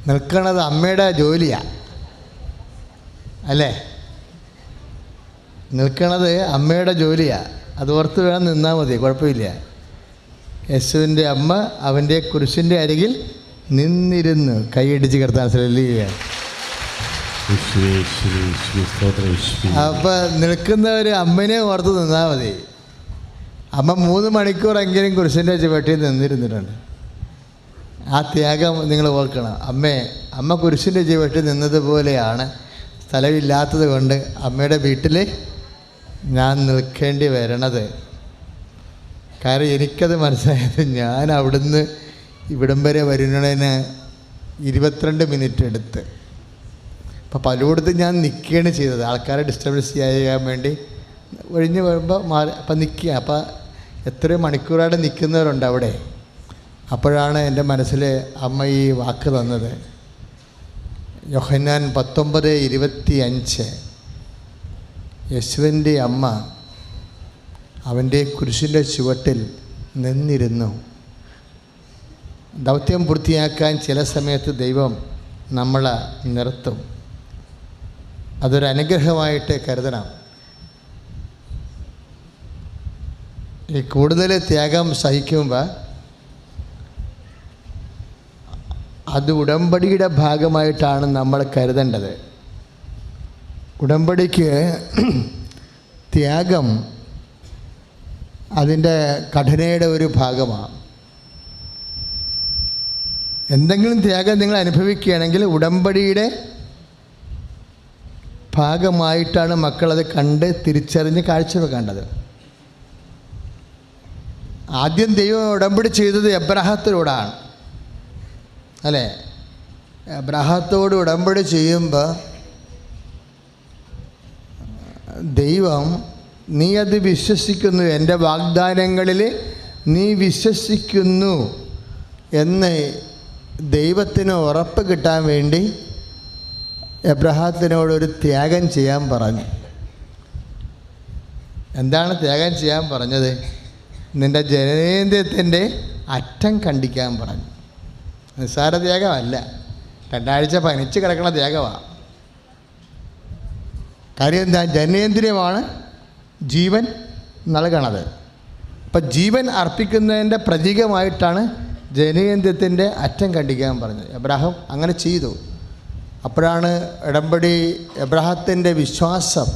നിൽക്കണത് അമ്മയുടെ ജോലിയാണ് അല്ലേ? നിൽക്കണത് അമ്മയുടെ ജോലിയാണ്. അത് ഓർത്ത് വേണം നിന്നാൽ മതി, കുഴപ്പമില്ല. യേശുവിൻ്റെ അമ്മ അവൻ്റെ കുരിശിൻ്റെ അരികിൽ നിന്നിരുന്നു കൈയടിച്ച് കിടത്താൻ ശ്രമിക്കുക. അപ്പം നിൽക്കുന്നവർ അമ്മനെ ഓർത്ത് നിന്നാൽ മതി. അമ്മ 3 മണിക്കൂറെങ്കിലും കുരിശിൻ്റെ ചുവട്ടിൽ നിന്നിരുന്നിട്ടുണ്ട്. ആ ത്യാഗം നിങ്ങൾ ഓർക്കണം. അമ്മ കുരിശിൻ്റെ ചുവട്ടിൽ നിന്നതുപോലെയാണ് സ്ഥലമില്ലാത്തത് കൊണ്ട് അമ്മയുടെ വീട്ടിൽ ഞാൻ നിൽക്കേണ്ടി വരണത്. കാരണം എനിക്കത് മനസ്സിലായത്, ഞാൻ അവിടുന്ന് ഇവിടം വരെ വരുന്നതിന് 22 മിനിറ്റ് എടുത്ത്. അപ്പോൾ പലയിടത്തും ഞാൻ നിൽക്കുകയാണ് ചെയ്തത്, ആൾക്കാരെ ഡിസ്റ്റർബൻസ് ചെയ്യാൻ വേണ്ടി. ഒഴിഞ്ഞ് വരുമ്പോൾ അപ്പം നിൽക്കുക. അപ്പോൾ എത്രയോ മണിക്കൂറായിട്ട് നിൽക്കുന്നവരുണ്ട് അവിടെ. അപ്പോഴാണ് എൻ്റെ മനസ്സിൽ അമ്മ ഈ വാക്ക് തന്നത്. യോഹന്നാൻ 19:25. യേശുവിൻ്റെ അമ്മ അവൻ്റെ കുരിശിൻ്റെ ചുവട്ടിൽ നിന്നിരുന്നു. ദൗത്യം പൂർത്തിയാക്കാൻ ചില സമയത്ത് ദൈവം നമ്മളെ നിർത്തും. അതൊരു അനുഗ്രഹമായിട്ട് കരുതണം. ഈ കൂടുതൽ ത്യാഗം സഹിക്കുമ്പോൾ അത് ഉടമ്പടിയുടെ ഭാഗമായിട്ടാണ് നമ്മൾ കരുതേണ്ടത്. ഉടമ്പടിക്ക് ത്യാഗം അതിൻ്റെ ഘടനയുടെ ഒരു ഭാഗമാണ്. എന്തെങ്കിലും ത്യാഗം നിങ്ങൾ അനുഭവിക്കുകയാണെങ്കിൽ ഉടമ്പടിയുടെ ഭാഗമായിട്ടാണ് മക്കളത് കണ്ട് തിരിച്ചറിഞ്ഞ് കാഴ്ചവെക്കേണ്ടത്. ആദ്യം ദൈവം ഉടമ്പടി ചെയ്തത് എബ്രാഹത്തിനോടാണ് അല്ലേ? എബ്രാഹത്തോട് ഉടമ്പടി ചെയ്യുമ്പോൾ ദൈവം, നീ അത് വിശ്വസിക്കുന്നു, എൻ്റെ വാഗ്ദാനങ്ങളിൽ നീ വിശ്വസിക്കുന്നു എന്ന് ദൈവത്തിന് ഉറപ്പ് കിട്ടാൻ വേണ്ടി എബ്രാഹത്തിനോടൊരു ത്യാഗം ചെയ്യാൻ പറഞ്ഞു. എന്താണ് ത്യാഗം ചെയ്യാൻ പറഞ്ഞത്? നിൻ്റെ ജനനേന്ദ്രിയത്തിൻ്റെ അറ്റം കണ്ടിക്കാൻ പറഞ്ഞു. നിസ്സാര ത്യാഗമല്ല, 2 ആഴ്ച പനിച്ച് കിടക്കുന്ന ത്യാഗമാണ്. കാര്യം എന്താ? ജനനേന്ദ്രിയമാണ് ജീവൻ നൽകണത്. അപ്പം ജീവൻ അർപ്പിക്കുന്നതിൻ്റെ പ്രതീകമായിട്ടാണ് ജനനേന്ദ്രിയത്തിൻ്റെ അറ്റം കണ്ടിക്കാൻ പറഞ്ഞത്. എബ്രാഹാം അങ്ങനെ ചെയ്തു. അപ്പോഴാണ് ഉടമ്പടി എബ്രാഹത്തിൻ്റെ വിശ്വാസം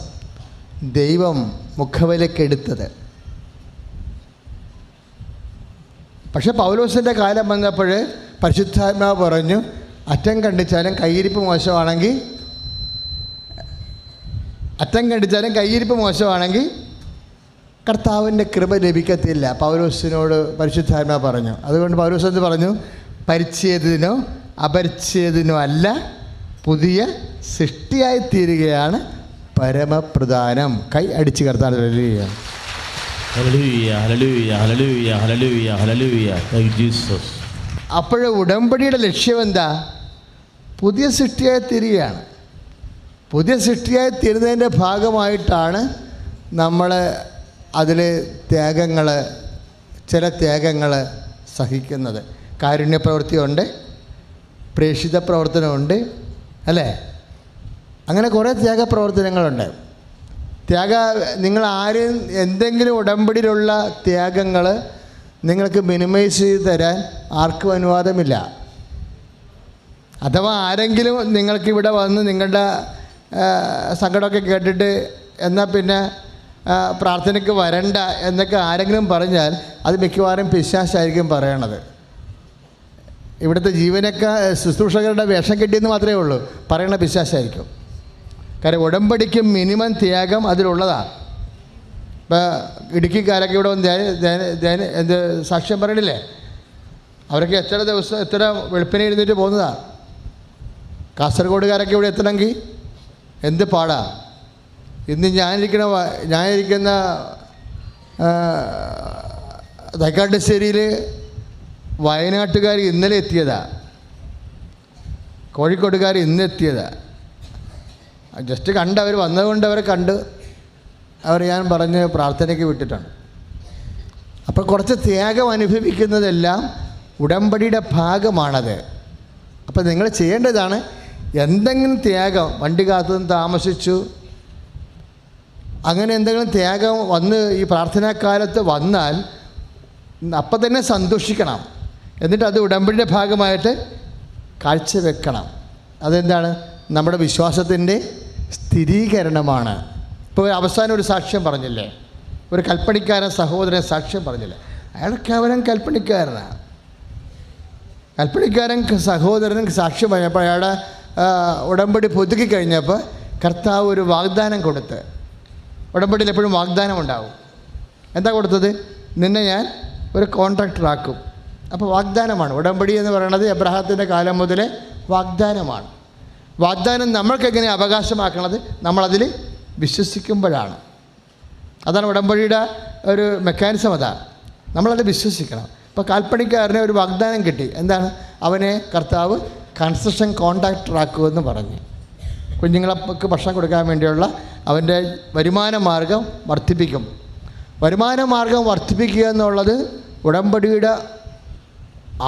ദൈവം മുഖവിലക്കെടുത്തത്. പക്ഷെ പൗലോസിൻ്റെ കാലം വന്നപ്പോൾ പരിശുദ്ധാത്മാവ് പറഞ്ഞു, അറ്റം കണ്ടിച്ചാലും കയ്യിരിപ്പ് മോശമാണെങ്കിൽ കർത്താവിൻ്റെ കൃപ ലഭിക്കത്തില്ല. പൗലോസിനോട് പരിശുദ്ധാത്മാവ് പറഞ്ഞു. അതുകൊണ്ട് പൗലോസ് എന്ന് പറഞ്ഞു, പരിച്ഛേദനോ അപരിച്ഛേദനോ അല്ല, പുതിയ സൃഷ്ടിയായി തീരുകയാണ് പരമപ്രധാനം. കൈ അടിച്ച് കർത്താൻ കഴിയുകയാണ്. അപ്പോൾ ഉടമ്പടിയുടെ ലക്ഷ്യം എന്താ? പുതിയ സൃഷ്ടിയായി തീരുകയാണ്. പുതിയ സൃഷ്ടിയായി തീരുന്നതിൻ്റെ ഭാഗമായിട്ടാണ് നമ്മൾ അതിൽ ചില ത്യാഗങ്ങൾ സഹിക്കുന്നത്. കാരുണ്യപ്രവൃത്തിയുണ്ട്, പ്രേക്ഷിത പ്രവർത്തനമുണ്ട് അല്ലേ? അങ്ങനെ കുറേ ത്യാഗപ്രവർത്തനങ്ങളുണ്ട്. നിങ്ങൾ ആരും എന്തെങ്കിലും ഉടമ്പടിയിലുള്ള ത്യാഗങ്ങൾ നിങ്ങൾക്ക് മിനിമൈസ് ചെയ്ത് തരാൻ ആർക്കും അനുവാദമില്ല. അഥവാ ആരെങ്കിലും നിങ്ങൾക്കിവിടെ വന്ന് നിങ്ങളുടെ സങ്കടമൊക്കെ കേട്ടിട്ട് എന്നാൽ പിന്നെ പ്രാർത്ഥനയ്ക്ക് വരണ്ട എന്നൊക്കെ ആരെങ്കിലും പറഞ്ഞാൽ അത് മിക്കവാറും പിശാചായിരിക്കും പറയണത്. ഇവിടുത്തെ ശുശ്രൂഷകരുടെ വേഷം കിട്ടിയെന്ന് മാത്രമേ ഉള്ളൂ, പറയണ പിശാചായിരിക്കും. കാര്യം ഉടമ്പടിക്ക് മിനിമം ത്യാഗം അതിലുള്ളതാണ്. ഇപ്പോൾ ഇടുക്കിക്കാരൊക്കെ ഇവിടെ വന്ന് സാക്ഷ്യം പറയണില്ലേ? അവരൊക്കെ എത്ര ദിവസം എത്ര വെളുപ്പിനെ എഴുന്നേറ്റ് പോകുന്നതാണ്. കാസർഗോഡുകാരൊക്കെ ഇവിടെ എത്തണമെങ്കിൽ എന്ത് പാടാ. ഇന്ന് ഞാനിരിക്കുന്ന തൈക്കാട്ടുശ്ശേരിയിൽ വയനാട്ടുകാർ ഇന്നലെ എത്തിയതാണ്, കോഴിക്കോട്ടുകാർ ഇന്ന് എത്തിയതാണ്. ജസ്റ്റ് അവർ വന്നതുകൊണ്ട് അവരെ കണ്ട് ഞാൻ പറഞ്ഞ് പ്രാർത്ഥനയ്ക്ക് വിട്ടിട്ടാണ്. അപ്പോൾ കുറച്ച് ത്യാഗം അനുഭവിക്കുന്നതെല്ലാം ഉടമ്പടിയുടെ ഭാഗമാണത്. അപ്പോൾ നിങ്ങൾ ചെയ്യേണ്ടതാണ്, എന്തെങ്കിലും ത്യാഗം, വണ്ടി കാത്തുനിന്ന് താമസിച്ചു, അങ്ങനെ എന്തെങ്കിലും ത്യാഗം വന്ന് ഈ പ്രാർത്ഥനാകാലത്ത് വന്നാൽ അപ്പം തന്നെ സന്തോഷിക്കണം. എന്നിട്ട് അത് ഉടമ്പടിയുടെ ഭാഗമായിട്ട് കാഴ്ചവെക്കണം. അതെന്താണ്? നമ്മുടെ വിശ്വാസത്തിൻ്റെ സ്ഥിരീകരണമാണ്. ഇപ്പോൾ അവസാനം ഒരു സാക്ഷ്യം പറഞ്ഞില്ലേ, ഒരു കൽപ്പണിക്കാരൻ സഹോദരൻ സാക്ഷ്യം പറഞ്ഞില്ലേ, അയാൾ കേവലം കൽപ്പണിക്കാരനാണ്. കൽപ്പണിക്കാരൻ സഹോദരൻ സാക്ഷ്യം പറഞ്ഞപ്പോൾ അയാളുടെ ഉടമ്പടി പുതുക്കി കഴിഞ്ഞപ്പോൾ കർത്താവ് ഒരു വാഗ്ദാനം കൊടുത്ത്. ഉടമ്പടിയിൽ എപ്പോഴും വാഗ്ദാനം ഉണ്ടാവും. എന്താ കൊടുത്തത്? നിന്നെ ഞാൻ ഒരു കോൺട്രാക്ടറാക്കും. അപ്പോൾ വാഗ്ദാനമാണ്. ഉടമ്പടി എന്ന് പറയുന്നത് എബ്രഹാത്തിൻ്റെ കാലം മുതലേ വാഗ്ദാനമാണ്. വാഗ്ദാനം നമ്മൾക്കെങ്ങനെ അവകാശമാക്കണത്? നമ്മളതിൽ വിശ്വസിക്കുമ്പോഴാണ്. അതാണ് ഉടമ്പടിയുടെ ഒരു മെക്കാനിസം. അതാണ്, നമ്മളത് വിശ്വസിക്കണം. ഇപ്പോൾ കാൽപ്പണിക്കാരന് ഒരു വാഗ്ദാനം കിട്ടി. എന്താണ്? അവനെ കർത്താവ് കൺസ്ട്രക്ഷൻ കോൺട്രാക്ടറാക്കുമെന്ന് പറഞ്ഞ് കുഞ്ഞുങ്ങൾക്ക് ഭക്ഷണം കൊടുക്കാൻ വേണ്ടിയുള്ള അവൻ്റെ വരുമാന മാർഗം വർദ്ധിപ്പിക്കും. വരുമാന മാർഗം വർദ്ധിപ്പിക്കുക എന്നുള്ളത് ഉടമ്പടിയുടെ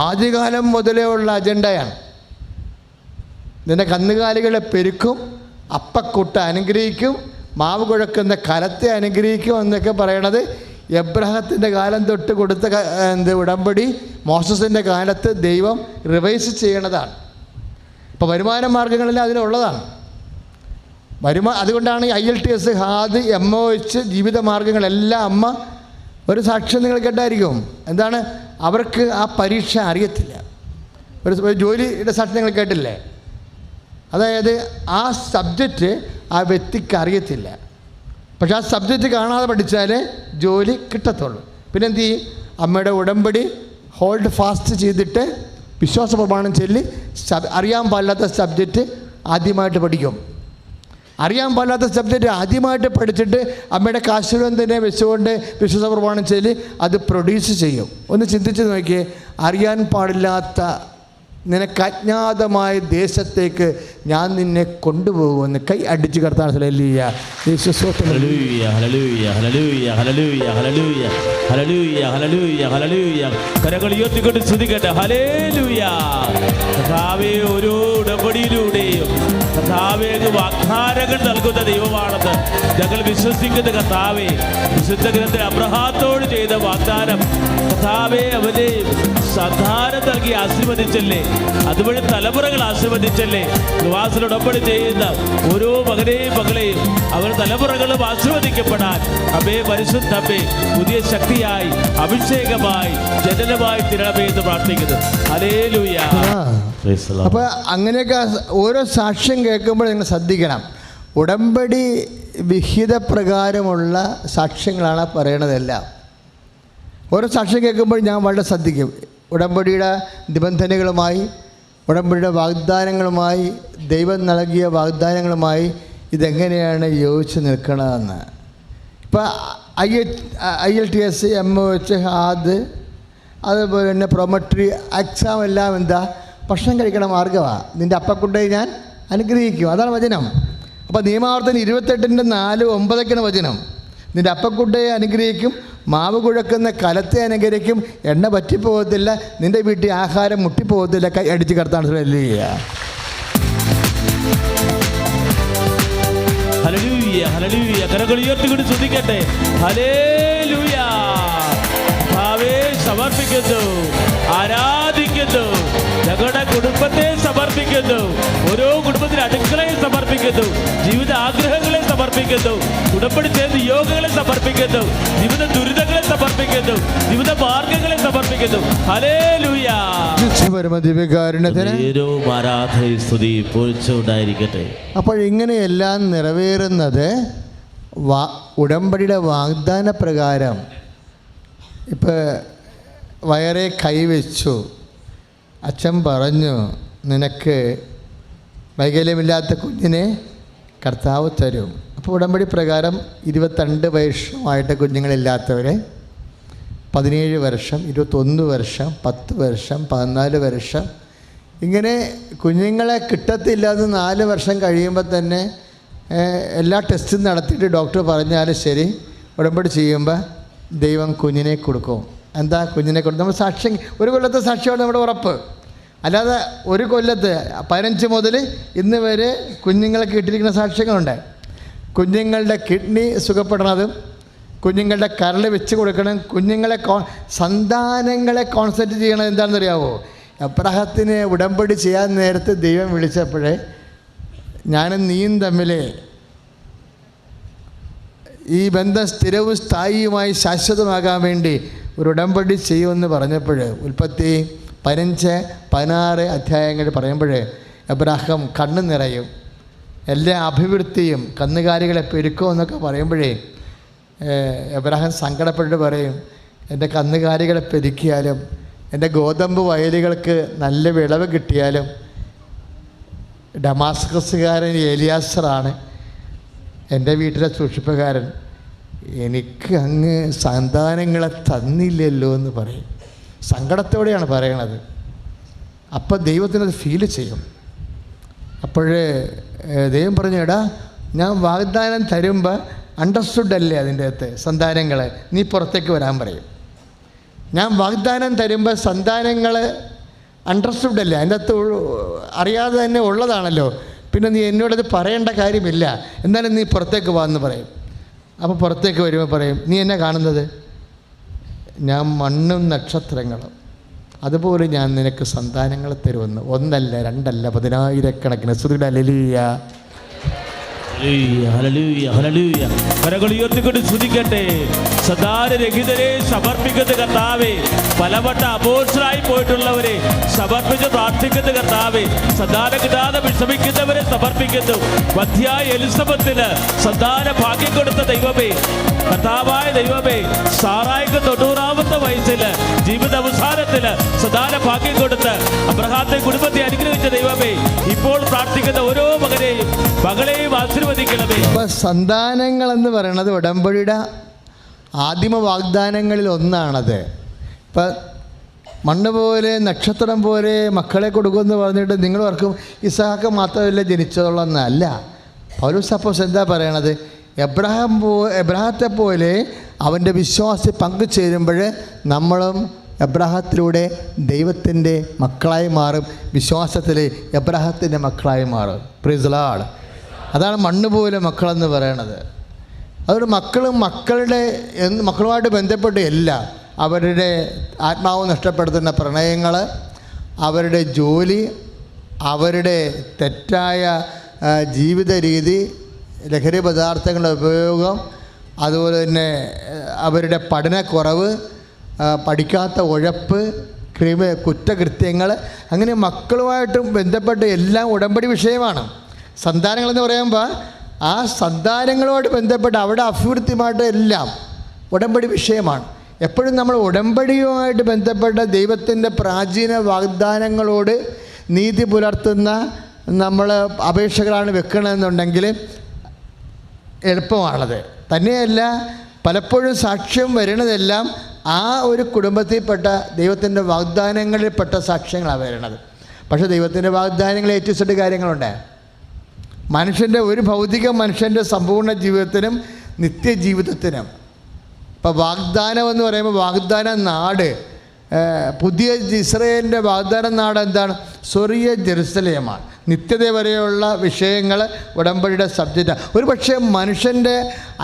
ആദ്യകാലം മുതലേ ഉള്ള അജണ്ടയാണ്. നിൻ്റെ കന്നുകാലികളെ പെരുക്കും, അപ്പക്കുട്ട അനുഗ്രഹിക്കും, മാവ് കുഴക്കുന്ന കലത്തെ അനുഗ്രഹിക്കും എന്നൊക്കെ പറയണത് എബ്രഹത്തിൻ്റെ കാലം തൊട്ട് കൊടുത്ത ഉടമ്പടി മോസസിൻ്റെ കാലത്ത് ദൈവം റിവൈസ് ചെയ്യണതാണ്. ഇപ്പോൾ വരുമാന മാർഗങ്ങളെല്ലാം അതിലുള്ളതാണ്. അതുകൊണ്ടാണ് IELTS, ഹാദ്, MOH ജീവിത മാർഗങ്ങളെല്ലാം അമ്മ ഒരു സാക്ഷ്യം നിങ്ങൾ കേട്ടായിരിക്കും. എന്താണ്? അവർക്ക് ആ പരീക്ഷ അറിയത്തില്ല. ഒരു ജോലിയുടെ സാക്ഷ്യം നിങ്ങൾ കേട്ടില്ലേ? അതായത് ആ സബ്ജക്റ്റ് ആ വ്യക്തിക്ക് അറിയത്തില്ല. പക്ഷെ ആ സബ്ജക്റ്റ് കാണാതെ പഠിച്ചാലേ ജോലി കിട്ടത്തുള്ളൂ. പിന്നെ എന്ത് ചെയ്യും? അമ്മയുടെ ഉടമ്പടി ഹോൾഡ് ഫാസ്റ്റ് ചെയ്തിട്ട് വിശ്വാസ പ്രമാണം ചൊല്ലി അറിയാൻ പാടില്ലാത്ത സബ്ജക്റ്റ് ആദ്യമായിട്ട് പഠിക്കും. അറിയാൻ പാടില്ലാത്ത സബ്ജക്റ്റ് ആദ്യമായിട്ട് പഠിച്ചിട്ട് അമ്മയുടെ കാശുരം തന്നെ വെച്ചുകൊണ്ട് വിശ്വാസ പ്രമാണം ചൊല്ലി അത് പ്രൊഡ്യൂസ് ചെയ്യും. ഒന്ന് ചിന്തിച്ച് നോക്കിയേ, അറിയാൻ പാടില്ലാത്ത നിനക്ക് അജ്ഞാതമായ ദേശത്തേക്ക് ഞാൻ നിന്നെ കൊണ്ടുപോകുമെന്ന് കൈ അടിച്ച് കർത്താവ് കരങ്ങൾ ഉയർത്തിക്കൊണ്ട് സ്തുതിക്കട്ടെ. ഹല്ലേലൂയ. കർത്താവേ, ഓരോ ഉടമ്പടിയിലൂടെയും കർത്താവേ വാഗ്ദാനങ്ങൾ നൽകുന്ന ദൈവമാണെന്ന് ഞങ്ങൾ വിശ്വസിക്കുന്ന കർത്താവേ, വിശുദ്ധ ഗ്രന്ഥത്തിൽ അബ്രഹാത്തോട് ചെയ്ത വാഗ്ദാനം കർത്താവേ അവനെ സന്താനം നൽകി ആശീർവദിച്ചല്ലേ, അതുവഴി തലമുറകൾ ആശീർവദിച്ചല്ലേ. നിവാസിൽ ഉടമ്പടി ചെയ്യുന്ന ഓരോ മകനെയും മകളെയും അവർ തലമുറകളും ആശീർവദിക്കപ്പെടാൻ അമ്മേ, പരിശുദ്ധ അമ്മേ, പുതിയ ശക്തിയായി അഭിഷേകമായി ജനനമായി തിരണമേ എന്ന് പ്രാർത്ഥിക്കുന്നു. ഹല്ലേലൂയ. അപ്പോൾ അങ്ങനെയൊക്കെ ഓരോ സാക്ഷ്യം കേൾക്കുമ്പോൾ നിങ്ങൾ ശ്രദ്ധിക്കണം. ഉടമ്പടി വിഹിത പ്രകാരമുള്ള സാക്ഷ്യങ്ങളാണ് പറയണതെല്ലാം. ഓരോ സാക്ഷ്യം കേൾക്കുമ്പോൾ ഞാൻ വളരെ ശ്രദ്ധിക്കും. ഉടമ്പടിയുടെ നിബന്ധനകളുമായി, ഉടമ്പടിയുടെ വാഗ്ദാനങ്ങളുമായി, ദൈവം നൽകിയ വാഗ്ദാനങ്ങളുമായി ഇതെങ്ങനെയാണ് യോജിച്ച് നിൽക്കണമെന്ന്. ഇപ്പോൾ IELTS, MOH, ഹാദ്, അതുപോലെ തന്നെ പ്രൊമട്രി എക്സാം എല്ലാം എന്താ? ഭക്ഷണം കഴിക്കണ മാർഗമാണ്. നിൻ്റെ അപ്പക്കുട്ടയെ ഞാൻ അനുഗ്രഹിക്കും. അതാണ് വചനം. അപ്പോൾ നിയമാവർത്തനം 28:4-9 വചനം. നിൻ്റെ അപ്പക്കുട്ടയെ അനുഗ്രഹിക്കും, മാവ് കുഴക്കുന്ന കലത്തെ അനുഗ്രഹിക്കും, എണ്ണ പറ്റിപ്പോകത്തില്ല, നിൻ്റെ വീട്ടിൽ ആഹാരം മുട്ടിപ്പോകത്തില്ല. കൈ അടിച്ച് കർത്താൻ ഹല്ലേലൂയ. ഹല്ലേലൂയ. ഹല്ലേലൂയ. കരങ്ങൾ ഉയർത്തിക്കൊണ്ട് സ്തുതിക്കട്ടെ. ഹല്ലേലൂയ. കർത്താവേ, സമർപ്പിക്കുന്നു, ആരാധിക്കുന്നു, ഞങ്ങളുടെ കുടുംബത്തെ സമർപ്പിക്കുന്നു, ഓരോ കുടുംബത്തിലെ അടുക്കളയെ സമർപ്പിക്കുന്നു, ജീവിത ആഗ്രഹങ്ങളെ സമർപ്പിക്കുന്നു, ഉടമ്പടി ചെയ്ത യോഗങ്ങളെ സമർപ്പിക്കുന്നു, ജീവിത ദുരിതങ്ങളെ സമർപ്പിക്കുന്നു, ജീവിത മാർഗങ്ങളെ സമർപ്പിക്കുന്നു. ഹല്ലേലൂയ. അപ്പോൾ ഇങ്ങനെയെല്ലാം നിറവേറുന്നത് ഉടമ്പടിയുടെ വാഗ്ദാന പ്രകാരം. ഇപ്പോൾ വയറെ കൈവച്ചു, അച്ഛൻ പറഞ്ഞു നിനക്ക് വൈകല്യമില്ലാത്ത കുഞ്ഞിനെ കർത്താവ് തരും. അപ്പോൾ ഉടമ്പടി പ്രകാരം 22 വർഷമായിട്ട് കുഞ്ഞുങ്ങളില്ലാത്തവരെ 17 വർഷം, 21 വർഷം, 10 വർഷം, 14 വർഷം, ഇങ്ങനെ കുഞ്ഞുങ്ങളെ കിട്ടത്തില്ലാതെ 4 വർഷം കഴിയുമ്പോൾ തന്നെ എല്ലാ ടെസ്റ്റും നടത്തിയിട്ട് ഡോക്ടർ പറഞ്ഞാലും ശരി, ഉടമ്പടി ചെയ്യുമ്പോൾ ദൈവം കുഞ്ഞിനെ കൊടുക്കും. എന്താ കുഞ്ഞിനെ കൊടുക്കും? നമ്മൾ സാക്ഷ്യം, ഒരു കൊല്ലത്തെ സാക്ഷ്യമാണ് നമ്മുടെ ഉറപ്പ്. അല്ലാതെ ഒരു കൊല്ലത്ത് 15 മുതൽ ഇന്ന് വരെ കുഞ്ഞുങ്ങൾക്ക് ഇട്ടിരിക്കുന്ന സാക്ഷ്യങ്ങളുണ്ട്. കുഞ്ഞുങ്ങളുടെ കിഡ്നി സുഖപ്പെടണതും കുഞ്ഞുങ്ങളുടെ കരൾ വെച്ച് കൊടുക്കണം, കുഞ്ഞുങ്ങളെ സന്താനങ്ങളെ കോൺസെൻട്രേറ്റ് ചെയ്യണത് എന്താണെന്നറിയാവോ? അബ്രാഹത്തിന് ഉടമ്പടി ചെയ്യാൻ നേരത്തെ ദൈവം വിളിച്ചപ്പോഴേ ഞാനും നീയും തമ്മിൽ ഈ ബന്ധം സ്ഥിരവും സ്ഥായിയുമായി ശാശ്വതമാകാൻ വേണ്ടി ഒരു ഉടമ്പടി ചെയ്യുമെന്ന് പറഞ്ഞപ്പോൾ ഉൽപ്പത്തി 15, 16 അധ്യായങ്ങൾ പറയുമ്പോൾ അബ്രാഹം കണ്ണ് നിറയും, എല്ലാ അഭിവൃദ്ധിയും കന്നുകാലികളെ പെരുക്കുമെന്നൊക്കെ പറയുമ്പോഴേ അബ്രാഹം സങ്കടപ്പെട്ട് പറയും, എൻ്റെ കന്നുകാലികളെ പെരുക്കിയാലും എൻ്റെ ഗോതമ്പ് വയലുകൾക്ക് നല്ല വിളവ് കിട്ടിയാലും ഡമാസ്കസുകാരൻ എലിയാസറാണ് എൻ്റെ വീട്ടിലെ സൂക്ഷിപ്പുകാരൻ, എനിക്ക് അങ്ങ് സന്താനങ്ങളെ തന്നില്ലല്ലോ എന്ന് പറയും. സങ്കടത്തോടെയാണ് പറയണത്. അപ്പം ദൈവത്തിനത് ഫീൽ ചെയ്യും. അപ്പോഴേ ദൈവം പറഞ്ഞു, എടാ ഞാൻ വാഗ്ദാനം തരുമ്പോൾ അണ്ടർസ്റ്റുഡ് അല്ലേ അതിൻ്റെ അകത്ത് സന്താനങ്ങളെ, നീ പുറത്തേക്ക് വരാൻ പറയും. ഞാൻ വാഗ്ദാനം തരുമ്പോൾ സന്താനങ്ങൾ അണ്ടർസ്റ്റുഡ് അല്ലേ, അതിൻ്റെ അകത്ത് അറിയാതെ തന്നെ ഉള്ളതാണല്ലോ, പിന്നെ നീ എന്നോടത് പറയേണ്ട കാര്യമില്ല, എന്നാലും നീ പുറത്തേക്ക് വാ എന്ന് പറയും. അപ്പോൾ പുറത്തേക്ക് വരുമ്പോൾ പറയും, നീ എന്നെ കാണുന്നത് ഞാൻ മണ്ണും നക്ഷത്രങ്ങളും, അതുപോലെ ഞാൻ നിനക്ക് സന്താനങ്ങളെ തരുമെന്ന്. 1 അല്ല 2 അല്ല 10,000 സ്തുതിയുടെ ഹല്ലേലൂയ. കരങ്ങൾ ഉയർത്തിക്കൊണ്ട് സ്തുതിക്കട്ടെ. സദാരഹിതരെ സമർപ്പിക്കുന്ന കർത്താവേ, പലവട്ട അബോധരായി പോയിട്ടുള്ളവരെ സമർപ്പിച്ച് പ്രാർത്ഥിക്കുന്ന കർത്താവേ, സന്താനം കിട്ടാതെ വിഷമിക്കുന്നവരെ സമർപ്പിക്കുന്നു. വധ്യായ എലിസബത്തിന് സന്താന ഭാഗ്യം കൊടുത്ത ദൈവമേ, കർത്താവായ ദൈവമേ, സാറായിക്ക് 90-ാമത്തെ വയസ്സിൽ ജീവിത അവസാനത്തിന് സന്താന ഭാഗ്യം കൊടുത്ത് അബ്രഹാത്തെ കുടുംബത്തെ അനുഗ്രഹിച്ച ദൈവമേ, ഇപ്പോൾ പ്രാർത്ഥിക്കുന്ന ഓരോ മകനെയും മകളെയും ആശീർവദിക്കണമേ. ഇപ്പം സന്താനങ്ങളെന്ന് പറയുന്നത് ഉടമ്പടിയുടെ ആദിമ വാഗ്ദാനങ്ങളിൽ ഒന്നാണത്. ഇപ്പം മണ്ണ് പോലെ നക്ഷത്രം പോലെ മക്കളെ കൊടുക്കുമെന്ന് പറഞ്ഞിട്ട് നിങ്ങൾ ഓർക്കും ഇസഹാക്ക് മാത്രമല്ല ജനിച്ചതുള്ളതെന്നല്ല. പൗലോസ് അപ്പോസ്തലൻ എന്താ പറയണത്? എബ്രാഹത്തെ പോലെ അവൻ്റെ വിശ്വാസത്തിൽ പങ്കുചേരുമ്പോൾ നമ്മളും എബ്രാഹത്തിലൂടെ ദൈവത്തിൻ്റെ മക്കളായി മാറും, വിശ്വാസത്തിൽ എബ്രാഹത്തിൻ്റെ മക്കളായി മാറും. Praise the Lord. അതാണ് മണ്ണ് പോലെ മക്കളെന്ന് പറയണത്. അതുകൊണ്ട് മക്കളുമായിട്ട് ബന്ധപ്പെട്ട് എല്ലാം, അവരുടെ ആത്മാവ് നഷ്ടപ്പെടുത്തുന്ന പ്രണയങ്ങൾ, അവരുടെ ജോലി, അവരുടെ തെറ്റായ ജീവിത രീതി, ലഹരി പദാർത്ഥങ്ങളുടെ ഉപയോഗം, അതുപോലെ തന്നെ അവരുടെ പഠനക്കുറവ്, പഠിക്കാത്ത ഉഴപ്പ്, കുറ്റകൃത്യങ്ങൾ, അങ്ങനെ മക്കളുമായിട്ടും ബന്ധപ്പെട്ട് എല്ലാം ഉടമ്പടി വിഷയമാണ്. സന്താനങ്ങളെന്ന് പറയുമ്പോൾ ആ സന്താനങ്ങളുമായിട്ട് ബന്ധപ്പെട്ട് അവിടെ അഭിവൃദ്ധിയുമായിട്ട് എല്ലാം ഉടമ്പടി വിഷയമാണ്. എപ്പോഴും നമ്മൾ ഉടമ്പടിയുമായിട്ട് ബന്ധപ്പെട്ട ദൈവത്തിൻ്റെ പ്രാചീന വാഗ്ദാനങ്ങളോട് നീതി പുലർത്തുന്ന നമ്മൾ അപേക്ഷകളാണ് വെക്കണമെന്നുണ്ടെങ്കിൽ എളുപ്പമാണത്. തന്നെയല്ല, പലപ്പോഴും സാക്ഷ്യം വരുന്നതെല്ലാം ആ ഒരു കുടുംബത്തിൽപ്പെട്ട ദൈവത്തിൻ്റെ വാഗ്ദാനങ്ങളിൽപ്പെട്ട സാക്ഷ്യങ്ങളാണ് വരുന്നത്. പക്ഷേ ദൈവത്തിൻ്റെ വാഗ്ദാനങ്ങൾ ഏറ്റവും കാര്യങ്ങളുണ്ട്. ഒരു ഭൗതിക മനുഷ്യൻ്റെ സമ്പൂർണ്ണ ജീവിതത്തിനും നിത്യജീവിതത്തിനും. ഇപ്പോൾ വാഗ്ദാനം എന്ന് പറയുമ്പോൾ വാഗ്ദാന നാട്, പുതിയ ഇസ്രായേലിൻ്റെ വാഗ്ദാന നാട് എന്താണ്? സ്വർഗീയ ജെറുസലേമാണ്. നിത്യത വരെയുള്ള വിഷയങ്ങൾ ഉടമ്പടിയുടെ സബ്ജക്റ്റാണ്. ഒരു പക്ഷേ മനുഷ്യൻ്റെ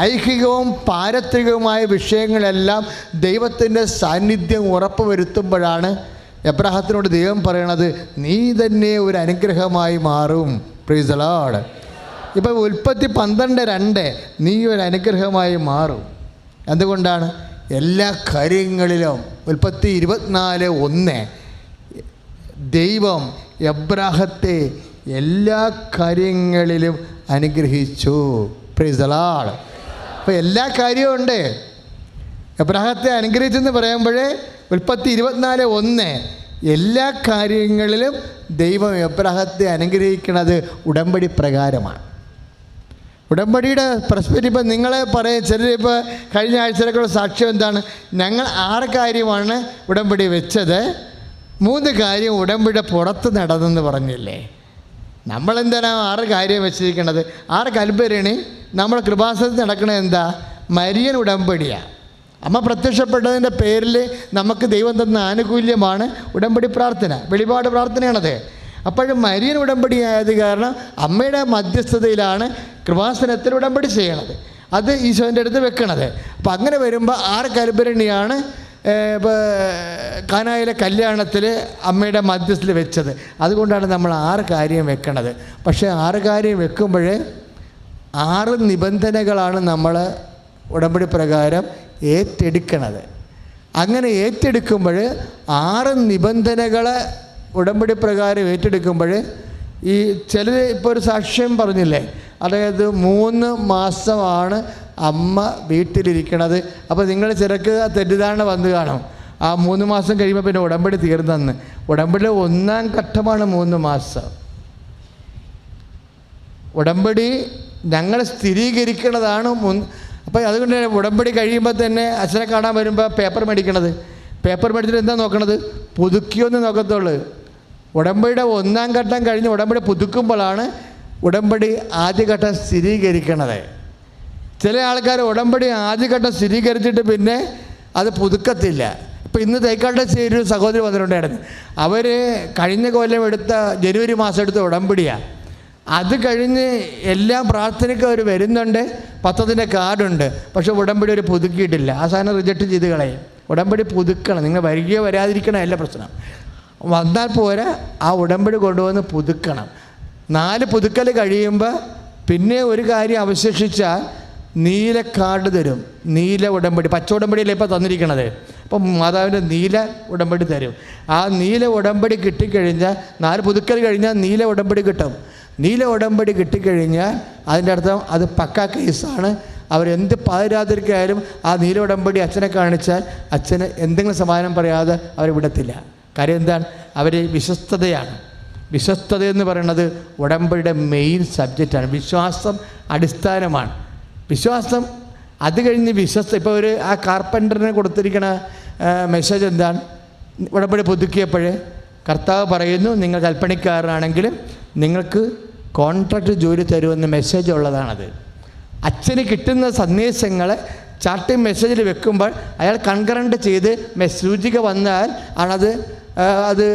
ഐഹികവും പാരത്രികവുമായ വിഷയങ്ങളെല്ലാം ദൈവത്തിൻ്റെ സാന്നിധ്യം ഉറപ്പുവരുത്തുമ്പോഴാണ് എബ്രാഹത്തിനോട് ദൈവം പറയണത്, നീ തന്നെ ഒരു അനുഗ്രഹമായി മാറും. Praise the Lord. ഇപ്പോൾ ഉൽപ്പത്തി 12:2 നീ ഒരു അനുഗ്രഹമായി മാറും. എന്തുകൊണ്ടാണ്? എല്ലാ കാര്യങ്ങളിലും. ഉൽപ്പത്തി 24:1 ദൈവം എബ്രാഹത്തെ എല്ലാ കാര്യങ്ങളിലും അനുഗ്രഹിച്ചു. Praise the Lord. അപ്പോൾ എല്ലാ കാര്യവും ഉണ്ട്. എബ്രാഹത്തെ അനുഗ്രഹിച്ചെന്ന് പറയുമ്പോഴേ ഉൽപ്പത്തി 24:1 എല്ലാ കാര്യങ്ങളിലും ദൈവം എബ്രാഹത്തെ അനുഗ്രഹിക്കുന്നത് ഉടമ്പടി പ്രകാരമാണ്. ഉടമ്പടിയുടെ പെർസ്പെക്റ്റീവ് ഇപ്പം നിങ്ങളെ ചിലരിപ്പോൾ കഴിഞ്ഞ ആഴ്ചയിലേക്കുള്ള സാക്ഷ്യം എന്താണ്? ഞങ്ങൾ 6 കാര്യമാണ് ഉടമ്പടി വെച്ചത്, 3 കാര്യം ഉടമ്പടിയുടെ പുറത്ത് നടന്നെന്ന് പറഞ്ഞില്ലേ. നമ്മളെന്താണ് 6 കാര്യം വെച്ചിരിക്കുന്നത്? 6 കൽപ്പരണി നമ്മൾ കൃപാസനത്തിൽ നടക്കണത് എന്താ? മരിയൻ ഉടമ്പടിയാണ്. അമ്മ പ്രത്യക്ഷപ്പെട്ടതിൻ്റെ പേരിൽ നമുക്ക് ദൈവം തന്ന ആനുകൂല്യമാണ് ഉടമ്പടി പ്രാർത്ഥന, വെളിപാട് പ്രാർത്ഥനയാണത്. അപ്പോഴും മരിയൻ ഉടമ്പടി ആയത് കാരണം അമ്മയുടെ മധ്യസ്ഥതയിലാണ് കൃപാസനത്തിൽ ഉടമ്പടി ചെയ്യണത്, അത് ഈശോൻ്റെ അടുത്ത് വെക്കണത്. അപ്പം അങ്ങനെ വരുമ്പോൾ 6 കൽഭരണിയാണ് കാനായിലെ കല്യാണത്തിൽ അമ്മയുടെ മധ്യസ്ഥയിൽ വെച്ചത്. അതുകൊണ്ടാണ് നമ്മൾ 6 കാര്യം വെക്കണത്. പക്ഷേ 6 കാര്യം വെക്കുമ്പോൾ 6 നിബന്ധനകളാണ് നമ്മൾ ഉടമ്പടി പ്രകാരം ഏറ്റെടുക്കണത്. അങ്ങനെ ഏറ്റെടുക്കുമ്പോൾ 6 നിബന്ധനകൾ ഉടമ്പടി പ്രകാരം ഏറ്റെടുക്കുമ്പോൾ ഈ ചിലർ ഇപ്പോൾ ഒരു സാക്ഷ്യം പറഞ്ഞില്ലേ, അതായത് 3 മാസമാണ് അമ്മ വീട്ടിലിരിക്കണത്. അപ്പോൾ നിങ്ങൾ ചിലർക്ക് തെറ്റിദ്ധാരണ വന്നു കാണും, ആ 3 മാസം കഴിയുമ്പോൾ പിന്നെ ഉടമ്പടി തീർന്നെന്ന്. ഉടമ്പടി 1-ാം ഘട്ടമാണ് 3 മാസം. ഉടമ്പടി ഞങ്ങൾ സ്ഥിരീകരിക്കണതാണ്. അപ്പോൾ അതുകൊണ്ട് തന്നെ ഉടമ്പടി കഴിയുമ്പോൾ തന്നെ അച്ഛനെ കാണാൻ വരുമ്പോൾ പേപ്പർ മേടിക്കണത്. പേപ്പർ മേടിച്ചിട്ട് എന്താ നോക്കണത്? പുതുക്കിയൊന്നും നോക്കത്തുള്ളൂ. ഉടമ്പടിയുടെ 1-ാം ഘട്ടം കഴിഞ്ഞ് ഉടമ്പടി പുതുക്കുമ്പോഴാണ് ഉടമ്പടി ആദ്യഘട്ടം സ്ഥിരീകരിക്കണത്. ചില ആൾക്കാർ ഉടമ്പടി ആദ്യഘട്ടം സ്ഥിരീകരിച്ചിട്ട് പിന്നെ അത് പുതുക്കത്തില്ല. ഇപ്പോൾ ഇന്ന് തൈക്കാട്ടെ ഒരു സഹോദരി വന്നിട്ടുണ്ടായിരുന്നു. അവർ കഴിഞ്ഞ കൊല്ലം എടുത്ത ജനുവരി മാസം എടുത്ത ഉടമ്പടിയാണ്. അത് കഴിഞ്ഞ് എല്ലാം പ്രാർത്ഥനയ്ക്ക് അവർ വരുന്നുണ്ട്, പത്രത്തിൻ്റെ കാർഡുണ്ട്, പക്ഷേ ഉടമ്പടി ഒരു പുതുക്കിയിട്ടില്ല. ആ സാധനം റിജക്റ്റ് ചെയ്ത് കളയും. ഉടമ്പടി പുതുക്കണം. നിങ്ങൾ വരികയോ വരാതിരിക്കണോ അല്ല പ്രശ്നം, വന്നാൽ പോരാ, ആ ഉടമ്പടി കൊണ്ടുവന്ന് പുതുക്കണം. 4 പുതുക്കൽ കഴിയുമ്പോൾ പിന്നെ ഒരു കാര്യം അവശേഷിച്ചാൽ നീല കാർഡ് തരും. നീല ഉടമ്പടി, പച്ച ഉടമ്പടിയല്ലേ ഇപ്പോൾ തന്നിരിക്കണത്. അപ്പം മാതാവിൻ്റെ നീല ഉടമ്പടി തരും. ആ നീല ഉടമ്പടി കിട്ടിക്കഴിഞ്ഞാൽ 4 പുതുക്കൽ കഴിഞ്ഞാൽ നീല ഉടമ്പടി കിട്ടും. നീല ഉടമ്പടി കിട്ടിക്കഴിഞ്ഞാൽ അതിൻ്റെ അർത്ഥം അത് പക്കാ കേസാണ്. അവരെന്ത് പാതിരാത്രിക്കായാലും ആ നീല ഉടമ്പടി അച്ഛനെ കാണിച്ചാൽ അച്ഛന് എന്തെങ്കിലും സമാധാനം പറയാതെ അവർ വിടത്തില്ല. കാര്യം എന്താണ്? അവർ വിശ്വസ്തതയാണ്. വിശ്വസ്തത എന്ന് പറയുന്നത് ഉടമ്പടിയുടെ മെയിൻ സബ്ജക്റ്റാണ്. വിശ്വാസം അടിസ്ഥാനമാണ്. വിശ്വാസം അത് കഴിഞ്ഞ് ഇപ്പോൾ ഒരു ആ കാർപ്പൻ്ററിന് കൊടുത്തിരിക്കുന്ന മെസ്സേജ് എന്താണ്? ഉടമ്പടി പുതുക്കിയപ്പോൾ കർത്താവ് പറയുന്നു, നിങ്ങൾ കൽപ്പണിക്കാരനാണെങ്കിലും നിങ്ങൾക്ക് കോൺട്രാക്റ്റ് ജോലി തരുമെന്ന് മെസ്സേജ് ഉള്ളതാണത്. അച്ഛന് കിട്ടുന്ന സന്ദേശങ്ങൾ ചാർട്ടിങ് മെസ്സേജിൽ വെക്കുമ്പോൾ അയാൾ കൺകറൻറ്റ് ചെയ്ത് സൂചിക വന്നാൽ ആണത് അത്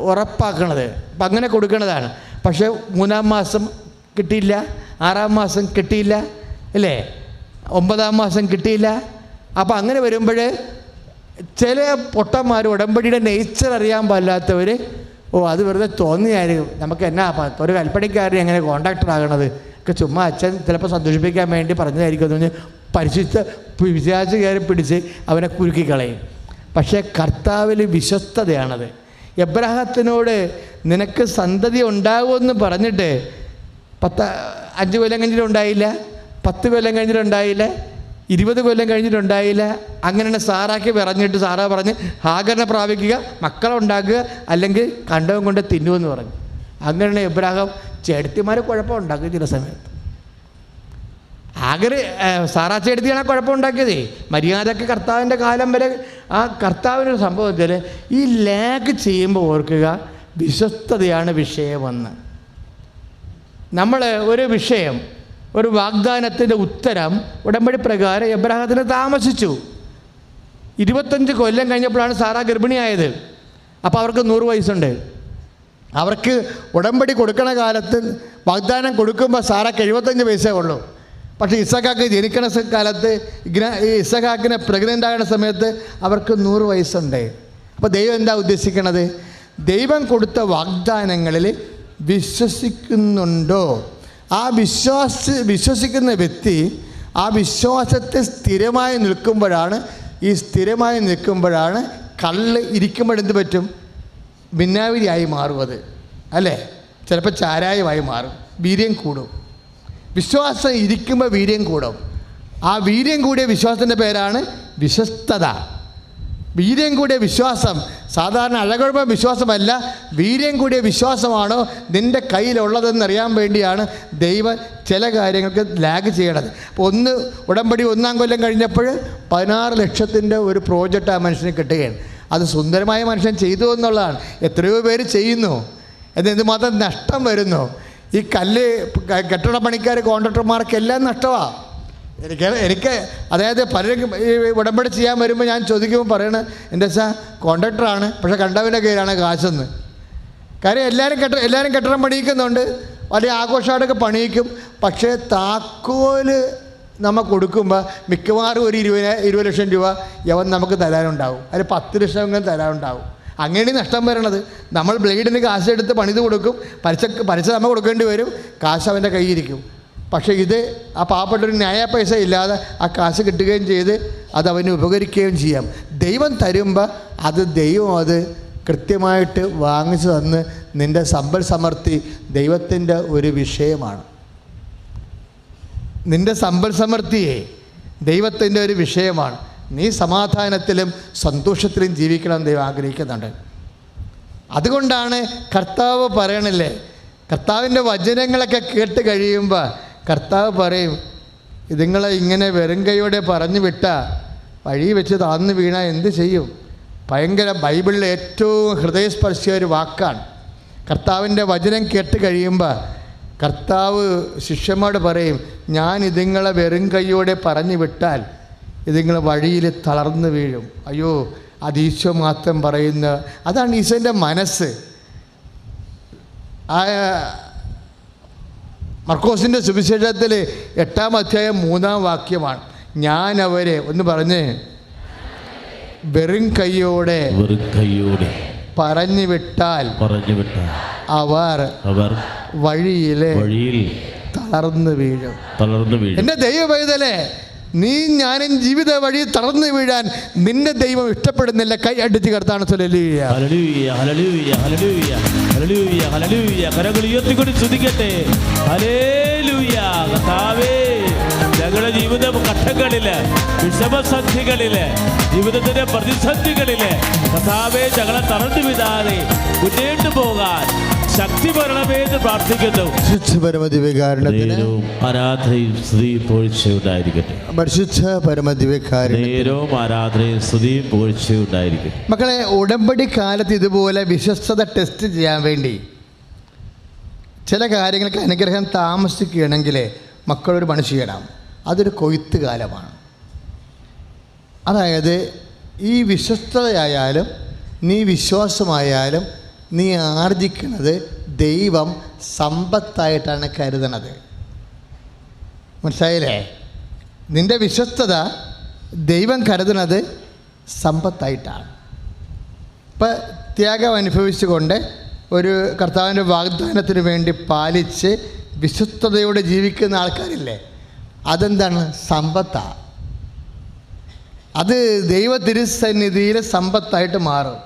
ഉറപ്പാക്കണത്. അപ്പം അങ്ങനെ കൊടുക്കുന്നതാണ്. പക്ഷേ 3-ാം മാസം കിട്ടിയില്ല, 6-ാം മാസം കിട്ടിയില്ല, അല്ലേ, 9-ാം മാസം കിട്ടിയില്ല. അപ്പോൾ അങ്ങനെ വരുമ്പോൾ ചില പൊട്ടന്മാർ ഉടമ്പടിയുടെ നേച്ചർ അറിയാൻ പാടില്ലാത്തവർ, അത് വെറുതെ തോന്നിയായിരിക്കും, നമുക്ക് എന്നാ ഒരു കൽപ്പണിക്കാരൻ എങ്ങനെ കോൺട്രാക്ടർ ആകണത് ഒക്കെ ചുമ്മാ അച്ഛൻ ചിലപ്പോൾ സന്തോഷിപ്പിക്കാൻ വേണ്ടി പറഞ്ഞതായിരിക്കും എന്ന് പറഞ്ഞ് പരിശുദ്ധ വിശ്വാസം കയറി പിടിച്ച് അവനെ കുരുക്കിക്കളയും. പക്ഷേ കർത്താവിൽ വിശ്വസ്തതയാണത്. എബ്രാഹത്തിനോട് നിനക്ക് സന്തതി ഉണ്ടാകുമെന്ന് പറഞ്ഞിട്ട് 5 കൊല്ലം കഴിഞ്ഞിട്ടുണ്ടായില്ല, 10 കൊല്ലം കഴിഞ്ഞിട്ടുണ്ടായില്ല, 20 കൊല്ലം കഴിഞ്ഞിട്ടുണ്ടായില്ല. അങ്ങനെയാണ് സാറാക്ക് പറഞ്ഞിട്ട് സാറാ പറഞ്ഞ് ഹാഗറിനെ പ്രാപിക്കുക, മക്കളെ ഉണ്ടാക്കുക, അല്ലെങ്കിൽ കണ്ടവും കൊണ്ട് തിന്നുമെന്ന് പറഞ്ഞു. അങ്ങനെയാണ് എബ്രാഹാം ചേട്ടത്തിമാരെ കുഴപ്പമുണ്ടാക്കുക. ചില സമയത്ത് ഹാഗർ സാറാ ചേട്ടത്തിയാണ് കുഴപ്പമുണ്ടാക്കിയതേ. മര്യാദക്ക് കർത്താവിൻ്റെ കാലം വരെ ആ കർത്താവിനൊരു സംഭവത്തിൽ ഈ ലാഗ് ചെയ്യുമ്പോൾ ഓർക്കുക, വിശ്വസ്തതയാണ് വിഷയമെന്ന്. നമ്മൾ ഒരു വിഷയം, ഒരു വാഗ്ദാനത്തിൻ്റെ ഉത്തരം ഉടമ്പടി പ്രകാരം എബ്രാഹത്തിന് താമസിച്ചു. 25 കൊല്ലം കഴിഞ്ഞപ്പോഴാണ് സാറാ ഗർഭിണിയായത്. അപ്പോൾ അവർക്ക് 100 വയസ്സുണ്ട്. അവർക്ക് ഉടമ്പടി കൊടുക്കണ കാലത്ത് വാഗ്ദാനം കൊടുക്കുമ്പോൾ സാറാക്ക് 75 വയസ്സേ ഉള്ളൂ. പക്ഷേ ഇസഹാക്ക് ജനിക്കണ കാലത്ത് ഇസഹാക്കിനെ പ്രഗ്നൻ്റ് ആകുന്ന സമയത്ത് അവർക്ക് 100 വയസ്സുണ്ട്. അപ്പോൾ ദൈവം എന്താ ഉദ്ദേശിക്കണത്? ദൈവം കൊടുത്ത വാഗ്ദാനങ്ങളിൽ വിശ്വസിക്കുന്നുണ്ടോ? ആ വിശ്വസിക്കുന്ന വ്യക്തി ആ വിശ്വാസത്തെ സ്ഥിരമായി നിൽക്കുമ്പോഴാണ് കള്ള് ഇരിക്കുമ്പോഴെന്ത് പറ്റും? ഭിന്നാവിരിയായി മാറുന്നത്, അല്ലേ? ചിലപ്പോൾ ചാരായമായി മാറും, വീര്യം കൂടും. വിശ്വാസം ഇരിക്കുമ്പോൾ വീര്യം കൂടും. ആ വീര്യം കൂടിയ വിശ്വാസത്തിൻ്റെ പേരാണ് വിശ്വസ്തത. വീര്യം കൂടിയ വിശ്വാസം സാധാരണ അഴകുഴപ്പ വിശ്വാസമല്ല, വീര്യം കൂടിയ വിശ്വാസമാണോ നിൻ്റെ കയ്യിലുള്ളതെന്നറിയാൻ വേണ്ടിയാണ് ദൈവം ചില കാര്യങ്ങൾക്ക് ലാഗ് ചെയ്യണത്. അപ്പോൾ ഉടമ്പടി 1-ാം കൊല്ലം കഴിഞ്ഞപ്പോൾ 16 ലക്ഷത്തിൻ്റെ ഒരു പ്രോജക്റ്റ് ആ മനുഷ്യന് കിട്ടുകയാണ്. അത് സുന്ദരമായ മനുഷ്യൻ ചെയ്തു എന്നുള്ളതാണ്. എത്രയോ പേര് ചെയ്യുന്നു, എന്തുമാത്രം നഷ്ടം വരുന്നു. ഈ കല്ല് കെട്ടിട പണിക്കാർ, കോൺട്രാക്ടർമാർക്കെല്ലാം നഷ്ടമാണ്. എനിക്ക് അതായത് പലരും ഈ ഉടമ്പടി ചെയ്യാൻ വരുമ്പോൾ ഞാൻ ചോദിക്കുമ്പോൾ പറയണത് എൻ്റെ വെച്ചാൽ കോൺട്രാക്ടറാണ്, പക്ഷേ കണ്ടവൻ്റെ കയ്യിലാണ് കാശെന്ന്. കാര്യം എല്ലാവരും കെട്ടിടം പണിയിക്കുന്നുണ്ട്, വലിയ ആഘോഷമായിട്ടൊക്കെ പണിയിക്കും. പക്ഷേ താക്കോല് നമ്മൾ കൊടുക്കുമ്പോൾ മിക്കവാറും ഒരു 20 ലക്ഷം രൂപ യവൻ നമുക്ക് തരാനുണ്ടാവും, അതിൽ 10 ലക്ഷമെങ്കിലും തരാനുണ്ടാവും. അങ്ങനെയാണ് നഷ്ടം വരണത്. നമ്മൾ ബ്ലേഡിന് കാശെടുത്ത് പണിത് കൊടുക്കും, പലിശ നമ്മൾ കൊടുക്കേണ്ടി വരും, കാശ് അവൻ്റെ കയ്യിരിക്കും. പക്ഷേ ഇത് ആ പാവപ്പെട്ടൊരു ന്യായ പൈസ ഇല്ലാതെ ആ കാശ് കിട്ടുകയും ചെയ്ത് അത് അവന് ഉപകരിക്കുകയും ചെയ്യാം. ദൈവം തരുമ്പോൾ ദൈവം അത് കൃത്യമായിട്ട് വാങ്ങിച്ചു തന്ന് നിൻ്റെ സമ്പൽ സമൃദ്ധി ദൈവത്തിൻ്റെ ഒരു വിഷയമാണ്. നിൻ്റെ സമ്പൽ സമൃദ്ധിയെ ദൈവത്തിൻ്റെ ഒരു വിഷയമാണ്. നീ സമാധാനത്തിലും സന്തോഷത്തിലും ജീവിക്കണം ദൈവം ആഗ്രഹിക്കുന്നുണ്ട്. അതുകൊണ്ടാണ് കർത്താവ് പറയണില്ലേ, കർത്താവിൻ്റെ വചനങ്ങളൊക്കെ കേട്ട് കഴിയുമ്പോൾ കർത്താവ് പറയും, ഇതുങ്ങളെ ഇങ്ങനെ വെറും കൈയോടെ പറഞ്ഞു വിട്ടാൽ വഴി വെച്ച് താഴ്ന്നു വീണാൽ എന്ത് ചെയ്യും? ഭയങ്കര ബൈബിളിലെ ഏറ്റവും ഹൃദയസ്പർശിയ ഒരു വാക്കാണ്. കർത്താവിൻ്റെ വചനം കേട്ട് കഴിയുമ്പോൾ കർത്താവ് ശിഷ്യന്മാരോട് പറയും, ഞാൻ ഇതുങ്ങളെ വെറും കൈയോടെ പറഞ്ഞു വിട്ടാൽ ഇതുങ്ങൾ വഴിയിൽ തളർന്നു വീഴും. അയ്യോ, അത് ഈശോ മാത്രം പറയുന്ന, അതാണ് ഈശോൻ്റെ മനസ്സ്. മർക്കോസിൻ്റെ സുവിശേഷത്തിൽ 8-ാം അധ്യായം 3-ാം വാക്യമാണ്, ഞാൻ അവരെ ഒന്ന് പറഞ്ഞ് വെറും കൈയോടെ പറഞ്ഞു വിട്ടാൽ അവർ വഴിയിൽ തളർന്നു വീഴും. എൻ്റെ ദൈവപൈതലേ, നീ ഞാനും ജീവിത വഴി തളർന്നു വീഴാൻ നിന്റെ ദൈവം ഇഷ്ടപ്പെടുന്നില്ല. കൈ അടിച്ച് കർത്താവ് ഹല്ലേലൂയ ഹല്ലേലൂയ ഹല്ലേലൂയ ഹല്ലേലൂയ ഹല്ലേലൂയ. കരങ്ങൾ ഉയർത്തിക്കൊണ്ട് സ്തുതിക്കട്ടെ. ഹല്ലേലൂയ. കർത്താവേ, ഞങ്ങളുടെ ജീവിത ഘട്ടങ്ങളില്, വിഷമസന്ധികളില്, ജീവിതത്തിന്റെ പ്രതിസന്ധികളില് കർത്താവേ ഞങ്ങളെ തളർന്നു വിടാതെ മുന്നേറ്റ് പോകാൻ ശക്തി വരണമെന്ന് പ്രാർത്ഥിക്കുന്നു. ആരാധനയും സ്തുതിയും പുകഴ്ചയും ഉണ്ടായിരിക്കട്ടെ. ആരാധനയും സ്തുതിയും പുകഴ്ചയും ഉണ്ടായിരിക്കട്ടെ. മക്കളെ, ഉടമ്പടി കാലത്ത് ഇതുപോലെ വിശ്വസ്തത ടെസ്റ്റ് ചെയ്യാൻ വേണ്ടി ചില കാര്യങ്ങൾക്ക് അനുഗ്രഹം താമസിക്കുകയാണെങ്കിൽ മക്കളൊരു പണി ചെയ്യണം. അതൊരു കൊയ്ത്ത് കാലമാണ്. അതായത് ഈ വിശ്വസ്തതയായാലും നീ വിശ്വാസമായാലും നീ ആർജിക്കുന്നത് ദൈവം സമ്പത്തായിട്ടാണ് കരുതണത്. മനസ്സിലായില്ലേ? നിൻ്റെ വിശ്വസ്തത ദൈവം കരുതുന്നത് സമ്പത്തായിട്ടാണ്. ഇപ്പം ത്യാഗം അനുഭവിച്ചുകൊണ്ട് ഒരു കർത്താവിൻ്റെ വാഗ്ദാനത്തിന് വേണ്ടി പാലിച്ച് വിശ്വസ്തയോടെ ജീവിക്കുന്ന ആൾക്കാരില്ലേ, അതെന്താണ്? സമ്പത്താണ്. അത് ദൈവ തിരുസന്നിധിയിൽ സമ്പത്തായിട്ട് മാറും.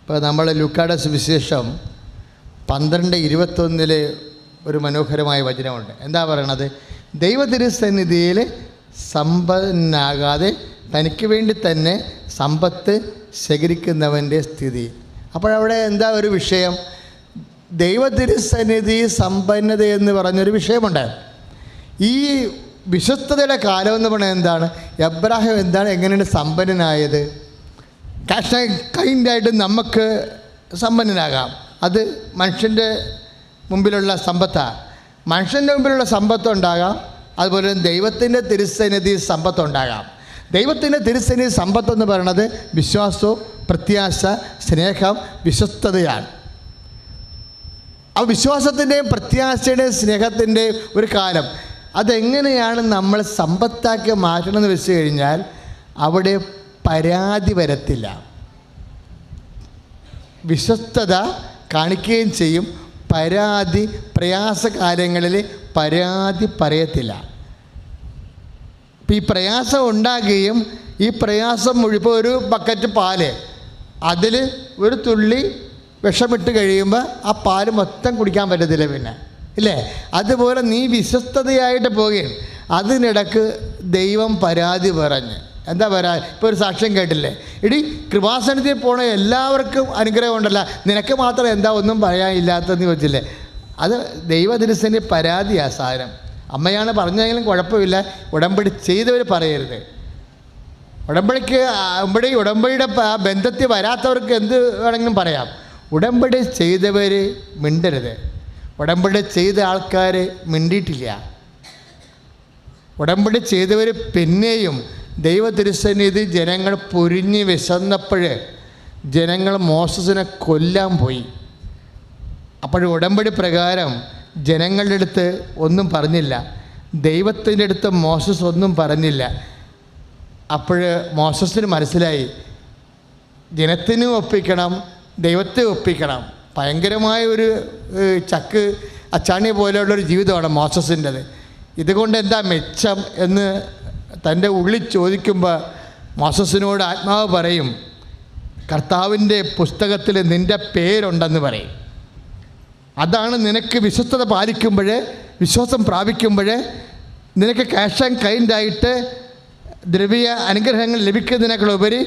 ഇപ്പോൾ നമ്മൾ ലൂക്കായുടെ സുവിശേഷം 12:21 ഒരു മനോഹരമായ വചനമുണ്ട്. എന്താ പറയണത്? ദൈവ തിരുസന്നിധിയിൽ സമ്പന്നനാകാതെ തനിക്ക് വേണ്ടി തന്നെ സമ്പത്ത് ശേഖരിക്കുന്നവൻ്റെ സ്ഥിതി. അപ്പോഴവിടെ എന്താ ഒരു വിഷയം? ദൈവ തിരുസന്നിധി സമ്പന്നത എന്ന് പറഞ്ഞൊരു വിഷയമുണ്ട്. ഈ വിശ്വസ്തതയുടെ കാലം എന്ന് പറയുന്നത് എന്താണ്? എബ്രാഹിം എങ്ങനെയാണ് സമ്പന്നനായത്? ക്യാഷ് കൈൻഡായിട്ട് നമുക്ക് സമ്പന്നനാകാം. അത് മനുഷ്യൻ്റെ മുമ്പിലുള്ള സമ്പത്താണ്. മനുഷ്യൻ്റെ മുമ്പിലുള്ള സമ്പത്തുണ്ടാകാം, അതുപോലെ ദൈവത്തിൻ്റെ തിരുസന്നിധി സമ്പത്തുണ്ടാകാം. ദൈവത്തിൻ്റെ തിരുസന്നിധി സമ്പത്തെന്ന് പറയുന്നത് വിശ്വാസവും പ്രത്യാശ, സ്നേഹം, വിശ്വസ്തതയാണ്. ആ വിശ്വാസത്തിൻ്റെയും പ്രത്യാശയുടെയും സ്നേഹത്തിൻ്റെയും ഒരു കാലം. അതെങ്ങനെയാണ് നമ്മൾ സമ്പത്താക്കി മാറ്റണമെന്ന് വെച്ച് കഴിഞ്ഞാൽ അവിടെ പരാതി വരത്തില്ല. വിശ്വസ്തത കാണിക്കുകയും ചെയ്യും. പ്രയാസ കാര്യങ്ങളിൽ പരാതി പറയത്തില്ല. ഇപ്പം ഈ പ്രയാസം ഉണ്ടാകുകയും ഈ പ്രയാസം മുഴുവൻ ഒരു ബക്കറ്റ് പാല്, അതിൽ ഒരു തുള്ളി വിഷമിട്ട് കഴിയുമ്പോൾ ആ പാല് മൊത്തം കുടിക്കാൻ പറ്റത്തില്ല പിന്നെ, ഇല്ലേ? അതുപോലെ നീ വിശ്വസ്തതയായിട്ട് പോവുകയും അതിനിടക്ക് ദൈവം പരാതി പറഞ്ഞ് എന്താ പരാതി? ഇപ്പോൾ ഒരു സാക്ഷ്യം കേട്ടില്ലേ, ഇടി കൃപാസനത്തിൽ പോണ എല്ലാവർക്കും അനുഗ്രഹം ഉണ്ടല്ലോ, നിനക്ക് മാത്രം എന്താ ഒന്നും പറയാനില്ലാത്തതെന്ന് ചോദിച്ചില്ലേ? അത് ദൈവദിനസിൻ്റെ പരാതിയാണ് സാധനം. അമ്മയാണ് പറഞ്ഞെങ്കിലും കുഴപ്പമില്ല, ഉടമ്പടി ചെയ്തവർ പറയരുത്. ഉടമ്പടിയുടെ ബന്ധത്തിൽ വരാത്തവർക്ക് എന്ത് വേണമെങ്കിലും പറയാം. ഉടമ്പടി ചെയ്തവർ മിണ്ടരുത്. ഉടമ്പടി ചെയ്ത ആൾക്കാർ മിണ്ടിയിട്ടില്ല. ഉടമ്പടി ചെയ്തവർ പിന്നെയും ദൈവ തിരുസന്നിധി ജനങ്ങൾ പൊരിഞ്ഞ് വിശന്നപ്പോൾ ജനങ്ങൾ മോസസിനെ കൊല്ലാൻ പോയി. അപ്പോൾ ഉടമ്പടി പ്രകാരം ജനങ്ങളുടെ അടുത്ത് ഒന്നും പറഞ്ഞില്ല, ദൈവത്തിൻ്റെ അടുത്ത് മോസസ് ഒന്നും പറഞ്ഞില്ല. അപ്പോൾ മോസസിന് മനസ്സിലായി ജനത്തിനും ഒപ്പിക്കണം, ദൈവത്തെ ഒപ്പിക്കണം. ഭയങ്കരമായ ഒരു ചക്ക് അച്ചാണി പോലെയുള്ളൊരു ജീവിതമാണ് മോസസിൻ്റെത്. ഇതുകൊണ്ട് എന്താ മെച്ചം എന്ന് തൻ്റെ ഉള്ളിൽ ചോദിക്കുമ്പോൾ മോസസിനോട് ആത്മാവ് പറയും, കർത്താവിൻ്റെ പുസ്തകത്തിൽ നിൻ്റെ പേരുണ്ടെന്ന് പറയും. അതാണ് നിനക്ക് വിശ്വസ്തത പാലിക്കുമ്പോൾ, വിശ്വാസം പ്രാപിക്കുമ്പോൾ നിനക്ക് ക്യാഷ് ആൻഡ് കൈൻഡായിട്ട് ദ്രവ്യ അനുഗ്രഹങ്ങൾ ലഭിക്കുന്നതിനേക്കാളുപരി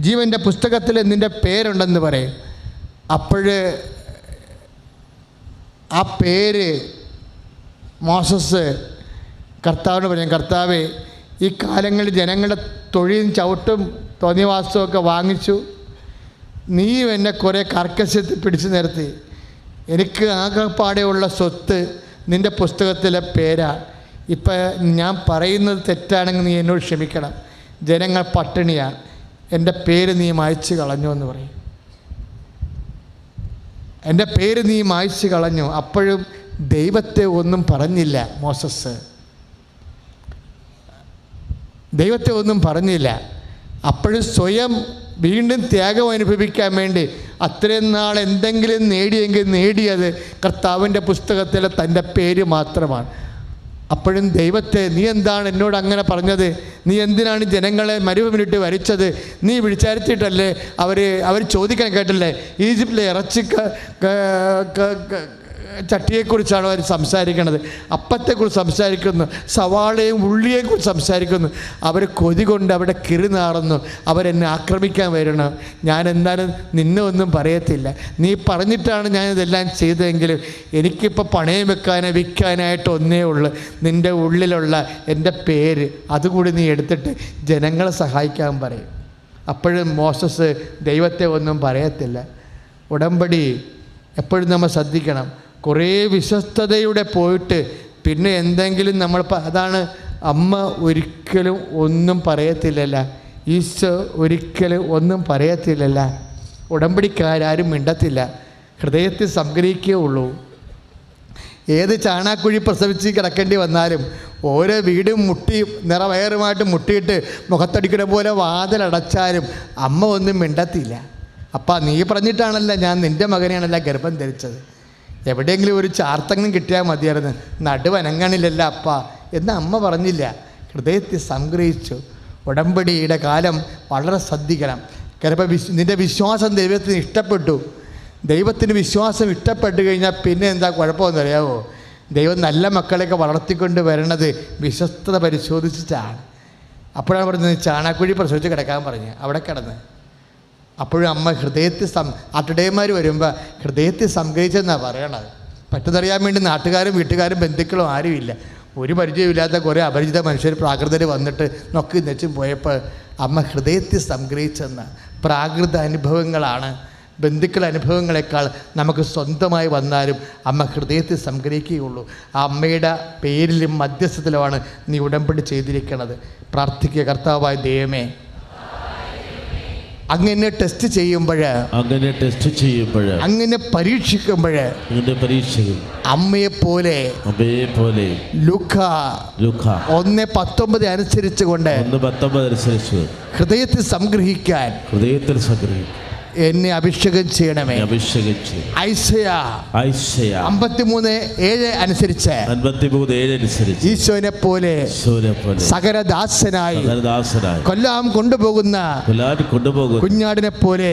ജീവൻ്റെ പുസ്തകത്തിൽ നിൻ്റെ പേരുണ്ടെന്ന് പറയും. അപ്പോൾ ആ പേര് മോസസ് കർത്താവിനോട് പറയും, കർത്താവേ, ഈ കാലങ്ങളിൽ ജനങ്ങളുടെ തൊഴിലും ചവിട്ടും തോന്നിവാസമൊക്കെ വാങ്ങിച്ചു, നീ എന്നെ കുറേ കർക്കശത്തിൽ പിടിച്ചു നിർത്തി, എനിക്ക് ആകെപ്പാടെയുള്ള സ്വത്ത് നിൻ്റെ പുസ്തകത്തിലെ പേരാ. ഇപ്പം ഞാൻ പറയുന്നത് തെറ്റാണെങ്കിൽ നീ എന്നോട് ക്ഷമിക്കണം, ജനങ്ങൾ പട്ടിണിയാണ്, എൻ്റെ പേര് നീ മായ്ച്ചു കളഞ്ഞു എന്ന് പറയും. എൻ്റെ പേര് നീ മായ്ച്ചു കളഞ്ഞു. അപ്പോഴും ദൈവത്തെ ഒന്നും പറഞ്ഞില്ല മോസസ്, ദൈവത്തെ ഒന്നും പറഞ്ഞില്ല. അപ്പോഴും സ്വയം വീണ്ടും ത്യാഗം അനുഭവിക്കാൻ വേണ്ടി അത്രയും നാൾ എന്തെങ്കിലും നേടിയെങ്കിൽ നേടിയത് കർത്താവിൻ്റെ പുസ്തകത്തിലെ തൻ്റെ പേര് മാത്രമാണ്. അപ്പോഴും ദൈവത്തെ, നീ എന്താണ് എന്നോട് അങ്ങനെ പറഞ്ഞത്? നീ എന്തിനാണ് ജനങ്ങളെ മരുഭൂമിയിലിട്ട് വരിച്ചത്? നീ വിളിച്ചരുത്തിയിട്ടല്ലേ അവർ ചോദിക്കാൻ കേട്ടില്ലേ, ഈജിപ്തിലെ ഇറച്ചി ചട്ടിയെക്കുറിച്ചാണ് അവർ സംസാരിക്കുന്നത്, അപ്പത്തെക്കുറിച്ച് സംസാരിക്കുന്നു, സവാളയും ഉള്ളിയെക്കുറിച്ച് സംസാരിക്കുന്നു. അവർ കൊതി കൊണ്ട് അവിടെ കിറിനാറുന്നു, അവരെന്നെ ആക്രമിക്കാൻ വരണം. ഞാൻ എന്നാലും നിന്നെ ഒന്നും പറയത്തില്ല, നീ പറഞ്ഞിട്ടാണ് ഞാനിതെല്ലാം ചെയ്തതെങ്കിലും എനിക്കിപ്പോൾ പണയം വിൽക്കാനായിട്ട് ഒന്നേ ഉള്ളൂ, നിൻ്റെ ഉള്ളിലുള്ള എൻ്റെ പേര്, അതുകൂടി നീ എടുത്തിട്ട് ജനങ്ങളെ സഹായിക്കാൻ പറയും. അപ്പോഴും മോസസ് ദൈവത്തെ ഒന്നും പറയത്തില്ല. ഉടമ്പടി എപ്പോഴും നമ്മൾ ശ്രദ്ധിക്കണം. കുറേ വിശ്വസ്തതയുടെ പോയിട്ട് പിന്നെ എന്തെങ്കിലും നമ്മൾ അതാണ് അമ്മ ഒരിക്കലും ഒന്നും പറയത്തില്ലല്ല, ഈശോ ഒരിക്കലും ഒന്നും പറയത്തില്ലല്ല. ഉടമ്പടിക്കാരും മിണ്ടത്തില്ല, ഹൃദയത്തിൽ സംഗ്രഹിക്കുകയുള്ളൂ. ഏത് ചാണാക്കുഴി പ്രസവിച്ച് കിടക്കേണ്ടി വന്നാലും ഓരോ വീടും മുട്ടി നിറവയറുമായിട്ട് മുട്ടിയിട്ട് മുഖത്തടിക്കുന്ന പോലെ വാതിലടച്ചാലും അമ്മ ഒന്നും മിണ്ടത്തില്ല. അപ്പം നീ പറഞ്ഞിട്ടാണല്ലോ ഞാൻ നിൻ്റെ മകനെയാണല്ലോ ഗർഭം ധരിച്ചത്, എവിടെയെങ്കിലും ഒരു ചാർത്തെങ്കിലും കിട്ടിയാൽ മതിയായിരുന്നു, നടുവനങ്ങണില്ലല്ലോ അപ്പ എന്ന് അമ്മ പറഞ്ഞില്ല, ഹൃദയത്തിൽ സംഗ്രഹിച്ചു. ഉടമ്പടിയുടെ കാലം വളരെ ശ്രദ്ധിക്കണം. ചിലപ്പോൾ നിൻ്റെ വിശ്വാസം ദൈവത്തിന് ഇഷ്ടപ്പെട്ടു, ദൈവത്തിന് വിശ്വാസം ഇഷ്ടപ്പെട്ട് കഴിഞ്ഞാൽ പിന്നെ എന്താ കുഴപ്പമെന്ന് അറിയാമോ? ദൈവം നല്ല മക്കളെയൊക്കെ വളർത്തിക്കൊണ്ട് വരണത് വിശ്വസ്തത പരിശോധിച്ചിട്ടാണ്. അപ്പോഴാണ് പറഞ്ഞത് ചാണാക്കുഴി പ്രസവിച്ച് കിടക്കാൻ പറഞ്ഞ് അവിടെ കിടന്ന്. അപ്പോഴും അമ്മ ഹൃദയത്തിൽ അട്ടടയന്മാർ വരുമ്പോൾ ഹൃദയത്തിൽ സംഗ്രഹിച്ചെന്നാണ് പറയണത്. പറ്റുന്നറിയാൻ വേണ്ടി നാട്ടുകാരും വീട്ടുകാരും ബന്ധുക്കളും ആരുമില്ല, ഒരു പരിചയമില്ലാത്ത കുറേ അപരിചിത മനുഷ്യർ പ്രാകൃതർ വന്നിട്ട് നൊക്കി നെച്ചും പോയപ്പോൾ അമ്മ ഹൃദയത്തിൽ സംഗ്രഹിച്ചെന്ന പ്രാകൃത അനുഭവങ്ങളാണ്. ബന്ധുക്കൾ അനുഭവങ്ങളെക്കാൾ നമുക്ക് സ്വന്തമായി വന്നാലും അമ്മ ഹൃദയത്തിൽ സംഗ്രഹിക്കുകയുള്ളൂ. ആ അമ്മയുടെ പേരിലും മധ്യസ്ഥത്തിലുമാണ് നീ ഉടമ്പടി ചെയ്തിരിക്കുന്നത്. പ്രാർത്ഥിക്കുക, കർത്താവായ ദൈവമേ, അങ്ങനെ ടെസ്റ്റ് ചെയ്യുമ്പോൾ, അങ്ങനെ പരീക്ഷിക്കുമ്പോൾ അമ്മയെപ്പോലെ ലൂക്കാ 1:19 അനുസരിച്ചുകൊണ്ട് ഹൃദയത്തിൽ സംഗ്രഹിക്കാൻ എന്നെ അഭിഷേകം ചെയ്യണമേ. ഐസയാ 53:7 അനുസരിച്ച് ഈശോനെ പോലെ സകലദാസനായി കൊല്ലാം കൊണ്ടുപോകുന്ന കുഞ്ഞാടിനെ പോലെ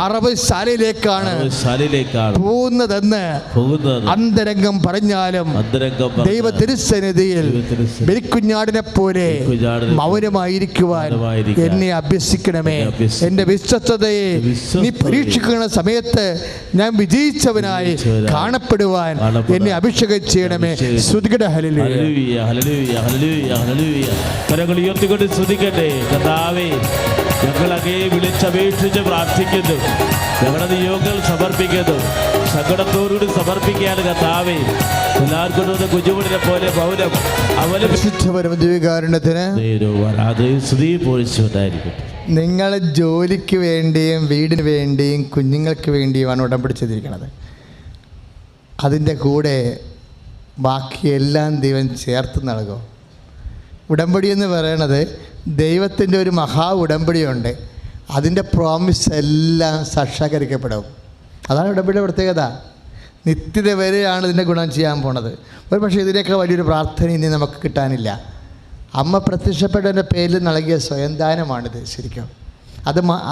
അറവശാലയിലേക്കാണ് പോകുന്നതെന്ന് അന്തരംഗം പറഞ്ഞാലും ദൈവ തിരുസന്നിധിയിൽ ബലിക്കുഞ്ഞാടിനെ പോലെ മൗനമായിരിക്കുവാൻ എന്നെ അഭ്യസിക്കണമേ. എൻ്റെ വിശ്വസ്തതയെ നീ പരീക്ഷിക്കുന്ന സമയത്ത് ഞാൻ വിജയിച്ചവനായി കാണപ്പെടുവാൻ എന്നെ അഭിഷേകം ചെയ്യണമേ. സ്തുതിക്കട്ടെ, ഹല്ലേലൂയ, ഹല്ലേലൂയ, ഹല്ലേലൂയ, ഹല്ലേലൂയ. കരങ്ങൾ ഉയർത്തിക്കൊണ്ട് സ്തുതിക്കട്ടെ. കർത്താവേ, ഞങ്ങൾ അങ്ങയെ വിളിച്ചപേക്ഷിച്ച് പ്രാർത്ഥിക്കുന്നു, ഞങ്ങളുടെ നിയോഗങ്ങൾ സമർപ്പിക്കുന്നു. സങ്കടത്തോടുകൂടി സമർപ്പിക്കുകയാണ് കർത്താവേ. എല്ലാവർക്കും കുഞ്ഞുമുടിനെ പോലെ പൗരം അവലംബികാരുണ്യത്തിന് നിങ്ങൾ ജോലിക്ക് വേണ്ടിയും വീടിന് വേണ്ടിയും കുഞ്ഞുങ്ങൾക്ക് വേണ്ടിയുമാണ് ഉടമ്പടി ചെയ്തിരിക്കുന്നത്. അതിൻ്റെ കൂടെ ബാക്കിയെല്ലാം ദൈവം ചേർത്ത് നൽകും. ഉടമ്പടി എന്ന് പറയണത് ദൈവത്തിൻ്റെ ഒരു മഹാ ഉടമ്പടിയുണ്ട്. അതിൻ്റെ പ്രോമിസ് എല്ലാം സാക്ഷാത്കരിക്കപ്പെടും. അതാണ് ഉടമ്പടിയുടെ പ്രത്യേകത. നിത്യത വരെയാണ് ഇതിൻ്റെ ഗുണം ചെയ്യാൻ പോണത്. ഒരു പക്ഷേ ഇതിനേക്കാൾ വലിയൊരു പ്രാർത്ഥന ഇനി നമുക്ക് കിട്ടാനില്ല. അമ്മ പ്രത്യക്ഷപ്പെട്ടതിൻ്റെ പേരിൽ നൽകിയ സ്വയംദാനമാണിത്. ശരിക്കും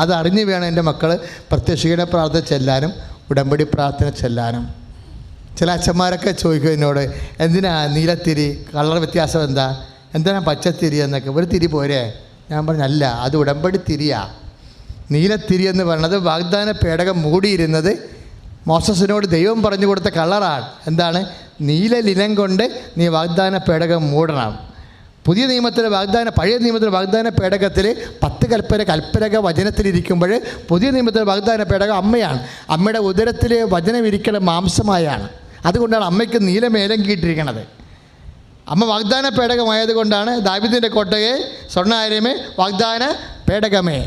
അതറിഞ്ഞ് വേണം എൻ്റെ മക്കൾ പ്രത്യക്ഷയുടെ പ്രാർത്ഥന ചെല്ലാനും ഉടമ്പടി പ്രാർത്ഥന ചെല്ലാനും. ചില അച്ഛന്മാരൊക്കെ ചോദിക്കും എന്നോട്, എന്തിനാ നീലത്തിരി, കളർ വ്യത്യാസം എന്താണ് പച്ചത്തിരി എന്നൊക്കെ. ഒരു തിരി പോരെ? ഞാൻ പറഞ്ഞു, അല്ല, അത് ഉടമ്പടി തിരിയാ. നീലത്തിരി എന്ന് പറയുന്നത് വാഗ്ദാന പേടകം മൂടിയിരുന്നത് മോസസിനോട് ദൈവം പറഞ്ഞു കൊടുത്ത കളറാണ്. എന്താണ്? നീല ലിനം കൊണ്ട് നീ വാഗ്ദാന പേടകം മൂടണം. പഴയ നിയമത്തിലെ വാഗ്ദാന പേടകത്തിൽ 10 കൽപ്പനക വചനത്തിലിരിക്കുമ്പോൾ പുതിയ നിയമത്തിലെ വാഗ്ദാന പേടകം അമ്മയാണ്. അമ്മയുടെ ഉദരത്തിൽ വചനം ഇരിക്കുന്ന മാംസമായാണ്. അതുകൊണ്ടാണ് അമ്മയ്ക്ക് നീല മേലങ്കിയിട്ടിരിക്കുന്നത്. അമ്മ വാഗ്ദാന പേടകമായത് കൊണ്ടാണ് ദാവീദിൻ്റെ കോട്ടയെ സ്വർണ്ണാരമേ വാഗ്ദാന പേടകമേ.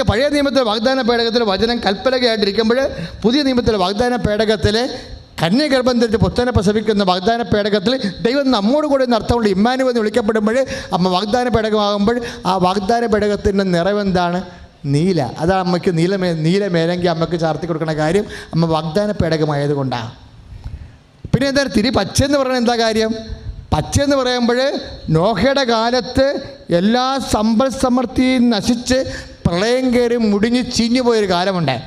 പഴയ നിയമത്തിലെ വാഗ്ദാന പേടകത്തിൽ വചനം കൽപ്പനകയായിട്ടിരിക്കുമ്പോൾ പുതിയ നിയമത്തിലെ വാഗ്ദാന പേടകത്തിൽ കന്യഗർഭം ധരിച്ച് പുത്രനെ പ്രസവിക്കുന്ന വാഗ്ദാന പേടകത്തിൽ ദൈവം നമ്മോട് കൂടെ എന്ന അർത്ഥമുണ്ട്. ഇമ്മാനുവൽ എന്ന് വിളിക്കപ്പെടുമ്പോൾ അമ്മ വാഗ്ദാന പേടകമാകുമ്പോൾ ആ വാഗ്ദാന പേടകത്തിൻ്റെ നിറവെന്താണ്? നീല. അതാണ് അമ്മയ്ക്ക് നീല മേലെങ്കിൽ അമ്മയ്ക്ക് ചാർത്തി കൊടുക്കുന്ന കാര്യം അമ്മ വാഗ്ദാന പേടകമായത് കൊണ്ടാണ്. പിന്നെ എന്താ തിരി പച്ചയെന്ന് പറയുന്നത്? എന്താ കാര്യം? പച്ചയെന്ന് പറയുമ്പോൾ നോഹയുടെ കാലത്ത് എല്ലാ സമ്പൽ സമൃദ്ധിയും നശിച്ച് പ്രളയം കയറി മുടിഞ്ഞ് ചീഞ്ഞു പോയൊരു കാലമുണ്ട്.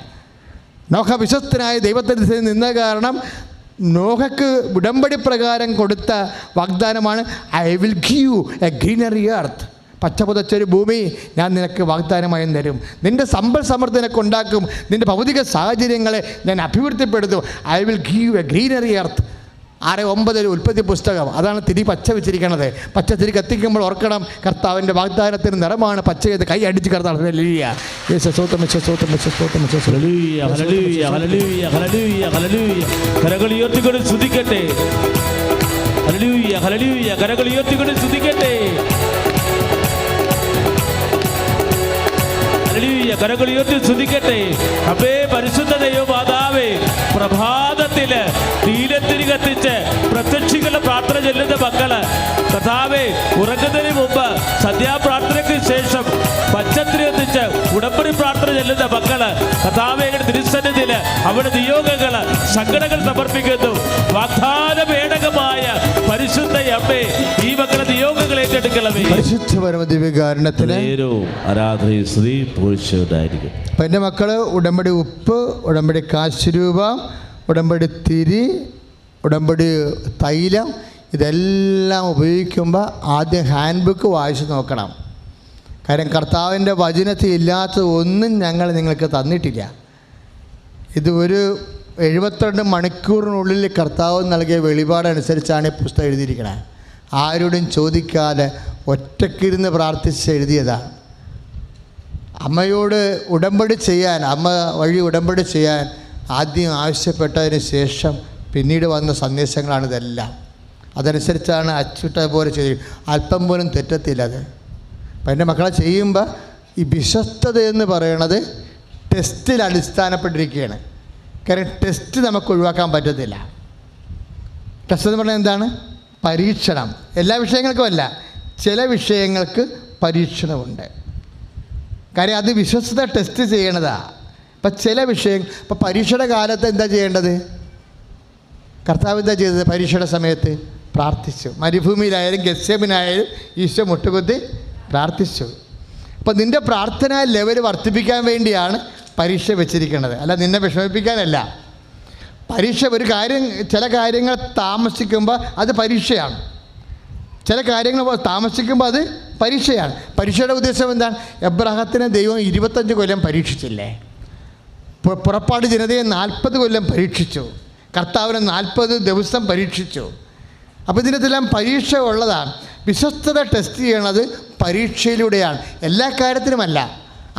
നോഹ വിശ്വസ്തനായ ദൈവത്തിന് നിന്ന കാരണം നോഹയ്ക്ക് ഉടമ്പടി പ്രകാരം കൊടുത്ത വാഗ്ദാനമാണ് I will give a greenery earth. പച്ച പുതച്ചൊരു ഭൂമി ഞാൻ നിനക്ക് വാഗ്ദാനമായി തരും. നിൻ്റെ സമ്പൽ സമൃദ്ധി നിനക്ക് ഉണ്ടാക്കും. നിൻ്റെ ഭൗതിക സാഹചര്യങ്ങളെ ഞാൻ അഭിവൃദ്ധിപ്പെടുത്തും. I will give a greenery earth. 6:9 ഉൽപ്പത്തി പുസ്തകം. അതാണ് തിരി പച്ച വെച്ചിരിക്കണത്. പച്ച തിരി കത്തിക്കുമ്പോൾ ഓർക്കണം, കർത്താവിൻ്റെ വാഗ്ദാനത്തിന് നിറമാണ് പച്ച ചെയ്ത് കൈ അടിച്ച് കർത്താവ് കരകൾ ഉയർത്തിക്കൊണ്ട് സ്തുതിക്കട്ടെ. കരകൾ ഉയർത്തിക്കൊണ്ട് സ്തുതിക്കട്ടെ. കരകൾ ഉയർത്തി സ്തുതിക്കട്ടെ. അപ്പേ പരിശുദ്ധ ദൈവമാതാവേ, പ്രഭാതത്തില് നീലത്തിരി കത്തിച്ച് പ്രത്യക്ഷികളുടെ പ്രാർത്ഥന ചെല്ലുന്ന മക്കള് കർത്താവേ, ഉറങ്ങുന്നതിന് മുമ്പ് സന്ധ്യാപ്രാർത്ഥനയ്ക്ക് ശേഷം പച്ചത്തിരി കത്തിച്ച് ഉടമ്പടി പ്രാർത്ഥന ചെല്ലുന്ന മക്കള് കർത്താവേ, തിരുസന്നിധിയില് അവിടെ നിയോഗങ്ങള് സങ്കടങ്ങൾ സമർപ്പിക്കുന്നു. വാഗ്ദാന പേടകമായ പരിശുദ്ധ അമ്മേ, ഈ മക്കളെ നിയോഗങ്ങൾ ഏറ്റെടുക്കണമേ. ആരാധനയും സ്തുതി പൂഴ്ചയുണ്ടായിരിക്കും. അപ്പം എൻ്റെ മക്കൾ ഉടമ്പടി ഉപ്പ്, ഉടമ്പടി കാശ് രൂപ, ഉടമ്പടി തിരി, ഉടമ്പടി തൈലം, ഇതെല്ലാം ഉപയോഗിക്കുമ്പോൾ ആദ്യം ഹാൻഡ് ബുക്ക് വായിച്ച് നോക്കണം. കാര്യം കർത്താവിൻ്റെ വചനത്തിൽ ഇല്ലാത്തത് ഒന്നും ഞങ്ങൾ നിങ്ങൾക്ക് തന്നിട്ടില്ല. ഇത് ഒരു 72 മണിക്കൂറിനുള്ളിൽ കർത്താവ് നൽകിയ വെളിപാടനുസരിച്ചാണ് ഈ പുസ്തകം എഴുതിയിരിക്കുന്നത്. ആരോടും ചോദിക്കാതെ ഒറ്റക്കിരുന്ന് പ്രാർത്ഥിച്ച് എഴുതിയതാണ്. അമ്മയോട് ഉടമ്പടി ചെയ്യാൻ, അമ്മ വഴി ഉടമ്പടി ചെയ്യാൻ ആദ്യം ആവശ്യപ്പെട്ടതിന് ശേഷം പിന്നീട് വന്ന സന്ദേശങ്ങളാണിതെല്ലാം. അതനുസരിച്ചാണ് അച്ചുട്ട പോലെ ചെയ്ത്, അല്പം പോലും തെറ്റത്തില്ല അത്. അപ്പം എൻ്റെ മക്കളെ ചെയ്യുമ്പോൾ ഈ വിശ്വസ്തത എന്ന് പറയണത് ടെസ്റ്റിൽ അടിസ്ഥാനപ്പെട്ടിരിക്കുകയാണ്. കാരണം ടെസ്റ്റ് നമുക്ക് ഒഴിവാക്കാൻ പറ്റത്തില്ല. ടെസ്റ്റ് എന്ന് പറഞ്ഞാൽ എന്താണ്? പരീക്ഷണം. എല്ലാ വിഷയങ്ങൾക്കും അല്ല, ചില വിഷയങ്ങൾക്ക് പരീക്ഷണമുണ്ട്. കാര്യം അത് വിശ്വസ്തത ടെസ്റ്റ് ചെയ്യണതാണ്. ഇപ്പം ചില വിഷയങ്ങൾ, ഇപ്പം പരീക്ഷയുടെ കാലത്ത് എന്താ ചെയ്യേണ്ടത്? കർത്താവ് എന്താ ചെയ്തത്? പരീക്ഷയുടെ സമയത്ത് പ്രാർത്ഥിച്ചു. മരുഭൂമിയിലായാലും ഗെത്സേമനായാലും ഈശോ മുട്ടുകുത്തി പ്രാർത്ഥിച്ചു. അപ്പം നിൻ്റെ പ്രാർത്ഥനാ ലെവൽ വർദ്ധിപ്പിക്കാൻ വേണ്ടിയാണ് പരീക്ഷ വെച്ചിരിക്കുന്നത്, അല്ല നിന്നെ വിഷമിപ്പിക്കാനല്ല. പരീക്ഷ ചില കാര്യങ്ങൾ താമസിക്കുമ്പോൾ അത് പരീക്ഷയാണ്. ചില കാര്യങ്ങൾ താമസിക്കുമ്പോൾ അത് പരീക്ഷയാണ്. പരീക്ഷയുടെ ഉദ്ദേശം എന്താണ്? എബ്രഹാത്തിനെ ദൈവം 25 കൊല്ലം പരീക്ഷിച്ചില്ലേ? പുറപ്പാട് ജനതയെ 40 കൊല്ലം പരീക്ഷിച്ചു. കർത്താവിനെ 40 ദിവസം പരീക്ഷിച്ചു. അപ്പോൾ ഇതിനകത്തെല്ലാം പരീക്ഷ ഉള്ളതാണ്. വിശ്വസ്തത ടെസ്റ്റ് ചെയ്യണത് പരീക്ഷയിലൂടെയാണ്. എല്ലാ കാര്യത്തിനുമല്ല.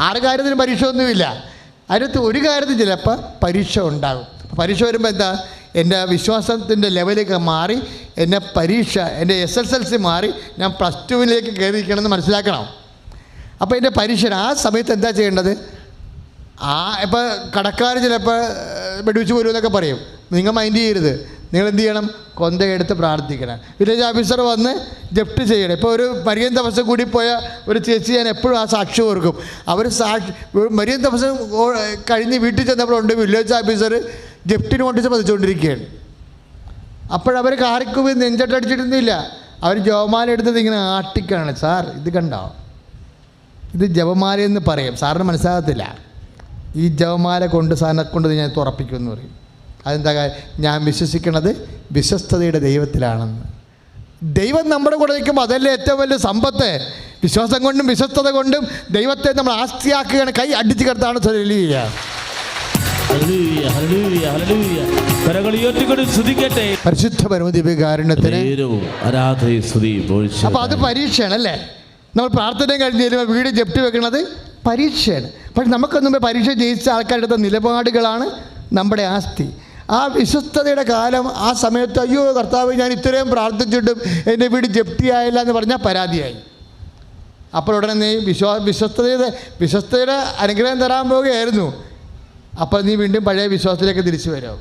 6 കാര്യത്തിനും പരീക്ഷ ഒന്നുമില്ല. അതിനകത്ത് ഒരു കാര്യത്തിൽ ചിലപ്പോൾ പരീക്ഷ ഉണ്ടാകും. പരീക്ഷ വരുമ്പോൾ എന്താ, എൻ്റെ വിശ്വാസത്തിൻ്റെ ലെവലേക്ക് മാറി, എൻ്റെ പരീക്ഷ എൻ്റെ SSLC മാറി ഞാൻ +2 കയറിയിരിക്കണമെന്ന് മനസ്സിലാക്കണം. അപ്പോൾ എൻ്റെ പരീക്ഷ ആ സമയത്ത് എന്താ ചെയ്യേണ്ടത്? ഇപ്പോൾ കടക്കാർ ചിലപ്പോൾ വെടിവെച്ച് പോരുമെന്നൊക്കെ പറയും. നിങ്ങൾ മൈൻഡ് ചെയ്യരുത്. നിങ്ങൾ എന്ത് ചെയ്യണം? കൊന്തയെടുത്ത് പ്രാർത്ഥിക്കണം. വില്ലേജ് ഓഫീസർ വന്ന് ജപ്റ്റ് ചെയ്യണം. ഇപ്പോൾ ഒരു മരിയൻ തപസ് കൂടി പോയ ഒരു ചേച്ചി ഞാൻ എപ്പോഴും ആ സാക്ഷി ഓർക്കും. അവർ മരിയൻ തപസ് കഴിഞ്ഞ് വീട്ടിൽ ചെന്നപ്പോഴുണ്ട് വില്ലേജ് ഓഫീസർ ജപ്റ്റി നോട്ടീസ് പതിച്ചുകൊണ്ടിരിക്കുകയാണ്. അപ്പോഴവർ കാറിക്കുമ്പോൾ നെഞ്ചട്ടടിച്ചിട്ടൊന്നുമില്ല. അവർ ജപമാല എടുത്തത് ഇങ്ങനെ ആട്ടിക്കാണ്. സാർ ഇത് കണ്ടോ, ഇത് ജപമാല എന്ന് പറയും. സാറിന് മനസ്സിലാകത്തില്ല. ഈ ജപമാല കൊണ്ട് സാറിനെ കൊണ്ട് ഞാൻ തുറപ്പിക്കുമെന്ന് പറയും. അതെന്താ കാര്യം? ഞാൻ വിശ്വസിക്കുന്നത് വിശ്വസ്തതയുടെ ദൈവത്തിലാണെന്ന്. ദൈവം നമ്മുടെ കൂടെ നിൽക്കുമ്പോൾ അതല്ലേ ഏറ്റവും വലിയ സമ്പത്ത്. വിശ്വാസം കൊണ്ടും വിശ്വസ്തത കൊണ്ടും ദൈവത്തെ നമ്മൾ ആസ്തിയാക്കുകയാണ്. കൈ അടിച്ചു കിടത്താണ് ഹല്ലേലൂയ. പരിശുദ്ധ പരമദിവ്യകാരുണ്യത്തിന്. അപ്പോൾ അത് പരീക്ഷയാണ് അല്ലേ? നമ്മൾ പ്രാർത്ഥന കഴിഞ്ഞ് ചെല്ലുമ്പോൾ വീട് ജപ്തി വെക്കുന്നത് പരീക്ഷയാണ്. പക്ഷെ നമുക്കൊന്നും പരീക്ഷ ജയിച്ച ആൾക്കാരുടെ അടുത്ത നിലപാടുകളാണ് നമ്മുടെ ആസ്തി. ആ വിശ്വസ്തതയുടെ കാലം ആ സമയത്ത് അയ്യോ കർത്താവ് ഞാൻ ഇത്രയും പ്രാർത്ഥിച്ചിട്ടും എൻ്റെ വീട് ജപ്തിയായില്ല എന്ന് പറഞ്ഞാൽ പരാതിയായി. അപ്പോൾ ഉടനെ നീ വിശ്വസ്തയുടെ അനുഗ്രഹം തരാൻ പോവുകയായിരുന്നു. അപ്പോൾ നീ വീണ്ടും പഴയ വിശ്വാസത്തിലേക്ക് തിരിച്ചു വരും.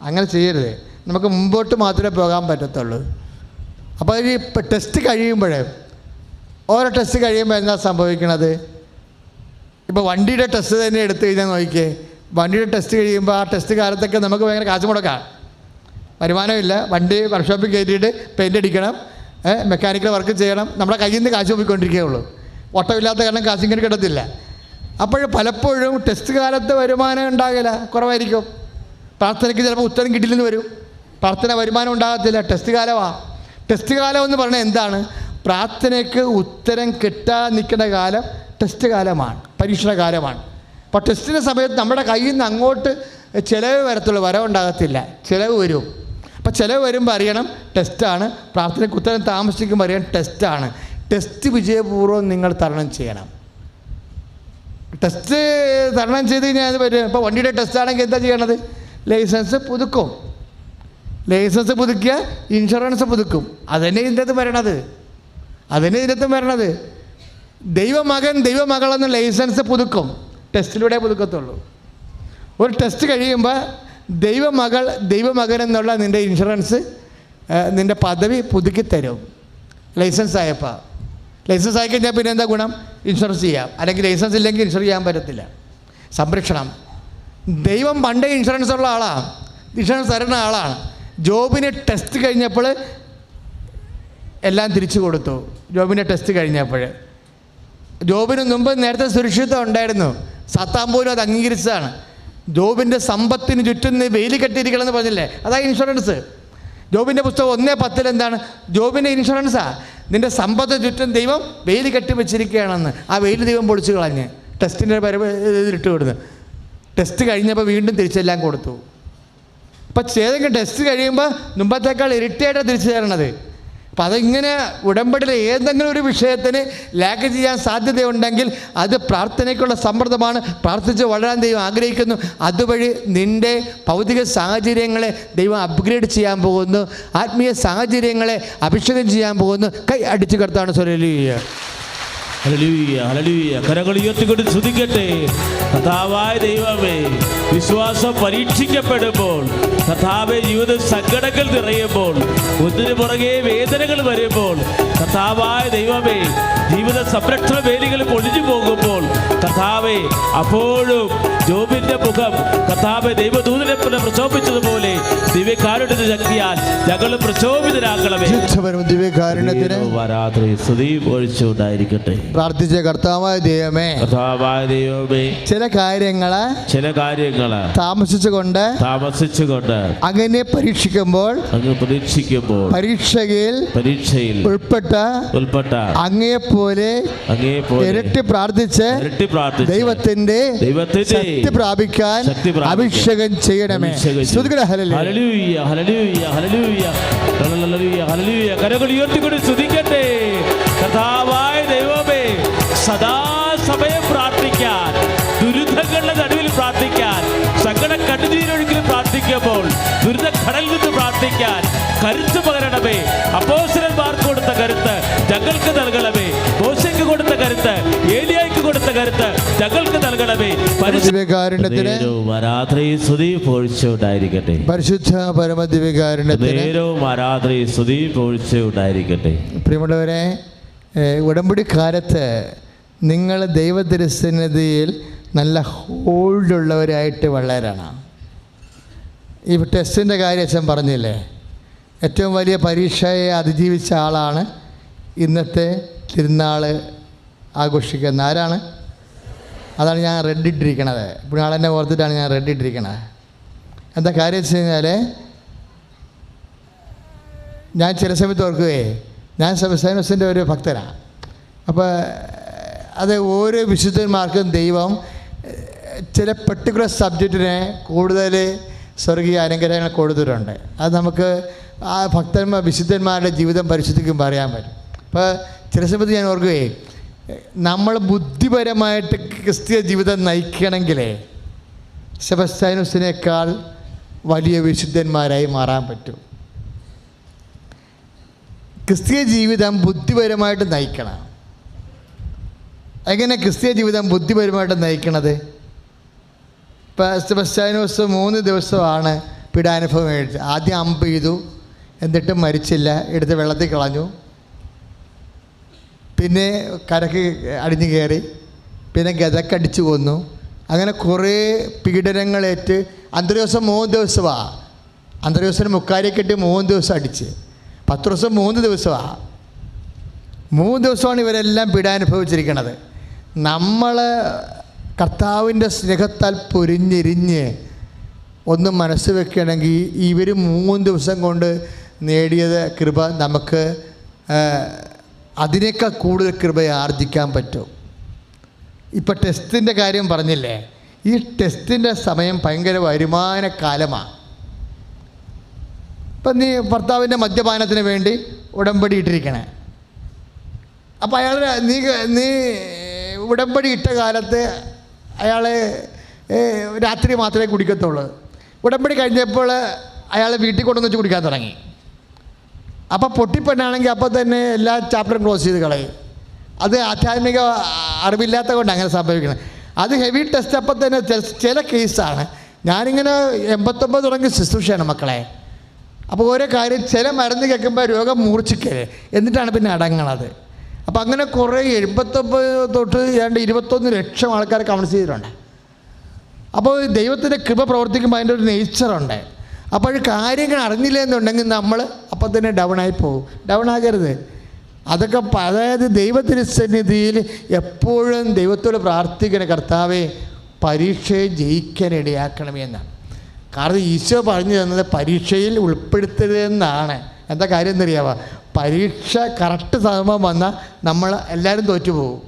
അങ്ങനെ ചെയ്യരുത്. നമുക്ക് മുമ്പോട്ട് മാത്രമേ പോകാൻ പറ്റത്തുള്ളൂ. അപ്പോൾ ഈ ടെസ്റ്റ് കഴിയുമ്പോഴേ, ഓരോ ടെസ്റ്റ് കഴിയുമ്പോൾ എന്താ സംഭവിക്കണത്? ഇപ്പോൾ വണ്ടിയുടെ ടെസ്റ്റ് തന്നെ എടുത്തു കഴിഞ്ഞാൽ നോക്കിക്കേ. വണ്ടിയുടെ ടെസ്റ്റ് കഴിയുമ്പോൾ ആ ടെസ്റ്റ് കാലത്തൊക്കെ നമുക്ക് ഭയങ്കര കാശ് മുടക്കാം. വരുമാനമില്ല. വണ്ടി വർക്ക്ഷോപ്പിൽ കയറ്റിയിട്ട് പെയിൻ്റ് അടിക്കണം, മെക്കാനിക്കൽ വർക്ക് ചെയ്യണം. നമ്മുടെ കയ്യിൽ നിന്ന് കാശ് പോയിക്കൊണ്ടിരിക്കുകയുള്ളൂ. ഓട്ടമില്ലാത്ത കാരണം കാശിങ്ങനെ കിട്ടത്തില്ല. അപ്പോൾ പലപ്പോഴും ടെസ്റ്റ് കാലത്ത് വരുമാനം ഉണ്ടാകില്ല, കുറവായിരിക്കും. പ്രാർത്ഥനയ്ക്ക് ചിലപ്പോൾ ഉത്തരം കിട്ടില്ലെന്ന് വരും. പ്രാർത്ഥന വരുമാനം ഉണ്ടാകത്തില്ല. ടെസ്റ്റ് കാലമാണ്. ടെസ്റ്റ് കാലം എന്ന് പറഞ്ഞാൽ എന്താണ്? പ്രാർത്ഥനയ്ക്ക് ഉത്തരം കിട്ടാൻ നിൽക്കുന്ന കാലം ടെസ്റ്റ് കാലമാണ്, പരീക്ഷണ കാലമാണ്. അപ്പോൾ ടെസ്റ്റിൻ്റെ സമയത്ത് നമ്മുടെ കയ്യിൽ നിന്ന് അങ്ങോട്ട് ചിലവ് വരത്തുള്ളൂ, വരവുണ്ടാകത്തില്ല. ചിലവ് വരും. അപ്പോൾ ചിലവ് വരുമ്പോൾ അറിയണം ടെസ്റ്റാണ്. പ്രാർത്ഥനയ്ക്ക് ഉത്തരം താമസിക്കുമ്പോൾ അറിയാം ടെസ്റ്റാണ്. ടെസ്റ്റ് വിജയപൂർവ്വം നിങ്ങൾ തരണം ചെയ്യണം. ടെസ്റ്റ് തരണം ചെയ്ത് കഴിഞ്ഞാൽ അത് വരും. ഇപ്പോൾ വണ്ടിയുടെ ടെസ്റ്റാണെങ്കിൽ എന്താ ചെയ്യണത്? ലൈസൻസ് പുതുക്കും. ലൈസൻസ് പുതുക്കിയ ഇൻഷുറൻസ് പുതുക്കും. അതന്നെ ഇതിൻ്റെ വരണത്. ദൈവമകൻ ദൈവമകളെന്ന് ലൈസൻസ് പുതുക്കും. ടെസ്റ്റിലൂടെ പുതുക്കത്തുള്ളൂ. ഒരു ടെസ്റ്റ് കഴിയുമ്പോൾ ദൈവമകൾ ദൈവമകൻ എന്നുള്ള നിൻ്റെ ഇൻഷുറൻസ്, നിൻ്റെ പദവി പുതുക്കി തരും. ലൈസൻസ് ആയപ്പോൾ. ലൈസൻസ് ആയിക്കഴിഞ്ഞാൽ പിന്നെ എന്താ ഗുണം? ഇൻഷുറൻസ് ചെയ്യാം. അല്ലെങ്കിൽ ലൈസൻസ് ഇല്ലെങ്കിൽ ഇൻഷുർ ചെയ്യാൻ പറ്റത്തില്ല. സംരക്ഷണം. ദൈവം പണ്ടേ ഇൻഷുറൻസ് ഉള്ള ആളാണ്, ഇൻഷുറൻസ് തരുന്ന ആളാണ്. ജോബിന് ടെസ്റ്റ് കഴിഞ്ഞപ്പോൾ എല്ലാം തിരിച്ചു കൊടുത്തു. ജോബിൻ്റെ ടെസ്റ്റ് കഴിഞ്ഞപ്പോൾ ജോബിന് മുമ്പ് നേരത്തെ സുരക്ഷിതം ഉണ്ടായിരുന്നു. സാത്താൻ പോലും അത് അംഗീകരിച്ചതാണ്. ജോബിൻ്റെ സമ്പത്തിന് ചുറ്റും വെയിൽ കെട്ടിയിരിക്കണമെന്ന് പറഞ്ഞില്ലേ, അതാ ഇൻഷുറൻസ്. ജോബിൻ്റെ പുസ്തകം 1:10 എന്താണ്? ജോബിൻ്റെ ഇൻഷുറൻസാണ്. നിൻ്റെ സമ്പത്ത് ചുറ്റും ദൈവം വെയിൽ കെട്ടി വെച്ചിരിക്കുകയാണെന്ന്. ആ വെയിൽ ദൈവം പൊളിച്ചു കളഞ്ഞ് ടെസ്റ്റിൻ്റെ ഇതിലിട്ട് കൊടുത്ത് ടെസ്റ്റ് കഴിഞ്ഞപ്പോൾ വീണ്ടും തിരിച്ചെല്ലാം കൊടുത്തു. അപ്പം ഏതെങ്കിലും ടെസ്റ്റ് കഴിയുമ്പോൾ മുമ്പത്തേക്കാൾ ഇരട്ടിയായിട്ടാണ് തിരിച്ചു തരണത്. അപ്പം അതിങ്ങനെ ഉടമ്പടിയിൽ ഏതെങ്കിലും ഒരു വിഷയത്തിന് ലാഗ് ചെയ്യാൻ സാധ്യതയുണ്ടെങ്കിൽ അത് പ്രാർത്ഥനയ്ക്കുള്ള സമ്മർദ്ദമാണ്. പ്രാർത്ഥിച്ച് വളരാൻ ദൈവം ആഗ്രഹിക്കുന്നു. അതുവഴി നിൻ്റെ ഭൗതിക സാഹചര്യങ്ങളെ ദൈവം അപ്ഗ്രേഡ് ചെയ്യാൻ പോകുന്നു. ആത്മീയ സാഹചര്യങ്ങളെ അഭിഷേകം ചെയ്യാൻ പോകുന്നു. കൈ അടിച്ചു കർത്താണ് ഹല്ലേലൂയ. ഹല്ലേലൂയ, ഹല്ലേലൂയ. കരങ്ങൾ ഉയർത്തിക്കൊണ്ട് സ്തുതിക്കട്ടെ. കർത്താവായ ദൈവമേ, വിശ്വാസം പരീക്ഷിക്കപ്പെടുമ്പോൾ, കർത്താവെ ജീവിത സങ്കടങ്ങൾ നിറയുമ്പോൾ, ഒന്നിനു പുറകെ വേദനകൾ വരുമ്പോൾ, കർത്താവായ ദൈവമേ ജീവിത സംരക്ഷണ വേലികൾ പൊളിഞ്ഞു പോകുമ്പോൾ, കർത്താവെ അപ്പോഴും ജോബിന്റെ മുഖം കർത്താവെ ദൈവദൂതനെ പ്രചോദിപ്പിച്ചതുപോലെ ദിവ്യകാരുണ്യത്തിന്റെ ശക്തിയാൽ ഞങ്ങൾ പ്രചോദിതരാക്കണമേ. ഉണ്ടായിരിക്കട്ടെ. പ്രാർത്ഥിച്ച കർത്താവായ ദൈവമേ, ചില കാര്യങ്ങള് താമസിച്ചുകൊണ്ട് അങ്ങനെ പരീക്ഷിക്കുമ്പോൾ പരീക്ഷയിൽ ഉൾപ്പെട്ട അങ്ങയെപ്പോലെ ഇരട്ടി പ്രാർത്ഥിച്ച് ദൈവത്തിന്റെ ശക്തി പ്രാപിക്കാൻ അഭിഷേകം ചെയ്യണമേ. കരങ്ങൾ ഉയർത്തിക്കൊണ്ട് സ്തുതിക്കട്ടെ. കർത്താവായ ദൈവമേ, സദാസമയം പ്രാർത്ഥിക്കാൻ, ദുരിതങ്ങളുടെ നടുവിൽ പ്രാർത്ഥിക്കാൻ, സങ്കട കണ്ണുനീരൊഴുക്കിൽ പ്രാർത്ഥിക്കുമ്പോൾ വരുമ്പോൾ ദുരിതക്കടലിൽ നിന്ന് പ്രാർത്ഥിക്കാൻ കരുത്ത് പകരണമേ. അപ്പോസ്തലന്മാർക്ക് കൊടുത്ത കരുത്ത് ഞങ്ങൾക്ക് നൽകണമേ. മോശയ്ക്ക് കൊടുത്ത കരുത്ത്, ഏലിയായ്ക്ക് കൊടുത്ത കരുത്ത് ഞങ്ങൾക്ക് നൽകണമേ. ആരാധനയും സ്തുതിയും പുകഴ്ചയും ഉണ്ടായിരിക്കട്ടെ. പരിശുദ്ധ പരമദിവ്യകാരുണ്യത്തിന് നേരവും ആരാധനയും സ്തുതിയും പുകഴ്ചയും ഉണ്ടായിരിക്കട്ടെ. പ്രിയമുള്ളവരെ, ഉടമ്പടി കാലത്ത് നിങ്ങൾ ദൈവതിരുസന്നിധിയിൽ നല്ല ഹോൾഡുള്ളവരായിട്ട് വളരണം. ഈ ടെസ്റ്റിൻ്റെ കാര്യം അച്ഛൻ പറഞ്ഞില്ലേ, ഏറ്റവും വലിയ പരീക്ഷയെ അതിജീവിച്ച ആളാണ് ഇന്നത്തെ തിരുനാൾ ആഘോഷിക്കുന്നത്. ആരാണ്? അതാണ് ഞാൻ റെഡ് ഇട്ടിരിക്കണത്. ഇപ്പോൾ ആളെന്നെ ഓർത്തിട്ടാണ് ഞാൻ റെഡ് ഇട്ടിരിക്കണത്. എന്താ കാര്യം വെച്ച് കഴിഞ്ഞാൽ, ഞാൻ ചില സമയത്ത് ഓർക്കുകയെ, ഞാൻ സെബസ്ത്യാനോസിൻ്റെ ഒരു ഭക്തനാണ്. അപ്പോൾ അത് ഓരോ വിശുദ്ധന്മാർക്കും ദൈവം ചില പെർട്ടിക്കുലർ സബ്ജക്റ്റിനെ കൂടുതൽ സ്വർഗീയ അനുഗ്രഹങ്ങൾ കൊടുത്തിട്ടുണ്ട്. അത് നമുക്ക് ആ ഭക്തന്മാർ വിശുദ്ധന്മാരുടെ ജീവിതം പരിശുദ്ധിക്കുമ്പോൾ അറിയാൻ പറ്റും. അപ്പോൾ ചില സമയത്ത് ഞാൻ ഓർക്കുകയെ, നമ്മൾ ബുദ്ധിപരമായിട്ട് ക്രിസ്തീയ ജീവിതം നയിക്കണമെങ്കിലേ സെബസ്ത്യാനോസിനേക്കാൾ വലിയ വിശുദ്ധന്മാരായി മാറാൻ പറ്റും. ക്രിസ്തീയ ജീവിതം ബുദ്ധിപരമായിട്ട് നയിക്കണം. എങ്ങനെ ക്രിസ്തീയ ജീവിതം ബുദ്ധിപരമായിട്ട് നയിക്കണത്? ഇപ്പോൾ സെബസ്ത്യാനോസ് 3 ദിവസമാണ് പീഡാനുഭവം എഴുതി. ആദ്യം അമ്പ് ചെയ്തു, എന്നിട്ടും മരിച്ചില്ല, എടുത്ത് വെള്ളത്തിൽ കളഞ്ഞു. പിന്നെ കരക്ക് അടിഞ്ഞു കയറി, പിന്നെ ഗതക്കടിച്ചു കൊന്നു. അങ്ങനെ കുറേ പീഡനങ്ങളേറ്റ് അന്തര്യോസം 3 ദിവസമാണ്. അന്തര്യോസിന് മുക്കാരി കെട്ടി 3 ദിവസം അടിച്ച്. പത്രോസ് 3 ദിവസമാണ്. 3 ദിവസമാണ് ഇവരെല്ലാം പീഡാനുഭവിച്ചിരിക്കുന്നത്. നമ്മൾ കർത്താവിൻ്റെ സ്നേഹത്താൽ പൊരിഞ്ഞെരിഞ്ഞ് ഒന്ന് മനസ്സ് വെക്കുകയാണെങ്കിൽ ഇവർ 3 ദിവസം കൊണ്ട് നേടിയത് കൃപ നമുക്ക് അതിനേക്കാൾ കൂടുതൽ കൃപയെ ആർജിക്കാൻ പറ്റും. ഇപ്പം ടെസ്റ്റിൻ്റെ കാര്യം പറഞ്ഞില്ലേ, ഈ ടെസ്റ്റിൻ്റെ സമയം ഭയങ്കര വരുമാനക്കാലമാണ്. ഇപ്പം നീ ഭർത്താവിൻ്റെ മദ്യപാനത്തിന് വേണ്ടി ഉടമ്പടി ഇട്ടിരിക്കണേ. അപ്പം അയാൾ നീ ഉടമ്പടി ഇട്ട കാലത്ത് അയാൾ രാത്രി മാത്രമേ കുടിക്കത്തുള്ളൂ. ഉടമ്പടി കഴിഞ്ഞപ്പോൾ അയാൾ വീട്ടിൽ കൊണ്ടുവന്ന് വെച്ച് കുടിക്കാൻ തുടങ്ങി. അപ്പോൾ പൊട്ടിപ്പെണ്ണാണെങ്കിൽ അപ്പോൾ തന്നെ എല്ലാ ചാപ്റ്ററും ക്ലോസ് ചെയ്ത് കളയും. അത് ആധ്യാത്മിക അറിവില്ലാത്ത കൊണ്ട് അങ്ങനെ സംഭവിക്കണം. അത് ഹെവി ടെസ്റ്റ്. അപ്പം തന്നെ ചില കേസാണ്. ഞാനിങ്ങനെ 89 തുടങ്ങി ശുശ്രൂഷയാണ് മക്കളെ. അപ്പോൾ ഓരോ കാര്യം ചില മരുന്ന് കേൾക്കുമ്പോൾ രോഗം മൂർച്ഛിക്കരുത്, എന്നിട്ടാണ് പിന്നെ അടങ്ങണത്. അപ്പോൾ അങ്ങനെ കുറേ 89 തൊട്ട് 21 ലക്ഷം ആൾക്കാരെ കൗൺസ് ചെയ്തിട്ടുണ്ട്. അപ്പോൾ ദൈവത്തിൻ്റെ കൃപ പ്രവർത്തിക്കുമ്പോൾ അതിൻ്റെ ഒരു നേച്ചറുണ്ട്. അപ്പോൾ കാര്യങ്ങൾ അറിഞ്ഞില്ല എന്നുണ്ടെങ്കിൽ നമ്മൾ അപ്പം തന്നെ ഡൗണായി പോകും. ഡൗൺ ആകരുത്. അതൊക്കെ അതായത് ദൈവത്തിൻ്റെ സന്നിധിയിൽ എപ്പോഴും ദൈവത്തോട് പ്രാർത്ഥിക്കണം, കർത്താവേ പരീക്ഷയെ ജയിക്കാൻ ഇടയാക്കണമേ എന്നാണ്. കാരണം ഈശോ പറഞ്ഞു തന്നത് പരീക്ഷയിൽ ഉൾപ്പെടുത്തരുതെന്നാണ്. എന്താ കാര്യം എന്നറിയാമോ? പരീക്ഷ കറക്റ്റ് സമയം വന്നാൽ നമ്മൾ എല്ലാവരും തോറ്റുപോകും.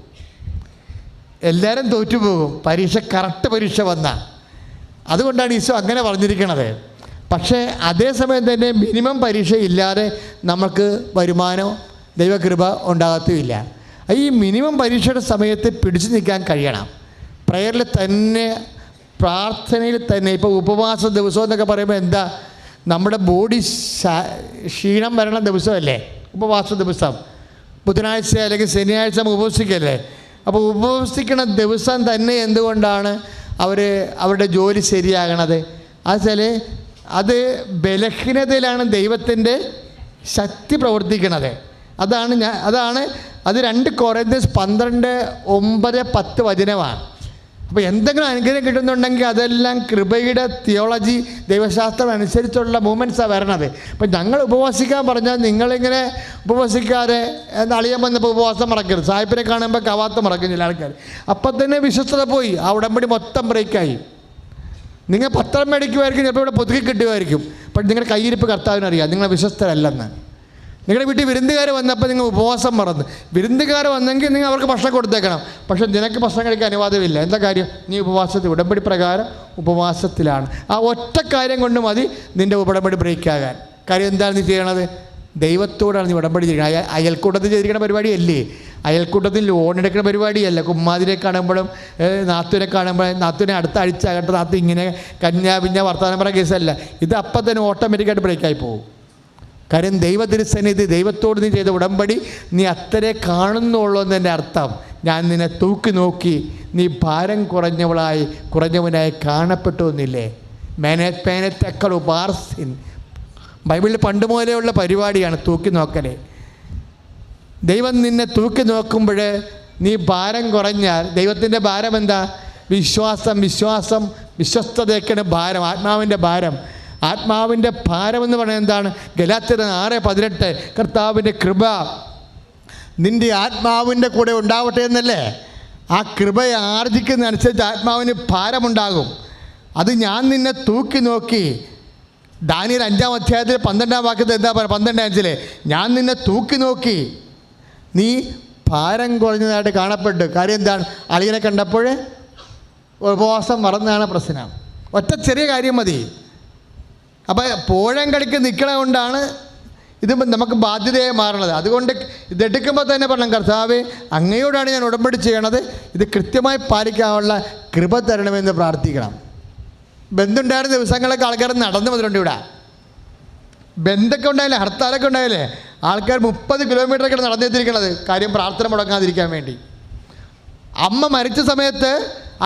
പരീക്ഷ കറക്റ്റ് പരീക്ഷ വന്നാൽ. അതുകൊണ്ടാണ് ഈശോ അങ്ങനെ പറഞ്ഞിരിക്കണത്. പക്ഷേ അതേസമയം തന്നെ മിനിമം പരീക്ഷ ഇല്ലാതെ നമുക്ക് വരുമാനം ദൈവകൃപ ഉണ്ടാകത്തുമില്ല. ഈ മിനിമം പരീക്ഷയുടെ സമയത്ത് പിടിച്ചു നിൽക്കാൻ കഴിയണം. പ്രയറിൽ തന്നെ, പ്രാർത്ഥനയിൽ തന്നെ. ഇപ്പോൾ ഉപവാസ ദിവസം എന്നൊക്കെ പറയുമ്പോൾ എന്താ, നമ്മുടെ ബോഡി ക്ഷീണം വരണ ദിവസമല്ലേ ഉപവാസ ദിവസം. ബുധനാഴ്ച അല്ലെങ്കിൽ ശനിയാഴ്ച ഉപവസിക്കല്ലേ. അപ്പോൾ ഉപവസിക്കണ ദിവസം തന്നെ എന്തുകൊണ്ടാണ് അവരുടെ ജോലി ശരിയാകണത്? അത് ബലഹീനതയിലാണ് ദൈവത്തിൻ്റെ ശക്തി പ്രവർത്തിക്കണത്. അത് 2 കൊറിന്ത്യൻസ് 12:9-10 വചനമാണ്. അപ്പോൾ എന്തെങ്കിലും അനുഗ്രഹം കിട്ടുന്നുണ്ടെങ്കിൽ അതെല്ലാം കൃപയുടെ തിയോളജി, ദൈവശാസ്ത്രം അനുസരിച്ചുള്ള മൂവ്മെൻറ്റ്സാണ് വരണത്. അപ്പം ഞങ്ങൾ ഉപവസിക്കാൻ പറഞ്ഞാൽ നിങ്ങളിങ്ങനെ ഉപവസിക്കാതെ അളിയാൻ വന്നപ്പോൾ ഉപവാസം മറക്കരുത്. സാഹിബിനെ കാണുമ്പോൾ കവാത്ത മറക്കും ചില ആൾക്കാർ. അപ്പം തന്നെ വിശ്വസ്തത പോയി, ആ ഉടമ്പടി മൊത്തം ബ്രേക്കായി. നിങ്ങൾ പത്രം മേടിക്കുമായിരിക്കും, ചിലപ്പോൾ ഇവിടെ പൊതുക്കി കിട്ടുമായിരിക്കും. പക്ഷെ നിങ്ങളുടെ കയ്യിരിപ്പ് കർത്താവിനറിയാം നിങ്ങൾ വിശ്വസ്തരല്ലെന്ന്. നിങ്ങളുടെ വീട്ടിൽ വിരുന്നുകാർ വന്നപ്പോൾ നിങ്ങൾ ഉപവാസം മറന്ന്. വിരുന്നുകാർ വന്നെങ്കിൽ നിങ്ങൾ അവർക്ക് ഭക്ഷണം കൊടുത്തേക്കണം. പക്ഷേ നിനക്ക് ഭക്ഷണം കഴിക്കാൻ അനുവാദമില്ല. എന്താ കാര്യം? നീ ഉടമ്പടി പ്രകാരം ഉപവാസത്തിലാണ്. ആ ഒറ്റ കാര്യം കൊണ്ട് മതി നിൻ്റെ ഉടമ്പടി ബ്രേക്കാകാൻ. കാര്യം എന്താണ് നീ ചെയ്യണത്? ദൈവത്തോടാണ് നീ ഉടമ്പടി ചെയ്യണം. അയൽക്കൂട്ടത്തിൽ ചെയ്തിരിക്കുന്ന പരിപാടിയല്ലേ. അയൽക്കൂട്ടത്തിൽ ലോൺ എടുക്കുന്ന പരിപാടിയല്ല. കുമ്മാതിരെ കാണുമ്പോഴും നാത്തുവിനെ കാണുമ്പോഴും നാത്തുവിനെ അടുത്ത ആഴ്ച ആകട്ടെ നാത്തു ഇങ്ങനെ കന്യാപിഞ്ഞ വർത്തമാനം പറയുന്ന കേസല്ല. ഇത് അപ്പം തന്നെ ഓട്ടോമാറ്റിക്കായിട്ട് ബ്രേക്കായി പോകും. കാര്യം ദൈവതിരുസന്നിധി, ദൈവത്തോട് നീ ചെയ്ത ഉടമ്പടി നീ അത്രേ കാണുന്നുള്ളൂ എന്നതിൻ്റെ അർത്ഥം. ഞാൻ നിന്നെ തൂക്കി നോക്കി, നീ ഭാരം കുറഞ്ഞവനായി കാണപ്പെട്ടു എന്നില്ലേ. മേനത്തേക്കൾ ഉപാർസിൻ. ബൈബിളിൽ പണ്ട് മുതലേ പരിപാടിയാണ് തൂക്കി നോക്കലേ. ദൈവം നിന്നെ തൂക്കി നോക്കുമ്പോൾ നീ ഭാരം കുറഞ്ഞാൽ, ദൈവത്തിൻ്റെ ഭാരം എന്താ? വിശ്വാസം, വിശ്വസ്തതയ്ക്കാണ് ഭാരം, ആത്മാവിൻ്റെ ഭാരം. ആത്മാവിൻ്റെ ഭാരമെന്ന് പറയുന്നത് എന്താണ്? ഗലാത്യർ 6:18 കർത്താവിൻ്റെ കൃപ നിൻ്റെ ആത്മാവിൻ്റെ കൂടെ ഉണ്ടാവട്ടെ എന്നല്ലേ. ആ കൃപയെ ആർജിക്കുന്നതനുസരിച്ച് ആത്മാവിന് ഭാരമുണ്ടാകും. അത് ഞാൻ നിന്നെ തൂക്കി നോക്കി. ദാനിയേൽ 5-ാം അധ്യായത്തിൽ 12-ാം വാക്യത്തിൽ എന്താ പറയുക? 12-5 ഞാൻ നിന്നെ തൂക്കി നോക്കി, നീ ഭാരം കുറഞ്ഞതായിട്ട് കാണപ്പെട്ടു. കാര്യം എന്താണ്? അളിയനെ കണ്ടപ്പോൾ ഉപവാസം മറന്നാണ് പ്രശ്നം. ഒറ്റ ചെറിയ കാര്യം മതി. അപ്പോൾ പോഴം കളിക്ക് നിൽക്കണ കൊണ്ടാണ് ഇത് നമുക്ക് ബാധ്യതയായി മാറണത്. അതുകൊണ്ട് ഇതെടുക്കുമ്പോൾ തന്നെ പറഞ്ഞു, കർത്താവേ അങ്ങയോടാണ് ഞാൻ ഉടമ്പടി ചെയ്യണത്, ഇത് കൃത്യമായി പാലിക്കാനുള്ള കൃപ തരണമെന്ന് പ്രാർത്ഥിക്കണം. ബന്ധുണ്ടായിരുന്ന ദിവസങ്ങളൊക്കെ ആൾക്കാർ നടന്നു വന്നിട്ടുണ്ട്. ഇവിടെ ബന്ധമൊക്കെ ഉണ്ടായില്ലേ, ഹർത്താലൊക്കെ ഉണ്ടായില്ലേ, ആൾക്കാർ 30 കിലോമീറ്ററൊക്കെയാണ് നടന്നെത്തിയിരിക്കണത്. കാര്യം പ്രാർത്ഥന മുടങ്ങാതിരിക്കാൻ വേണ്ടി. അമ്മ മരിച്ച സമയത്ത്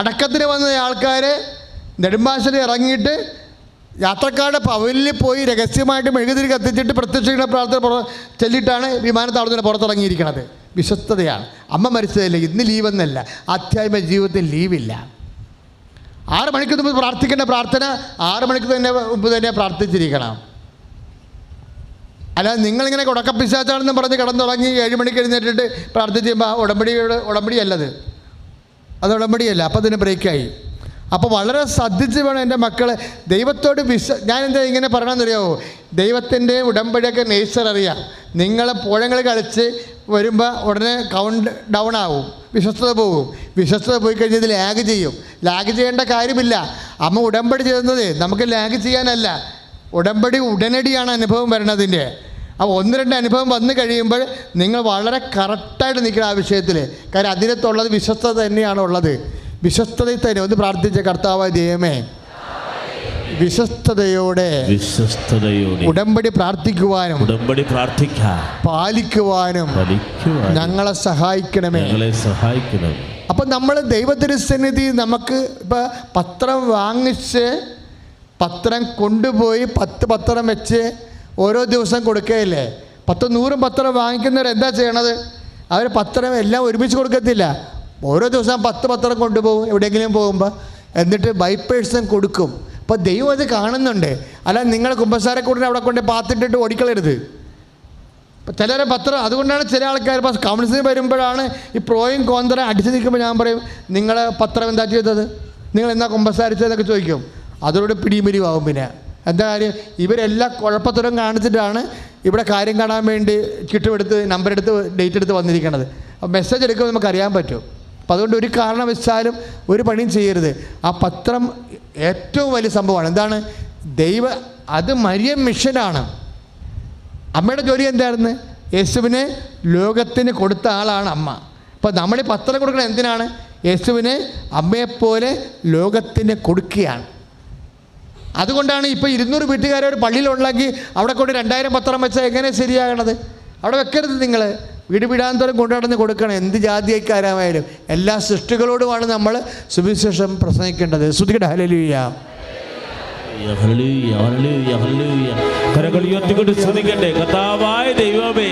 അടക്കത്തിന് വന്ന ആൾക്കാർ നെടുമ്പാശ്ശേരി ഇറങ്ങിയിട്ട് യാത്രക്കാരുടെ പവലിൽ പോയി രഹസ്യമായിട്ട് മെഴുകുതിരി കത്തിച്ചിട്ട് പ്രത്യക്ഷ പ്രാർത്ഥന ചൊല്ലിയിട്ടാണ് വിമാനത്താവളത്തിന് പുറത്തിറങ്ങിയിരിക്കുന്നത്. വിശ്വസ്തതയാണ്. അമ്മ മരിച്ചതല്ലേ, ഇന്ന് ലീവെന്നല്ല, ആധ്യാത്മിക ജീവിതത്തിൽ ലീവില്ല. 6 മണിക്ക് മുമ്പ് പ്രാർത്ഥിക്കേണ്ട പ്രാർത്ഥന 6 മണിക്ക് മുമ്പ് തന്നെ പ്രാർത്ഥിച്ചിരിക്കണം. അല്ലാതെ നിങ്ങളിങ്ങനെ ഉടക്കപ്പിശാച്ചാണെന്ന് പറഞ്ഞ് കിടന്നുറങ്ങി 7 മണിക്ക് എഴുന്നേറ്റിട്ട് പ്രാർത്ഥിക്കുമ്പോൾ ഉടമ്പടിയല്ലത്, അത് ഉടമ്പടിയല്ല. അപ്പോൾ അതിന് ബ്രേക്കായി. അപ്പോൾ വളരെ ശ്രദ്ധിച്ച് വേണം എൻ്റെ മക്കളെ ദൈവത്തോട് ഞാനെന്താ ഇങ്ങനെ പറയണമെന്നറിയാമോ? ദൈവത്തിൻ്റെ ഉടമ്പടിയൊക്കെ നേച്ചർ അറിയാം. നിങ്ങളെ പുഴങ്ങൾ കളിച്ച് വരുമ്പോൾ ഉടനെ കൗണ്ട് ഡൗൺ ആവും, വിശ്വസ്തത പോകും. വിശ്വസ്തത പോയി കഴിഞ്ഞാൽ ഇത് ലാഗ് ചെയ്യും. ലാഗ് ചെയ്യേണ്ട കാര്യമില്ല. അമ്മ ഉടമ്പടി ചെയ്യുന്നത് നമുക്ക് ലാഗ് ചെയ്യാനല്ല, ഉടമ്പടി ഉടനടിയാണ് അനുഭവം വരണതിൻ്റെ. അപ്പോൾ 1-2 അനുഭവം വന്നു കഴിയുമ്പോൾ നിങ്ങൾ വളരെ കറക്റ്റായിട്ട് നിൽക്കുന്ന ആ വിഷയത്തിൽ. കാര്യം അതിനകത്തുള്ളത് വിശ്വസ്തത തന്നെയാണ് ഉള്ളത്. വിശ്വസ്തതയിൽ തന്നെ ഒന്ന് പ്രാർത്ഥിച്ച കർത്താവായ ദൈവമേ, വിശ്വസ്തതയോടെ ഉടമ്പടി പ്രാർത്ഥിക്കുവാനും പാലിക്കുവാനും ഞങ്ങളെ സഹായിക്കണമേ. അപ്പം നമ്മൾ ദൈവത്തിരുസന്നിധി നമുക്ക് ഇപ്പം പത്രം വാങ്ങിച്ച് പത്രം കൊണ്ടുപോയി 10 പത്രം വെച്ച് ഓരോ ദിവസം കൊടുക്കുകയില്ലേ. 100 പത്രം വാങ്ങിക്കുന്നവർ എന്താ ചെയ്യണത്? അവർ പത്രം എല്ലാം ഒരുമിച്ച് കൊടുക്കത്തില്ല. ഓരോ ദിവസം 10 പത്രം കൊണ്ടുപോകും എവിടെയെങ്കിലും പോകുമ്പോൾ, എന്നിട്ട് ബൈ പേഴ്സൺ കൊടുക്കും. അപ്പോൾ ദൈവം അത് കാണുന്നുണ്ട്. അല്ല നിങ്ങൾ കുമ്പസാരക്കൂടിനെ അവിടെ കൊണ്ട് പാത്തിട്ടിട്ട് ഓടിക്കളരുത്. ചിലരെ പത്രം, അതുകൊണ്ടാണ് ചില ആൾക്കാർ ഇപ്പോൾ കൗൺസിലിൽ വരുമ്പോഴാണ് ഈ പ്രോയും കോന്തറ അടിച്ചു നിൽക്കുമ്പോൾ ഞാൻ പറയും, നിങ്ങളെ പത്രം എന്താ ചെയ്തത്, നിങ്ങൾ എന്താ കുമ്പസാരിച്ചതെന്നൊക്കെ ചോദിക്കും. അതോടെ പിടിമിരിവാകും. പിന്നെ എന്താ കാര്യം? ഇവരെല്ലാം കുഴപ്പത്തരം കാണിച്ചിട്ടാണ് ഇവിടെ കാര്യം കാണാൻ വേണ്ടി ചിട്ടുമെടുത്ത് നമ്പരെടുത്ത് ഡേറ്റ് എടുത്ത് വന്നിരിക്കണത്. അപ്പോൾ മെസ്സേജ് എടുക്കുമ്പോൾ നമുക്കറിയാൻ പറ്റും. അപ്പം അതുകൊണ്ട് ഒരു കാരണവശാലും ഒരു പണിയും ചെയ്യരുത്. ആ പത്രം ഏറ്റവും വലിയ സംഭവമാണ്. എന്താണ്? അത് മരിയൻ മിഷനാണ്. അമ്മയുടെ ജോലി എന്തായിരുന്നു? യേശുവിനെ ലോകത്തിന് കൊടുത്ത ആളാണ് അമ്മ. അപ്പോൾ നമ്മൾ ഈ പത്രം കൊടുക്കുന്നത് എന്തിനാണ്? യേശുവിനെ അമ്മയെപ്പോലെ ലോകത്തിന് കൊടുക്കുകയാണ്. അതുകൊണ്ടാണ് ഇപ്പോൾ 200 വീട്ടുകാരെ ഒരു പള്ളിയിലുണ്ടെങ്കിൽ അവിടെ കൊണ്ട് 2000 പത്രം വെച്ചാൽ എങ്ങനെ ശരിയാകണത്? അവിടെ വെക്കരുത്. നിങ്ങൾ വീട് വീടാന്തരം കൊണ്ടുനടന്ന് കൊടുക്കണം. എന്ത് ജാതിക്കാരായാലും എല്ലാ സൃഷ്ടികളോടുമാണ് നമ്മൾ സുവിശേഷം പ്രസംഗിക്കേണ്ടത്. ശ്രുതികട ഹല്ലേലൂയ. കരങ്ങൾ ഉയർത്തിക്കൊണ്ട് ശ്രദ്ധിക്കട്ടെ. കർത്താവായ ദൈവമേ,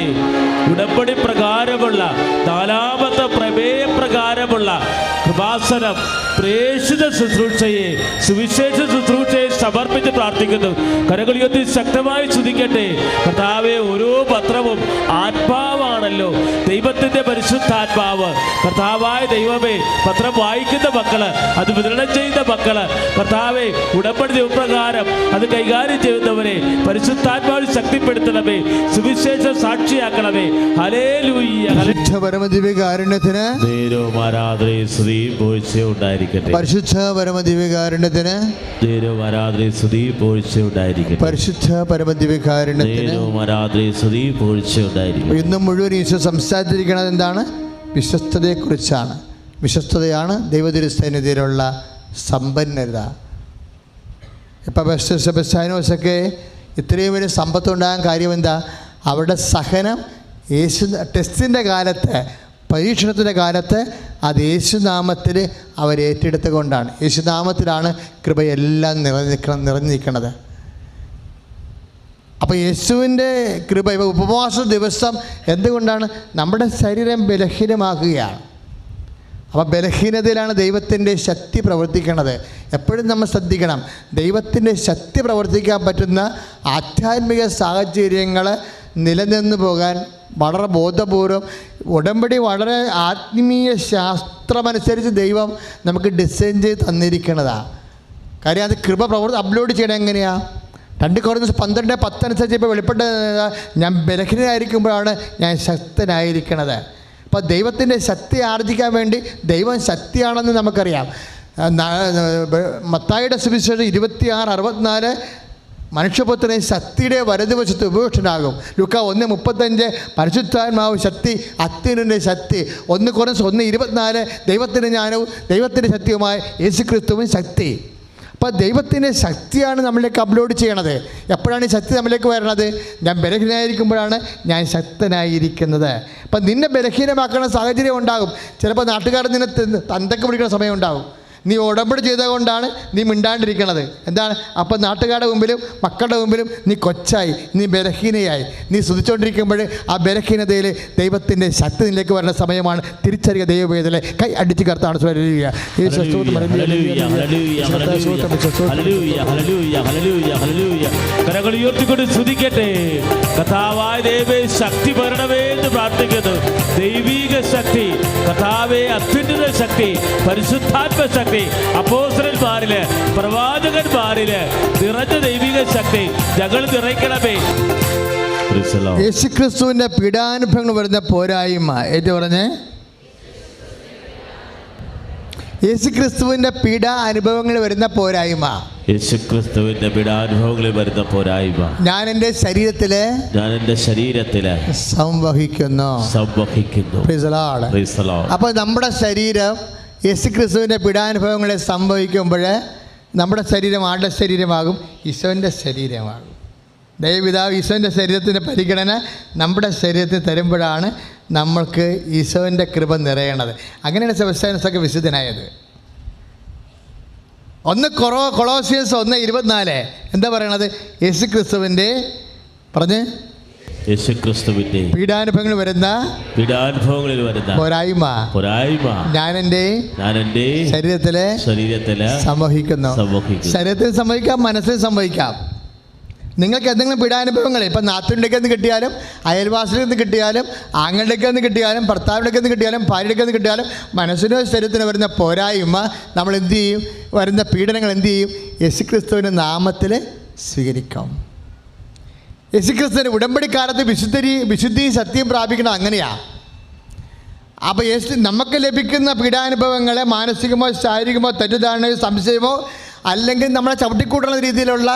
ഉടമ്പടി പ്രകാരമുള്ള 4ാമത്തെ പ്രമേയപ്രകാരമുള്ള കൃപാസനം പ്രേക്ഷിത ശുശ്രൂഷയെ, സുവിശേഷ ശുശ്രൂഷയെ സമർപ്പിച്ച് പ്രാർത്ഥിക്കുന്നു. കരങ്ങൾ ഉയർത്തി ശക്തമായി ശ്രദ്ധിക്കട്ടെ. കർത്താവെ, ഓരോ പത്രവും ആത്മാവാണല്ലോ, ദൈവത്തിൻ്റെ പരിശുദ്ധാത്മാവ്. കർത്താവായ ദൈവമേ, പത്രം വായിക്കുന്ന മക്കള്, അത് വിതരണം ചെയ്യുന്ന മക്കള്, കർത്താവെ, ഉടമ്പടി ദൈവപ്രകാരം അത് കൈകാര്യം ചെയ്യുന്നവരെ പരിശുദ്ധാത്മാവിൽ ശക്തിപ്പെടുത്തണമേ, സുവിശേഷം സാക്ഷിയാക്കണമേ. ഹല്ലേലൂയ. പരമദിവ്യകാരുണ്യത്തിന് ആരാധനയും സ്തുതിയും പുകഴ്ചയും ഉണ്ടായിരിക്കട്ടെ. പരിശുദ്ധ പരമദിവ്യകാരുണ്യത്തിന് ആരാധനയും സ്തുതിയും പുകഴ്ചയും ഉണ്ടായിരിക്കട്ടെ. പരിശുദ്ധ പരമദിവ്യകാരുണ്യത്തിന് ആരാധനയും സ്തുതിയും പുകഴ്ചയും ഉണ്ടായിരിക്കട്ടെ. ഇന്നും മുഴുവൻ ഈശോ സംസാരിച്ചിരിക്കുന്നത് എന്താണ്? വിശ്വസ്തതയെക്കുറിച്ചാണ്. വിശ്വസ്തതയാണ് ദൈവതിരുസന്നിധിയിലുള്ള സമ്പന്നത. ഇപ്പം ബെസ്സാനോസൊക്കെ ഇത്രയും വലിയ സമ്പത്തുണ്ടാകാൻ കാര്യം എന്താ? അവരുടെ സഹനം ടെസ്റ്റിൻ്റെ കാലത്ത്, പരീക്ഷണത്തിൻ്റെ കാലത്ത് അത് യേശുനാമത്തിൽ അവരേറ്റെടുത്ത കൊണ്ടാണ്. യേശുനാമത്തിലാണ് കൃപയെല്ലാം നിറഞ്ഞിരിക്കുന്നത്. അപ്പോൾ യേശുവിൻ്റെ കൃപ, ഉപവാസ ദിവസം എന്തുകൊണ്ടാണ്? നമ്മുടെ ശരീരം ബലഹീനമാക്കുകയാണ്. അപ്പോൾ ബലഹീനതയിലാണ് ദൈവത്തിൻ്റെ ശക്തി പ്രവർത്തിക്കുന്നത്. എപ്പോഴും നമ്മൾ ശ്രദ്ധിക്കണം, ദൈവത്തിൻ്റെ ശക്തി പ്രവർത്തിക്കാൻ പറ്റുന്ന ആധ്യാത്മിക സാഹചര്യങ്ങൾ നിലനിന്ന് പോകാൻ വളരെ ബോധപൂർവം ഉടമ്പടി വളരെ ആത്മീയ ശാസ്ത്രമനുസരിച്ച് ദൈവം നമുക്ക് ഡിസൈൻ ചെയ്ത് തന്നിരിക്കുന്നതാണ്. കാര്യം അത് കൃപ അപ്ലോഡ് ചെയ്യണം എങ്ങനെയാണ്? 2 കൊരിന്ത്യർ 12:10 അനുസരിച്ച് ഇപ്പോൾ വെളിപ്പെട്ട ഞാൻ ബലഹീനനായിരിക്കുമ്പോഴാണ് ഞാൻ ശക്തനായിരിക്കണത്. അപ്പോൾ ദൈവത്തിൻ്റെ ശക്തി ആർജിക്കാൻ വേണ്ടി ദൈവം ശക്തിയാണെന്ന് നമുക്കറിയാം. മത്തായിയുടെ സുവിശേഷം 26:64 മനുഷ്യപുത്രനെ ശക്തിയുടെ വലതുവശത്ത് ഉപേക്ഷനാകും. ലൂക്ക 1:35 പരിശുദ്ധാത്മാവ് ശക്തി, അത്യുന്നതന്റെ ശക്തി. 1 കൊരിന്ത്യർ 1:24 ദൈവത്തിൻ്റെ ജ്ഞാനവും ദൈവത്തിൻ്റെ ശക്തിയുമായ യേശുക്രിസ്തുവും ശക്തി. അപ്പോൾ ദൈവത്തിൻ്റെ ശക്തിയാണ് നമ്മളിലേക്ക് അപ്ലോഡ് ചെയ്യണത്. എപ്പോഴാണ് ഈ ശക്തി നമ്മളിലേക്ക് വരണത്? ഞാൻ ബലഹീനനായിരിക്കുമ്പോഴാണ് ഞാൻ ശക്തനായിരിക്കുന്നത്. അപ്പം നിന്നെ ബലഹീനമാക്കുന്ന സാഹചര്യം ഉണ്ടാകും. ചിലപ്പോൾ നാട്ടുകാർ നിന്നെ തന്തക്ക് പിടിക്കുന്ന സമയം ഉണ്ടാകും. നീ ഉടമ്പടി ചെയ്തുകൊണ്ടാണ് നീ മിണ്ടാണ്ടിരിക്കണത്. എന്താണ്? അപ്പം നാട്ടുകാരുടെ മുമ്പിലും മക്കളുടെ മുമ്പിലും നീ കൊച്ചായി, നീ ബലഹീനയായി. നീ സ്തുതിച്ചുകൊണ്ടിരിക്കുമ്പോൾ ആ ബലഹീനതയിൽ ദൈവത്തിൻ്റെ ശക്തി നിന്നിലേക്ക് വരുന്ന സമയമാണ്. തിരിച്ചറിയുക ദൈവവേദന കൈ അടിച്ച് കർത്താണ്. കരങ്ങൾ ഉയർത്തിക്കൊണ്ട് സ്തുതിക്കട്ടെ. കർത്താവായ ദൈവമേ, ശക്തി വരണമേ എന്ന് പ്രാർത്ഥിക്കുന്നു. ദൈവീക ശക്തി, കർത്താവേ, അത്യുന്നത ശക്തി, പരിശുദ്ധാത്മ ശക്തി, അപ്പോസ്തലന്മാരില് പ്രവാചകന്മാരില് നിറഞ്ഞ ദൈവിക ശക്തി ഞങ്ങൾ നിറയ്ക്കണമേ. യേശുക്രിസ്തുവിന്റെ പീഡാനുഭവങ്ങൾ വരുന്ന പോരായ്മ ഏറ്റു പറഞ്ഞേ. യേശുക്രിസ്തുവിന്റെ പീഡാനുഭവങ്ങൾ വരുന്ന പോരായ്മ, യേശുക്രിസ്തുവിന്റെ പീഡാനുഭവങ്ങളിൽ വരുന്ന പോരായ്മ ഞാൻ എൻ്റെ ശരീരത്തില് സംവഹിക്കുന്നു. അപ്പോൾ നമ്മുടെ ശരീരം യേശുക്രിസ്തുവിൻ്റെ പീഡാനുഭവങ്ങളെ സംഭവിക്കുമ്പോൾ നമ്മുടെ ശരീരം ആരുടെ ശരീരമാകും? ഈശോൻ്റെ ശരീരമാകും. ദൈവപിതാവ് ഈശോൻ്റെ ശരീരത്തിൻ്റെ പരിഗണന നമ്മുടെ ശരീരത്തിൽ തരുമ്പോഴാണ് നമ്മൾക്ക് ഈശോൻ്റെ കൃപ നിറയണത്. അങ്ങനെയാണ് സെബസ്ത്യാനോസൊക്കെ വിശുദ്ധനായത്. 1 കൊളോസിയൻസ് 1:24 എന്താ പറയണത്? യേശുക്രിസ്തുവിൻ്റെ പീഡാനുഭവങ്ങളിൽ വരുന്ന പോരായ്മ ഞാൻ എൻ്റെ ശരീരത്തില് സംവഹിക്കുന്നു. ശരീരത്തിൽ സംഭവിക്കാം, മനസ്സിൽ സംഭവിക്കാം. നിങ്ങൾക്ക് എന്തെങ്കിലും പീഡാനുഭവങ്ങൾ ഇപ്പം നാത്തുവിൻ്റെയൊക്കെ നിന്ന് കിട്ടിയാലും, അയൽവാസിയിൽ നിന്ന് കിട്ടിയാലും, ആങ്ങളുടെയൊക്കെ നിന്ന് കിട്ടിയാലും, ഭർത്താവിൻ്റെയൊക്കെ നിന്ന് കിട്ടിയാലും, ഭാര്യയുടെയൊക്കെ നിന്ന് കിട്ടിയാലും, മനസ്സിനോ ശരീരത്തിന് വരുന്ന പോരായ്മ നമ്മൾ എന്ത് ചെയ്യും? വരുന്ന പീഡനങ്ങൾ എന്ത് ചെയ്യും? യേശുക്രിസ്തുവിൻ്റെ നാമത്തിൽ സ്വീകരിക്കാം. യേശുക്രിസ്തുവിൻ്റെ ഉടമ്പടിക്കാലത്ത് വിശുദ്ധി സത്യം പ്രാപിക്കണം. അങ്ങനെയാണ്. അപ്പോൾ നമുക്ക് ലഭിക്കുന്ന പീഡാനുഭവങ്ങളെ മാനസികമോ ശാരീരികമോ തെറ്റിദ്ധാരണയോ സംശയമോ അല്ലെങ്കിൽ നമ്മളെ ചവിട്ടിക്കൂട്ടുന്ന രീതിയിലുള്ള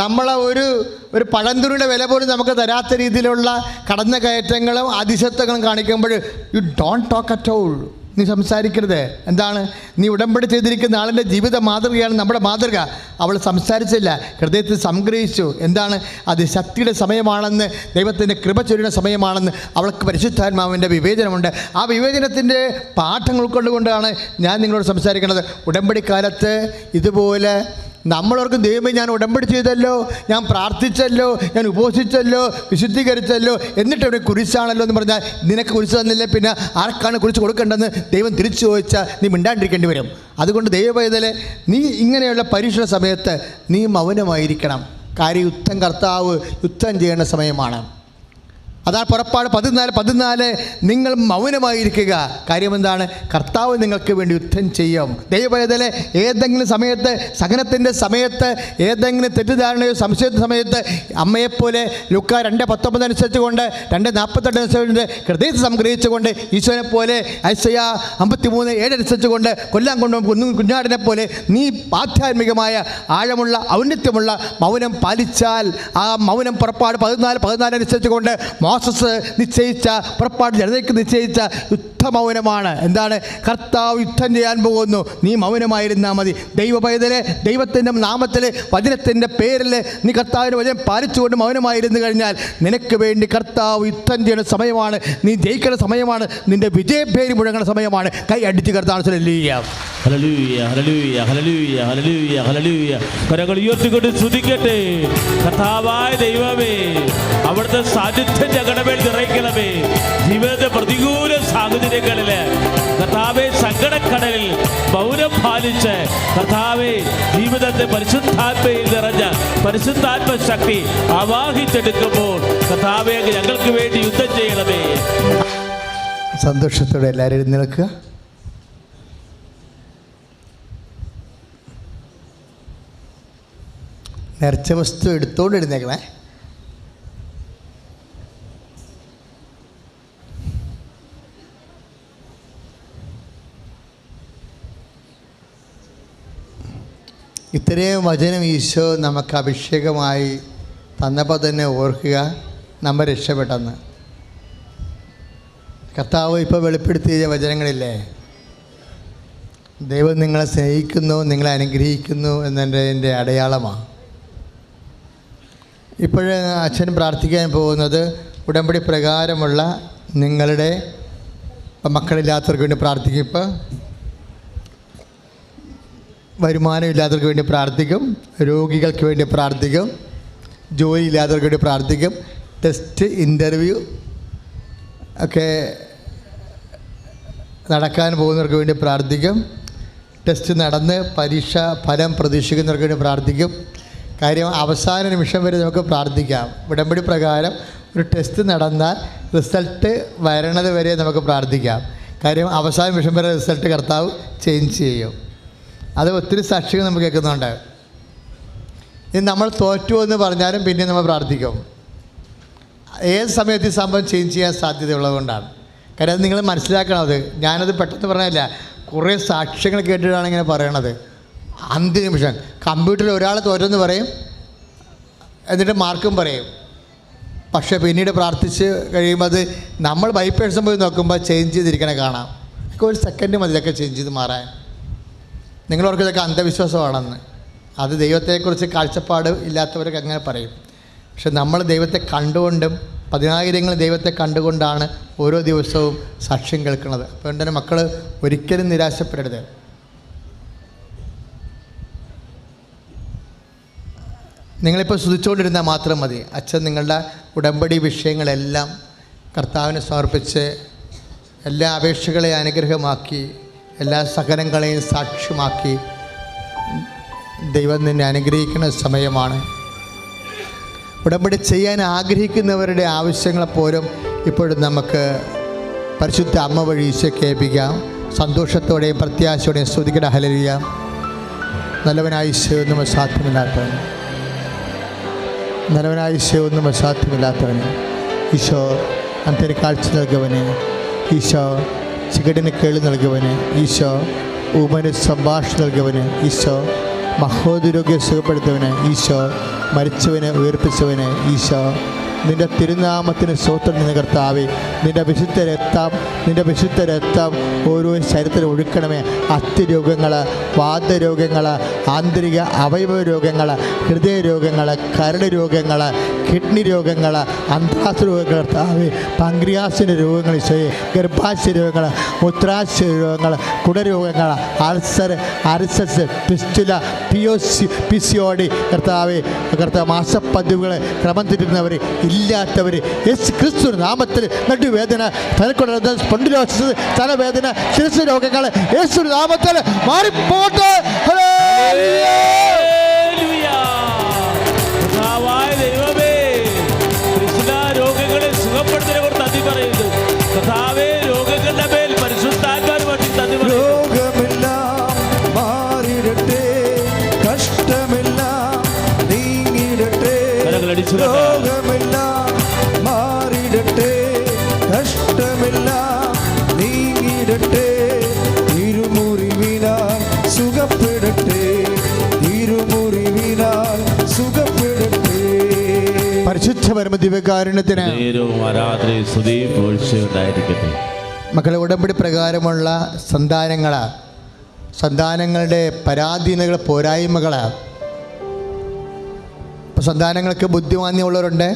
നമ്മളെ ഒരു പഴന്തുണിയുടെ വില പോലും നമുക്ക് തരാത്ത രീതിയിലുള്ള കടന്നുകയറ്റങ്ങളും അതിശക്തങ്ങളും കാണിക്കുമ്പോൾ you don't talk at all. നീ സംസാരിക്കരുത്. എന്താണ്? നീ ഉടമ്പടി ചെയ്തിരിക്കുന്ന ആളിൻ്റെ ജീവിത മാതൃകയാണ് നമ്മുടെ മാതൃക. അവൾ സംസാരിച്ചില്ല, ഹൃദയത്തിൽ സംഗ്രഹിച്ചു. എന്താണ്? അത് ശക്തിയുടെ സമയമാണെന്ന്, ദൈവത്തിൻ്റെ കൃപ ചൊരിയുന്ന സമയമാണെന്ന് അവൾക്ക് പരിശുദ്ധാത്മാവിൻ്റെ വിവേചനമുണ്ട്. ആ വിവേചനത്തിൻ്റെ പാഠങ്ങൾ ഉൾക്കൊണ്ടുകൊണ്ടാണ് ഞാൻ നിങ്ങളോട് സംസാരിക്കുന്നത്. ഉടമ്പടിക്കാലത്ത് ഇതുപോലെ നമ്മളോർക്കും ദൈവമേ ഞാൻ ഉടമ്പടി ചെയ്തല്ലോ, ഞാൻ പ്രാർത്ഥിച്ചല്ലോ, ഞാൻ ഉപവസിച്ചല്ലോ, വിശുദ്ധീകരിച്ചല്ലോ, എന്നിട്ട് ഇവിടെ കുരിശാണല്ലോ എന്ന് പറഞ്ഞാൽ നിനക്ക് കുരിശ് തന്നില്ലേ പിന്നെ ആർക്കാണ് കുരിശ് കൊടുക്കേണ്ടതെന്ന് ദൈവം തിരിച്ചു ചോദിച്ചാൽ നീ മിണ്ടാണ്ടിരിക്കേണ്ടി വരും. അതുകൊണ്ട് ദൈവവേദന നീ ഇങ്ങനെയുള്ള പരീക്ഷണ സമയത്ത് നീ മൗനമായിരിക്കണം. കാര്യം കർത്താവ് യുദ്ധം ചെയ്യേണ്ട സമയമാണ്. അതാണ് പുറപ്പാട് 14:14 നിങ്ങൾ മൗനമായിരിക്കുക. കാര്യം എന്താണ്? കർത്താവ് നിങ്ങൾക്ക് വേണ്ടി യുദ്ധം ചെയ്യും. ദൈവവേദന ഏതെങ്കിലും സമയത്ത്, സഹനത്തിൻ്റെ സമയത്ത്, ഏതെങ്കിലും തെറ്റിദ്ധാരണയോ സംശയത്തിൻ്റെ സമയത്ത് അമ്മയെപ്പോലെ ലൂക്ക 2:19 അനുസരിച്ച് കൊണ്ട് 2:48 അനുസരിച്ച് ഹൃദയത്തെ സംഗ്രഹിച്ചുകൊണ്ട് ഈശോനെ പോലെ ഐസയ്യാ 53:7 അനുസരിച്ച് കൊണ്ട് കൊല്ലാൻ കൊണ്ടുപോകും കുഞ്ഞാടിനെ പോലെ നീ ആധ്യാത്മികമായ ആഴമുള്ള ഔന്നത്യമുള്ള മൗനം പാലിച്ചാൽ ആ മൗനം പുറപ്പാട് 14:14 അനുസരിച്ച് കൊണ്ട് മോശ മോസസ് നിശ്ചയിച്ച, പുറപ്പാട് ജനതയ്ക്ക് നിശ്ചയിച്ച യുദ്ധമൗനമാണ്. എന്താണ്? കർത്താവ് യുദ്ധം ചെയ്യാൻ പോകുന്നു, നീ മൗനമായിരുന്നാൽ മതി. ദൈവ പൈതലെ, ദൈവത്തിൻ്റെ നാമത്തിൽ, വചനത്തിൻ്റെ പേരിൽ നീ കർത്താവിൻ്റെ വചനം പാലിച്ചുകൊണ്ട് മൗനമായിരുന്നു കഴിഞ്ഞാൽ നിനക്ക് വേണ്ടി കർത്താവ് യുദ്ധം ചെയ്യുന്ന സമയമാണ്. നീ ജയിക്കുന്ന സമയമാണ്. നിൻ്റെ വിജയപേര് മുഴങ്ങുന്ന സമയമാണ്. കൈ അടിച്ച് കർത്താവ് ഹല്ലേലൂയ, ഹല്ലേലൂയ, ഹല്ലേലൂയ, ഹല്ലേലൂയ, ഹല്ലേലൂയ. കരങ്ങൾ ഉയർത്തിക്കൊണ്ട് സ്തുതിക്കട്ടെ. കർത്താവായ ദൈവമേ, അവിടുത്തെ സാന്നിധ്യം ഞങ്ങളുടെ മേൽ നിറയ്ക്കണമേ. ജീവിതത്തെ പ്രതികൂല സാഹചര്യങ്ങളില് കർത്താവെ, സങ്കടക്കടലിൽ മൗനം പാലിച്ച് കർത്താവെ, ജീവിതത്തെ പരിശുദ്ധാത്മയിൽ നിറഞ്ഞ പരിശുദ്ധാത്മ ശക്തി ആവാഹിച്ചെടുക്കുമ്പോൾ കർത്താവെ, ഞങ്ങൾക്ക് വേണ്ടി യുദ്ധം ചെയ്യണമേ. സന്തോഷത്തോടെ എല്ലാവരും നിൽക്കുക. നേർച്ച വസ്തു എടുത്തോണ്ട് എഴുന്നേക്കണേ. ഇത്രയും വചനം ഈശോ നമുക്ക് അഭിഷേകമായി തന്നപ്പോൾ തന്നെ ഓർക്കുക, നമ്മൾ രക്ഷപ്പെട്ടെന്ന്. കർത്താവ് ഇപ്പോൾ വെളിപ്പെടുത്തിയ വചനങ്ങളില്ലേ, ദൈവം നിങ്ങളെ സ്നേഹിക്കുന്നു, നിങ്ങളെ അനുഗ്രഹിക്കുന്നു എന്നതിൻ്റെ അടയാളമാണ്. ഇപ്പോൾ അച്ഛൻ പ്രാർത്ഥിക്കാൻ പോകുന്നത് ഉടമ്പടി പ്രകാരമുള്ള നിങ്ങളുടെ മക്കളില്ലാത്തവർക്ക് വേണ്ടി പ്രാർത്ഥിക്കും. ഇപ്പോൾ വരുമാനമില്ലാത്തവർക്ക് വേണ്ടി പ്രാർത്ഥിക്കും, രോഗികൾക്ക് വേണ്ടി പ്രാർത്ഥിക്കും, ജോലിയില്ലാത്തവർക്ക് വേണ്ടി പ്രാർത്ഥിക്കും, ടെസ്റ്റ് ഇൻ്റർവ്യൂ ഒക്കെ നടക്കാൻ പോകുന്നവർക്ക് വേണ്ടി പ്രാർത്ഥിക്കും, ടെസ്റ്റ് നടന്ന് പരീക്ഷ ഫലം പ്രതീക്ഷിക്കുന്നവർക്ക് വേണ്ടി പ്രാർത്ഥിക്കും. കാര്യം അവസാന നിമിഷം വരെ നമുക്ക് പ്രാർത്ഥിക്കാം. ഉടമ്പടി പ്രകാരം ഒരു ടെസ്റ്റ് നടന്നാൽ റിസൾട്ട് വരണത് വരെ നമുക്ക് പ്രാർത്ഥിക്കാം. കാര്യം അവസാന നിമിഷം വരെ റിസൾട്ട് കർത്താവ് ചേഞ്ച് ചെയ്യും. അത് ഒത്തിരി സാക്ഷികൾ നമുക്ക് കേൾക്കുന്നുണ്ട്. ഇനി നമ്മൾ തോറ്റു എന്ന് പറഞ്ഞാലും പിന്നെ നമ്മൾ പ്രാർത്ഥിക്കും. ഏത് സമയത്ത് ഈ സംഭവം ചേഞ്ച് ചെയ്യാൻ സാധ്യതയുള്ളതുകൊണ്ടാണ്. കാര്യം അത് നിങ്ങൾ മനസ്സിലാക്കണം. അത് ഞാനത് പെട്ടെന്ന് പറഞ്ഞല്ല, കുറേ സാക്ഷ്യങ്ങൾ കേട്ടിട്ടാണ് ഇങ്ങനെ പറയണത്. അന്തിമ നിമിഷം കമ്പ്യൂട്ടറിൽ ഒരാൾ തോറ്റെന്ന് പറയും, എന്നിട്ട് മാർക്കും പറയും. പക്ഷേ പിന്നീട് പ്രാർത്ഥിച്ച് കഴിയുമ്പോൾ അത് നമ്മൾ ബൈ പേഴ്സൺ പോയി നോക്കുമ്പോൾ ചേഞ്ച് ചെയ്തിരിക്കണേ കാണാം. ഒരു സെക്കൻഡ് മതി ഇതൊക്കെ ചേഞ്ച് ചെയ്ത് മാറാൻ. നിങ്ങളവർക്ക് ഇതൊക്കെ അന്ധവിശ്വാസമാണെന്ന്. അത് ദൈവത്തെക്കുറിച്ച് കാഴ്ചപ്പാട് ഇല്ലാത്തവരൊക്കെ അങ്ങനെ പറയും. പക്ഷെ നമ്മൾ ദൈവത്തെ കണ്ടുകൊണ്ടും 10,000 ദൈവത്തെ കണ്ടുകൊണ്ടാണ് ഓരോ ദിവസവും സാക്ഷ്യം കേൾക്കുന്നത്. അതുകൊണ്ട് തന്നെ മക്കൾ ഒരിക്കലും നിരാശപ്പെടരുത്. നിങ്ങളിപ്പോൾ സ്തുതിച്ചുകൊണ്ടിരുന്നാൽ മാത്രം മതി. അച്ഛൻ നിങ്ങളുടെ ഉടമ്പടി വിഷയങ്ങളെല്ലാം കർത്താവിനെ സമർപ്പിച്ച് എല്ലാ അപേക്ഷകളെയും അനുഗ്രഹമാക്കി എല്ലാ സകലങ്ങളെയും സാക്ഷ്യമാക്കി ദൈവം നിന്നെ അനുഗ്രഹിക്കുന്ന സമയമാണ്. ഉടമ്പടി ചെയ്യാൻ ആഗ്രഹിക്കുന്നവരുടെ ആവശ്യങ്ങളെപ്പോലും ഇപ്പോഴും നമുക്ക് പരിശുദ്ധ അമ്മ വഴി ഈശോയ്ക്ക് ഏൽപ്പിക്കാം. സന്തോഷത്തോടെയും പ്രത്യാശയോടെയും സ്തുതിക്കട്ടെ. ഹല്ലേലൂയ. നല്ലവനായ ഈശോ, ഒന്നും അസാധ്യമില്ലാത്തവൻ, നല്ലവനായ ഈശോ, ഒന്നും അസാധ്യമില്ലാത്തവന്, ഈശോ അന്തര കാഴ്ച നൽകുവന്, ഈശോ ചികടിന് കേളി നൽകുവന്, ഈശോ ഊമന് സംഭാഷണം നൽകുവന്, ഈശോ മഹോദരോഗ്യം സുഖപ്പെടുത്തവന്, ഈശോ മരിച്ചവനെ ഉയർപ്പിച്ചവന്, ഈശോ നിൻ്റെ തിരുനാമത്തിന് സ്തോത്രം നിന്ന് കർത്താവേ. നിൻ്റെ വിശുദ്ധ രക്തം ഓരോ ശരീരത്തിൽ ഒഴുക്കണമേ. അസ്ഥിരോഗങ്ങൾ, വാതരോഗങ്ങൾ, ആന്തരിക അവയവ രോഗങ്ങൾ, ഹൃദയരോഗങ്ങൾ, കരട് രോഗങ്ങൾ, കിഡ്നി രോഗങ്ങൾ, അന്ത്രാസ് രോഗങ്ങൾ കർത്താവേ, പങ്ക്രിയാസിൻ്റെ രോഗങ്ങൾ, ഗർഭാശയ രോഗങ്ങൾ, മൂത്രാശയ രോഗങ്ങൾ, കുടരോഗങ്ങൾ, അൾസർ, അരിസസ്, പിസ്റ്റുല, PCOD കർത്താവേ, മാസപ്പതിവുകൾ, ക്രമം തെറ്റുന്നവർ, ഇല്ലാത്തവർ, യേശു ക്രിസ്തു നാമത്തിൽ നടുവേദന, തലക്കുട സ്പോണ്ടിലോസിസ്, തലവേദന, ശിരസ് രോഗങ്ങൾ യേശു നാമത്തിൽ മാറിപ്പോട്ടെ. രോഗങ്ങളെ സുഖപ്പെടുത്തുന്നതിനെ കുറിച്ച് നന്ദി പറയുന്നു കർത്താവേ. രോഗങ്ങളുടെ മേൽ പരിശുദ്ധാത്മാവിനെ പറ്റി നന്ദി പറയുന്നു. രോഗമെല്ലാം മാറിയിടട്ടെ, കഷ്ടമെല്ലാം നീങ്ങിയിടട്ടെ. രോഗമെല്ലാം മാറിയിടട്ടെ, കഷ്ടമെല്ലാം നീങ്ങിയിടട്ടെ. തിരുമുറിവിനാൽ സുഖപ്പെടട്ടെ, തിരു ദിവ്യകാരുണ്യത്തിന് നേരവും ആരാധനയും സ്തുതിയും പുകഴ്ചയും ഉണ്ടായിരിക്കട്ടെ. മക്കളെ, ഉടമ്പടി പ്രകാരമുള്ള സന്താനങ്ങളുടെ പരാധീനതകൾ, പോരായ്മകൾ. ഇപ്പോൾ സന്താനങ്ങൾക്ക് ബുദ്ധിമാന്യമുള്ളവരുണ്ട്,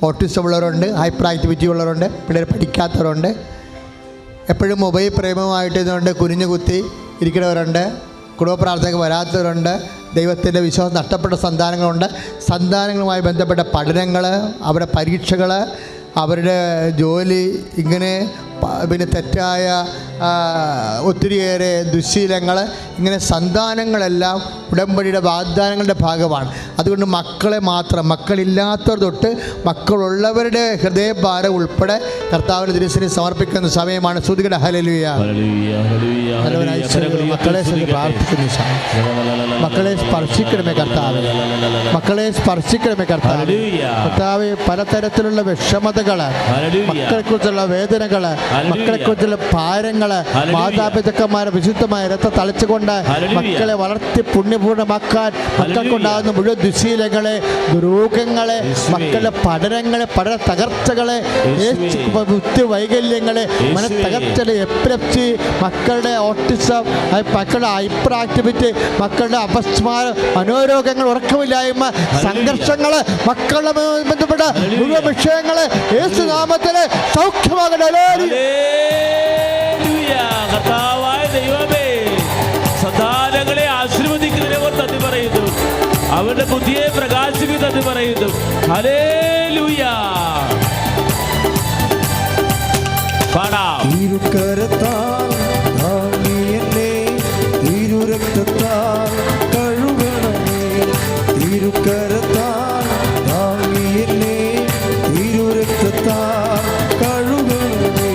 ഓട്ടിസം ഉള്ളവരുണ്ട്, ഹൈപ്പർ ആക്ടിവിറ്റി ഉള്ളവരുണ്ട്, പിള്ളേർ പഠിക്കാത്തവരുണ്ട്, എപ്പോഴും മൊബൈൽ പ്രേമമായിട്ടുണ്ട് കുനിഞ്ഞു കുത്തി ഇരിക്കുന്നവരുണ്ട്, കുടുംബ പ്രാർത്ഥനയ്ക്ക് വരാത്തവരുണ്ട്, ദൈവത്തിൻ്റെ വിശ്വാസം നഷ്ടപ്പെട്ട സന്താനങ്ങളുണ്ട്. സന്താനങ്ങളുമായി ബന്ധപ്പെട്ട പഠനങ്ങൾ, അവരുടെ പരീക്ഷകൾ, അവരുടെ ജോലി, ഇങ്ങനെ പിന്നെ തെറ്റായ ഒത്തിരിയേറെ ദുശ്ശീലങ്ങൾ, ഇങ്ങനെ സന്താനങ്ങളെല്ലാം ഉടമ്പടിയുടെ വാഗ്ദാനങ്ങളുടെ ഭാഗമാണ്. അതുകൊണ്ട് മക്കളില്ലാത്തവർ തൊട്ട് മക്കളുള്ളവരുടെ ഹൃദയഭാരം ഉൾപ്പെടെ കർത്താവിൻ്റെ തിരുസന്നിധിയിൽ സമർപ്പിക്കുന്ന സമയമാണ്. സ്തുതിക്കട്ടെ. ഹല്ലേലൂയ. മക്കളെ പ്രാർത്ഥിക്കുന്നു. മക്കളെ സ്പർശിക്കണമേ കർത്താവേ, മക്കളെ സ്പർശിക്കണമേ കർത്താവേ. കർത്താവേ, പലതരത്തിലുള്ള വിഷമതകൾ, മക്കളെക്കുറിച്ചുള്ള വേദനകൾ, മക്കളെക്കുറിച്ചുള്ള ഭാരങ്ങൾ, മാതാപിതാക്കന്മാരെ വിശുദ്ധമായ രക്തം തളിച്ചുകൊണ്ട് മക്കളെ വളർത്തി പുണ്യപൂർണ്ണമാക്കാൻ മക്കൾക്കുണ്ടാകുന്ന മുഴുവൻ ദുശീലങ്ങളെ, ദുരൂഹങ്ങളെ, മക്കളുടെ പഠന തകർച്ചകളെ, ബുദ്ധി വൈകല്യങ്ങളെ, മനത്തകർച്ചകളെ, എപ്പിലെപ്സി, മക്കളുടെ ഓട്ടിസം, മക്കളുടെ ഹൈപ്പർ ആക്ടിവിറ്റി, മക്കളുടെ അപസ്മാര മനോരോഗങ്ങൾ, ഉറക്കമില്ലായ്മ, സംഘർഷങ്ങൾ, മക്കളുടെ ബന്ധപ്പെട്ട മുഴുവൻ വിഷയങ്ങളെ യേശുനാമത്തിലെ സൗഖ്യമാകട്ടെ. കർത്താവായ ദൈവമേ, സന്താനങ്ങളെ ആശീർവദിക്കുന്നതിനെ നന്ദി പറയുന്നു, അവരുടെ ബുദ്ധിയെ പ്രകാശിപ്പിച്ച് നന്ദി പറയുന്നു. ഹല്ലേലൂയ. പാടാം. ഇരുകരത്താൽ താങ്ങി എന്നെ, ഇരുരക്തത്താൽ കഴുകണമേ. ഇരുകരത്താൽ താങ്ങി എന്നെ, ഇരുരക്തത്താൽ കഴുകണമേ.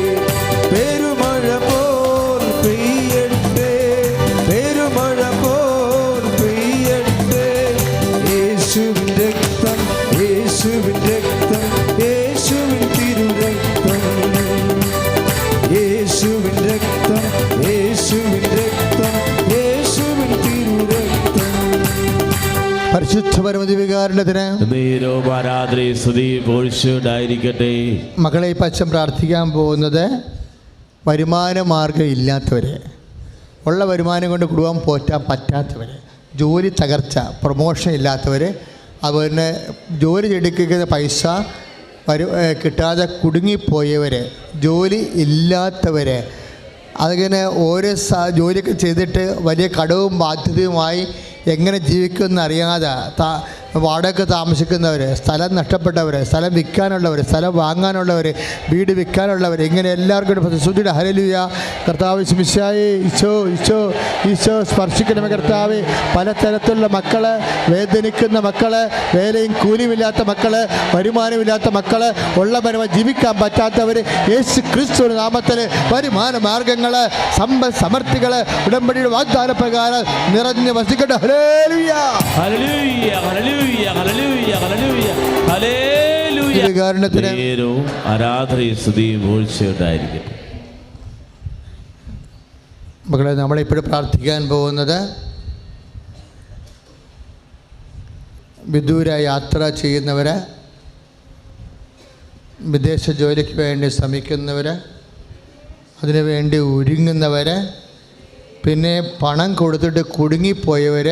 പെരുമഴ പോൽ പെയ്യട്ടെ, പെരുമഴ പോൽ പെയ്യട്ടെ. യേശുവിൻ രക്തം, യേശുവിൻ രക്തം, യേശുവിൻ തിരുരക്തം, യേശുവിൻ രക്തം, യേശുവിൻ രക്തം, യേശുവിൻ തിരുരക്തം. പരിശുദ്ധ പരമദിവ്യകാരുണ്യത്തിന് നേരവും ആരാധനയും സ്തുതിയും പുകഴ്ചയും ഉണ്ടായിരിക്കട്ടെ. മക്കളെ, ഈ പച്ചൻ പ്രാർത്ഥിക്കാൻ പോകുന്നത് വരുമാന മാർഗം ഇല്ലാത്തവരെ, ഉള്ള വരുമാനം കൊണ്ട് കുടുംബം പോറ്റാൻ പറ്റാത്തവർ, ജോലി തകർച്ച, പ്രൊമോഷൻ ഇല്ലാത്തവർ, അതുപോലെ ജോലി എടുക്കുന്ന പൈസ കിട്ടാതെ കുടുങ്ങിപ്പോയവർ, ജോലി ഇല്ലാത്തവർ, അതിങ്ങനെ ഓരോ ജോലിയൊക്കെ ചെയ്തിട്ട് വലിയ കടവും ബാധ്യതയുമായി എങ്ങനെ ജീവിക്കുമെന്ന് അറിയാതെ വാടക താമസിക്കുന്നവർ, സ്ഥലം നഷ്ടപ്പെട്ടവർ, സ്ഥലം വിൽക്കാനുള്ളവർ, സ്ഥലം വാങ്ങാനുള്ളവർ, വീട് വിൽക്കാനുള്ളവർ, ഇങ്ങനെ എല്ലാവർക്കും സ്തുതിയുടെ ഹല്ലേലൂയ. കർത്താവ് മിശിഹായേ, ഈശോ സ്പർശിക്കണമേ കർത്താവേ. പലതരത്തിലുള്ള മക്കൾ, വേദനിക്കുന്ന മക്കൾ, വേലയും കൂലിയുമില്ലാത്ത മക്കൾ, വരുമാനമില്ലാത്ത മക്കൾ, ഉള്ള വരുമാനം ജീവിക്കാൻ പറ്റാത്തവർ, യേശു ക്രിസ്തു നാമത്തിൽ വരുമാന മാർഗങ്ങൾ, സമൃദ്ധികൾ ഉടമ്പടിയുടെ വാഗ്ദാന പ്രകാരം നിറഞ്ഞ് വസിക്കട്ടെ. ഹല്ലേലൂയ. ഹല്ലേലൂയ. ഹല്ലേലൂയ. ഹല്ലേലൂയ. ഹല്ലേലൂയ. ഹല്ലേലൂയ. നേരവും ആരാധനയും സ്തുതിയും പുകഴ്ചയും ഉണ്ടായിരിക്കട്ടെ. മക്കളെ, നമ്മളിപ്പോഴും പ്രാർത്ഥിക്കാൻ പോകുന്നത് വിദൂര യാത്ര ചെയ്യുന്നവർ, വിദേശ ജോലിക്ക് വേണ്ടി ശ്രമിക്കുന്നവർ, അതിനുവേണ്ടി ഒരുങ്ങുന്നവർ, പിന്നെ പണം കൊടുത്തിട്ട് കുടുങ്ങിപ്പോയവർ,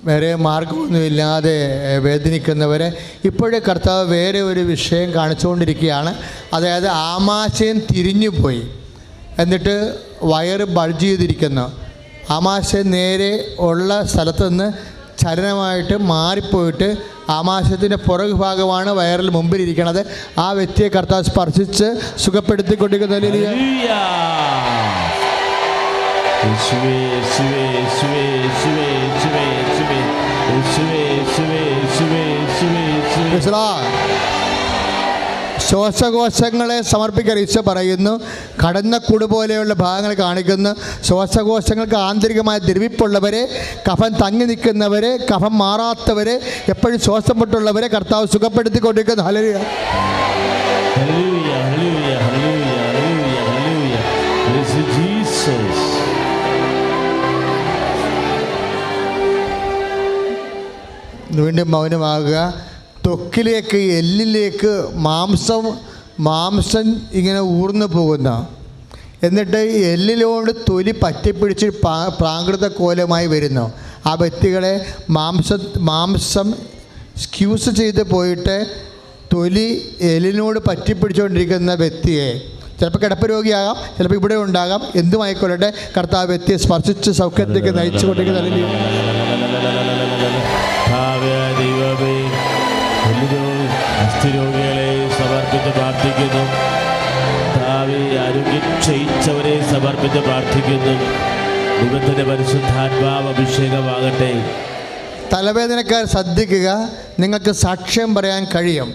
വേറെ മാർഗമൊന്നുമില്ലാതെ വേദനിക്കുന്നവർ. ഇപ്പോഴേ കർത്താവ് വേറെ ഒരു വിഷയം കാണിച്ചുകൊണ്ടിരിക്കുകയാണ്. അതായത് ആമാശയം തിരിഞ്ഞുപോയി, എന്നിട്ട് വയറ് ബൾജ് ചെയ്തിരിക്കുന്നു. ആമാശയം നേരെ ഉള്ള സ്ഥലത്ത് നിന്ന് ചലനമായിട്ട് മാറിപ്പോയിട്ട് ആമാശയത്തിൻ്റെ പുറകു ഭാഗമാണ് വയറിൽ മുമ്പിലിരിക്കുന്നത്. ആ വ്യക്തിയെ കർത്താവ് സ്പർശിച്ച് സുഖപ്പെടുത്തിക്കൊണ്ടിരിക്കുന്ന ശ്വാസകോശങ്ങളെ സമർപ്പിക്കാൻ ഈശോ പറയുന്നു. കടന്നക്കൂട് പോലെയുള്ള ഭാഗങ്ങൾ കാണിക്കുന്നു. ശ്വാസകോശങ്ങൾക്ക് ആന്തരികമായ ദ്രവിപ്പുള്ളവരെ, കഫം തങ്ങി നിൽക്കുന്നവരെ, കഫം മാറാത്തവരെ, എപ്പോഴും ശ്വാസം മുട്ടുള്ളവരെ കർത്താവ് സുഖപ്പെടുത്തിക്കൊണ്ടിരിക്കുന്നു. ഹല്ലേലൂയ. ഹല്ലേലൂയ. ഹല്ലേലൂയ. ഹല്ലേലൂയ. ഹല്ലേലൂയ. ഹല്ലേലൂയ. ജീസസ്. വീണ്ടും മൗനമാകുക. ത്വക്കിലേക്ക്, എല്ലിലേക്ക് മാംസം ഇങ്ങനെ ഊർന്നു പോകുന്ന, എന്നിട്ട് എല്ലിലോട് തൊലി പറ്റിപ്പിടിച്ച് പ്രാകൃത കോലമായി വരുന്നു. ആ വ്യക്തികളെ മാംസം സ്ക്യൂസ് ചെയ്ത് പോയിട്ട് തൊലി എല്ലിനോട് പറ്റിപ്പിടിച്ചുകൊണ്ടിരിക്കുന്ന വ്യക്തിയെ, ചിലപ്പോൾ കിടപ്പ് രോഗിയാകാം, ചിലപ്പോൾ ഇവിടെ ഉണ്ടാകാം, എന്തുമായിക്കൊള്ളട്ടെ, കർത്താവ് വ്യക്തിയെ സ്പർശിച്ച് സൗഖ്യത്തേക്ക് നയിച്ചുകൊണ്ടിരിക്കുന്ന രോഗികളെ സമർപ്പിച്ച് പ്രാർത്ഥിക്കുന്നു. ആരോഗ്യം ക്ഷയിച്ചവരെ സമർപ്പിച്ച് പ്രാർത്ഥിക്കുന്നു. ദൈവത്തിൻ്റെ പരിശുദ്ധാത്മാവ് അഭിഷേകമാകട്ടെ. തലവേദനക്കാർ ശ്രദ്ധിക്കുക, നിങ്ങൾക്ക് സാക്ഷ്യം പറയാൻ കഴിയും.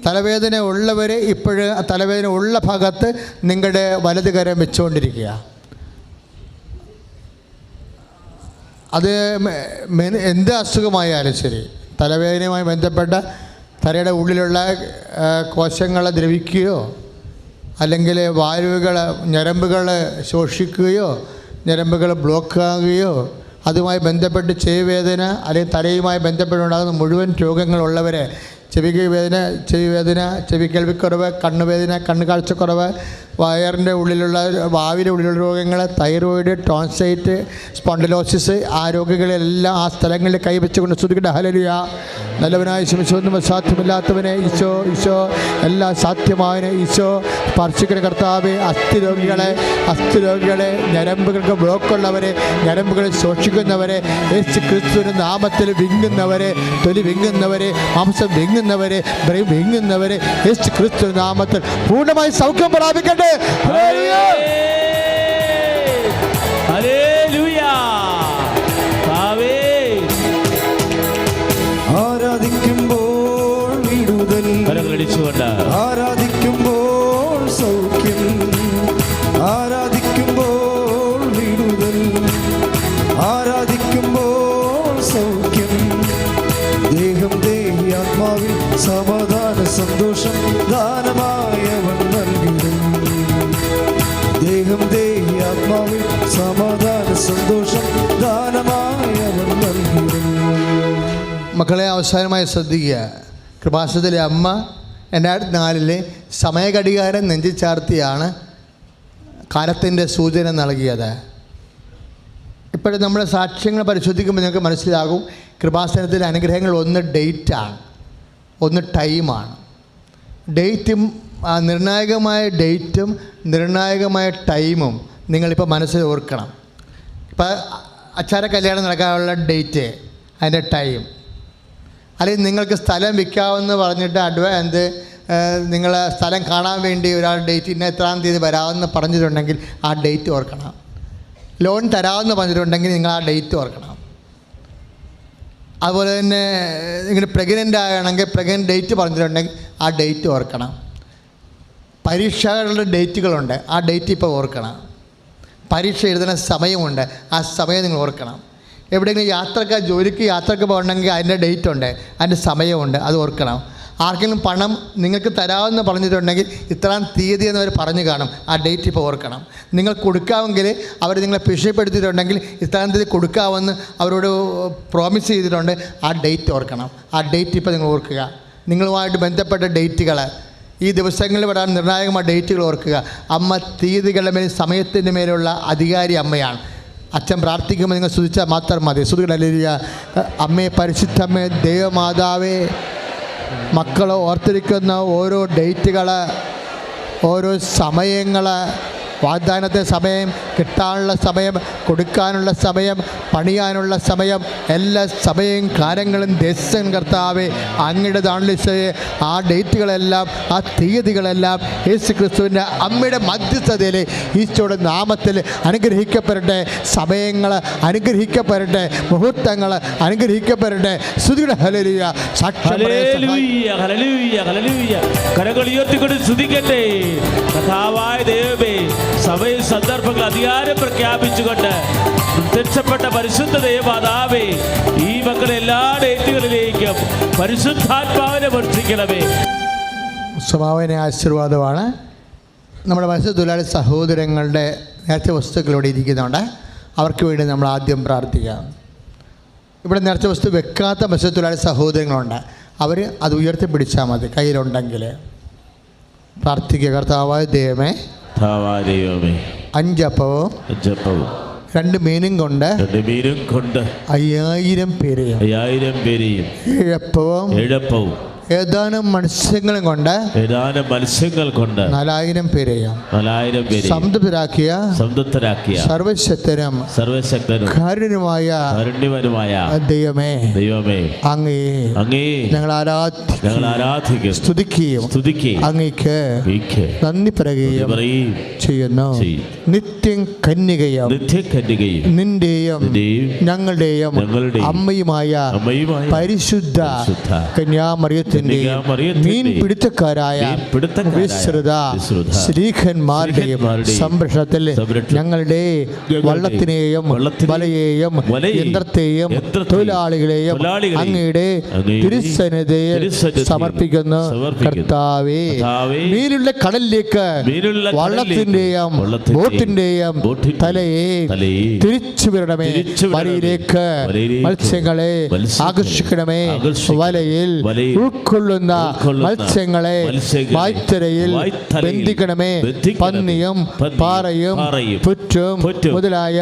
തലവേദന ഉള്ളവർ ഇപ്പോഴ് തലവേദന ഉള്ള ഭാഗത്ത് നിങ്ങളുടെ വലത് കരം വെച്ചുകൊണ്ടിരിക്കുക. അത് എന്ത് അസുഖമായാലും ശരി, തലവേദനയുമായി ബന്ധപ്പെട്ട തലയുടെ ഉള്ളിലുള്ള കോശങ്ങളെ ദ്രവിക്കുകയോ അല്ലെങ്കിൽ വാൽവുകൾ ഞരമ്പുകൾ ശോഷിക്കുകയോ ഞരമ്പുകൾ ബ്ലോക്കാകുകയോ അതുമായി ബന്ധപ്പെട്ട് ചെവിവേദന അല്ലെങ്കിൽ തലയുമായി ബന്ധപ്പെട്ടുണ്ടാകുന്ന മുഴുവൻ രോഗങ്ങളുള്ളവരെ, ചെവി വേദന, ചെവി കേൾവിക്കുറവ്, കണ്ണുവേദന, കണ്ണ് കാഴ്ചക്കുറവ്, വയറിൻ്റെ ഉള്ളിലുള്ള വാവിൻ്റെ ഉള്ളിലുള്ള രോഗങ്ങൾ, തൈറോയിഡ്, ടോൺസൈറ്റ്, സ്പോണ്ടിലോസിസ്, ആ രോഗങ്ങളെല്ലാം ആ സ്ഥലങ്ങളിൽ കൈവച്ചുകൊണ്ട് സ്തുതിക്കട്ടെ. ഹല്ലേലൂയ. നല്ലവനായ ശമിച്ചൊന്നും അസാധ്യമില്ലാത്തവനെ ഈശോ എല്ലാം സാധ്യമായവനെ ഈശോ സ്പർശിക്കുന്ന കർത്താവെ, അസ്ഥി രോഗികളെ, ഞരമ്പുകൾക്ക് ബ്ലോക്കുള്ളവരെ, ഞരമ്പുകളെ ശോഷിക്കുന്നവരെ, യേശു ക്രിസ്തുവിൻ്റെ നാമത്തിൽ വിങ്ങുന്നവരെ, തൊലി വിങ്ങുന്നവരെ, മാംസം വിങ്ങുന്നവരെ, ബ്രെയിൻ വിങ്ങുന്നവരെ, യേശു ക്രിസ്തുവിൻ്റെ നാമത്തിൽ പൂർണ്ണമായി സൗഖ്യം പ്രാപിക്കട്ടെ. ആരാധിക്കുമ്പോൾ വിടുതൽ, ആരാധിക്കുമ്പോൾ സൗഖ്യം, ആരാധിക്കുമ്പോൾ വിടുതൽ, ആരാധിക്കുമ്പോൾ സൗഖ്യം. ദേഹം ദേഹി ആത്മാവിൽ സമാധാന സന്തോഷം ദാനമായവൻ നൽകിടും. ദേഹം ദേഹി ആത്മാവിൽ സമാധാന സന്തോഷം ദാനമായവൻ നൽകിടും. മക്കളെ, അവസാനമായി ശ്രദ്ധിക്കുക. കൃപാസനത്തിലെ അമ്മ 2004 സമയഘടികാരം നെഞ്ചിൽ ചാർത്തിയാണ് കാലത്തിൻ്റെ സൂചന നൽകിയത്. ഇപ്പോഴും നമ്മുടെ സാക്ഷ്യങ്ങൾ പരിശോധിക്കുമ്പോൾ നിങ്ങൾക്ക് മനസ്സിലാകും, കൃപാസനത്തിലെ അനുഗ്രഹങ്ങൾ ഒന്ന് ഡേറ്റാണ്, ഒന്ന് ടൈമാണ്. ഡേറ്റും നിർണായകമായ ഡേറ്റും നിർണായകമായ ടൈമും നിങ്ങളിപ്പോൾ മനസ്സിൽ ഓർക്കണം. ഇപ്പോൾ അച്ചാര കല്യാണം നടക്കാനുള്ള ഡേറ്റ്, അതിൻ്റെ ടൈം, അല്ലെങ്കിൽ നിങ്ങൾക്ക് സ്ഥലം വിൽക്കാമെന്ന് പറഞ്ഞിട്ട് നിങ്ങൾ സ്ഥലം കാണാൻ വേണ്ടി ഒരാൾ ഡേറ്റ് ഇന്ന എത്രാം തീയതി വരാമെന്ന് പറഞ്ഞിട്ടുണ്ടെങ്കിൽ ആ ഡേറ്റ് ഓർക്കണം. ലോൺ തരാമെന്ന് പറഞ്ഞിട്ടുണ്ടെങ്കിൽ നിങ്ങൾ ആ ഡേറ്റ് ഓർക്കണം. അതുപോലെ തന്നെ നിങ്ങൾ പ്രഗ്നൻ്റ് ആകണമെങ്കിൽ പ്രഗ്നൻ്റ് ഡേറ്റ് പറഞ്ഞിട്ടുണ്ടെങ്കിൽ ആ ഡേറ്റ് ഓർക്കണം. പരീക്ഷകളുടെ ഡേറ്റുകളുണ്ട്, ആ ഡേറ്റ് ഇപ്പോൾ ഓർക്കണം. പരീക്ഷ എഴുതുന്ന സമയമുണ്ട്, ആ സമയം നിങ്ങൾ ഓർക്കണം. എവിടെയെങ്കിലും ജോലിക്ക് യാത്രക്ക് പോകണമെങ്കിൽ അതിൻ്റെ ഡേറ്റ് ഉണ്ട്, അതിൻ്റെ സമയമുണ്ട്, അത് ഓർക്കണം. ആർക്കെങ്കിലും പണം നിങ്ങൾക്ക് തരാമെന്ന് പറഞ്ഞിട്ടുണ്ടെങ്കിൽ ഇത്രാം തീയതി എന്നവർ പറഞ്ഞു കാണും, ആ ഡേറ്റ് ഇപ്പോൾ ഓർക്കണം. നിങ്ങൾ കൊടുക്കാമെങ്കിൽ അവർ നിങ്ങളെ ഭീഷണിപ്പെടുത്തിയിട്ടുണ്ടെങ്കിൽ ഇത്രാം തീയതി കൊടുക്കാമെന്ന് അവരോട് പ്രോമിസ് ചെയ്തിട്ടുണ്ട്, ആ ഡേറ്റ് ഓർക്കണം. ആ ഡേറ്റ് ഇപ്പോൾ നിങ്ങൾ ഓർക്കുക. നിങ്ങളുമായിട്ട് ബന്ധപ്പെട്ട ഡേറ്റുകൾ, ഈ ദിവസങ്ങളിൽ വരാൻ നിർണായകമായ ഡേറ്റുകൾ ഓർക്കുക. അമ്മ തീയതികളുടെ മേൽ സമയത്തിൻ്റെ മേലുള്ള അധികാരി അമ്മയാണ്. അച്ഛൻ പ്രാർത്ഥിക്കുമ്പോൾ നിങ്ങൾ സ്തുതിച്ചാൽ മാത്രം മതി. സ്തുതികളല്ലേലൂയ. അമ്മേ, പരിശുദ്ധമ്മേ, ദൈവമാതാവേ, മക്കൾ ഓർത്തിരിക്കുന്ന ഓരോ ഡേറ്റുകൾ, ഓരോ സമയങ്ങൾ, വാഗ്ദാനത്തെ സമയം, കിട്ടാനുള്ള സമയം, കൊടുക്കാനുള്ള സമയം, പണിയാനുള്ള സമയം, എല്ലാ സമയവും കാര്യങ്ങളും ദേശം കർത്താവേ അങ്ങയുടേതാണല്ലോ ഈശോയെ. ആ ഡേറ്റുകളെല്ലാം, ആ തീയതികളെല്ലാം യേശു ക്രിസ്തുവിൻ്റെ അമ്മയുടെ മധ്യസ്ഥതയിൽ ഈശോയുടെ നാമത്തിൽ അനുഗ്രഹിക്കപ്പെടട്ടെ. സമയങ്ങൾ അനുഗ്രഹിക്കപ്പെടട്ടെ, മുഹൂർത്തങ്ങൾ അനുഗ്രഹിക്കപ്പെടട്ടെ. സ്തുതിയുടെ ഹല്ലേലൂയ. കരങ്ങൾ ഉയർത്തിക്കൊണ്ട് സ്തുതിക്കട്ടെ. കർത്താവായ ദൈവമേ, സമയ സന്ദർഭങ്ങൾ അധികാരം പ്രഖ്യാപിച്ചുകൊണ്ട് പ്രത്യക്ഷപ്പെട്ട പരിശുദ്ധ ദൈവമാതാവേ, ഈ മക്കളെ എല്ലാ ഡേറ്റുകളിലേക്കും പരിശുദ്ധാത്മാവിനെ വർഷിക്കണമേ. സ്വഭാവന ആശീർവാദമാണ്. നമ്മുടെ മത്സ്യത്തൊഴിലാളി സഹോദരങ്ങളുടെ നേർച്ച വസ്തുക്കൾ ഇവിടെ ഇരിക്കുന്നുണ്ട്. അവർക്ക് വേണ്ടി നമ്മൾ ആദ്യം പ്രാർത്ഥിക്കാം. ഇവിടെ നേർച്ച വസ്തു വെക്കാത്ത മത്സ്യത്തൊഴിലാളി സഹോദരങ്ങളുണ്ട്. അവർ അത് ഉയർത്തിപ്പിടിച്ചാൽ മതി കയ്യിലുണ്ടെങ്കിൽ. പ്രാർത്ഥിക്കുക. കർത്താവായ ദൈവമേ, 5 അപ്പവും 2 മീനും കൊണ്ട് 5000 പേരെയും 7 അപ്പവും ഏതാനും മത്സ്യങ്ങളും കൊണ്ട് 4000 പേരെയും സംതൃപ്തരാക്കിയ സർവശക്തനും കാരുണ്യമായ ദൈവമേ, അങ്ങേ ഞങ്ങൾ ആരാധിക്കുകയും സ്തുതിക്കുകയും അങ്ങേക്ക് നന്ദി പറയുകയും ചെയ്യുന്നു. നിത്യം കന്യകയും നിന്റെയും ഞങ്ങളുടെയും അമ്മയുമായ പരിശുദ്ധ കന്യാമറിയത്തിൽ മീൻ പിടുത്തക്കാരായ വിശ്രുത ശ്രീഖന്മാരുടെയും സംരക്ഷണത്തിൽ ഞങ്ങളുടെ വള്ളത്തിനെയും വലയെയും യന്ത്രത്തെയും തൊഴിലാളികളെയും അങ്ങയുടെ തിരുസന്നിധിയിൽ സമർപ്പിക്കുന്നു. കർത്താവേ, മീനുള്ള കടലിലേക്ക് വള്ളത്തിന്റെയും ബോട്ടിന്റെയും തലയെ തിരിച്ചു വിടണമേ. വലയിലേക്ക് മത്സ്യങ്ങളെ ആകർഷിക്കണമേ. വലയിൽ ഉൾക്കൊള്ളുന്ന മത്സ്യങ്ങളെ വായ്ത്തരയിൽ ബന്ധിക്കണമേ. പന്നിയും പാറയും പുറ്റും മുതലായ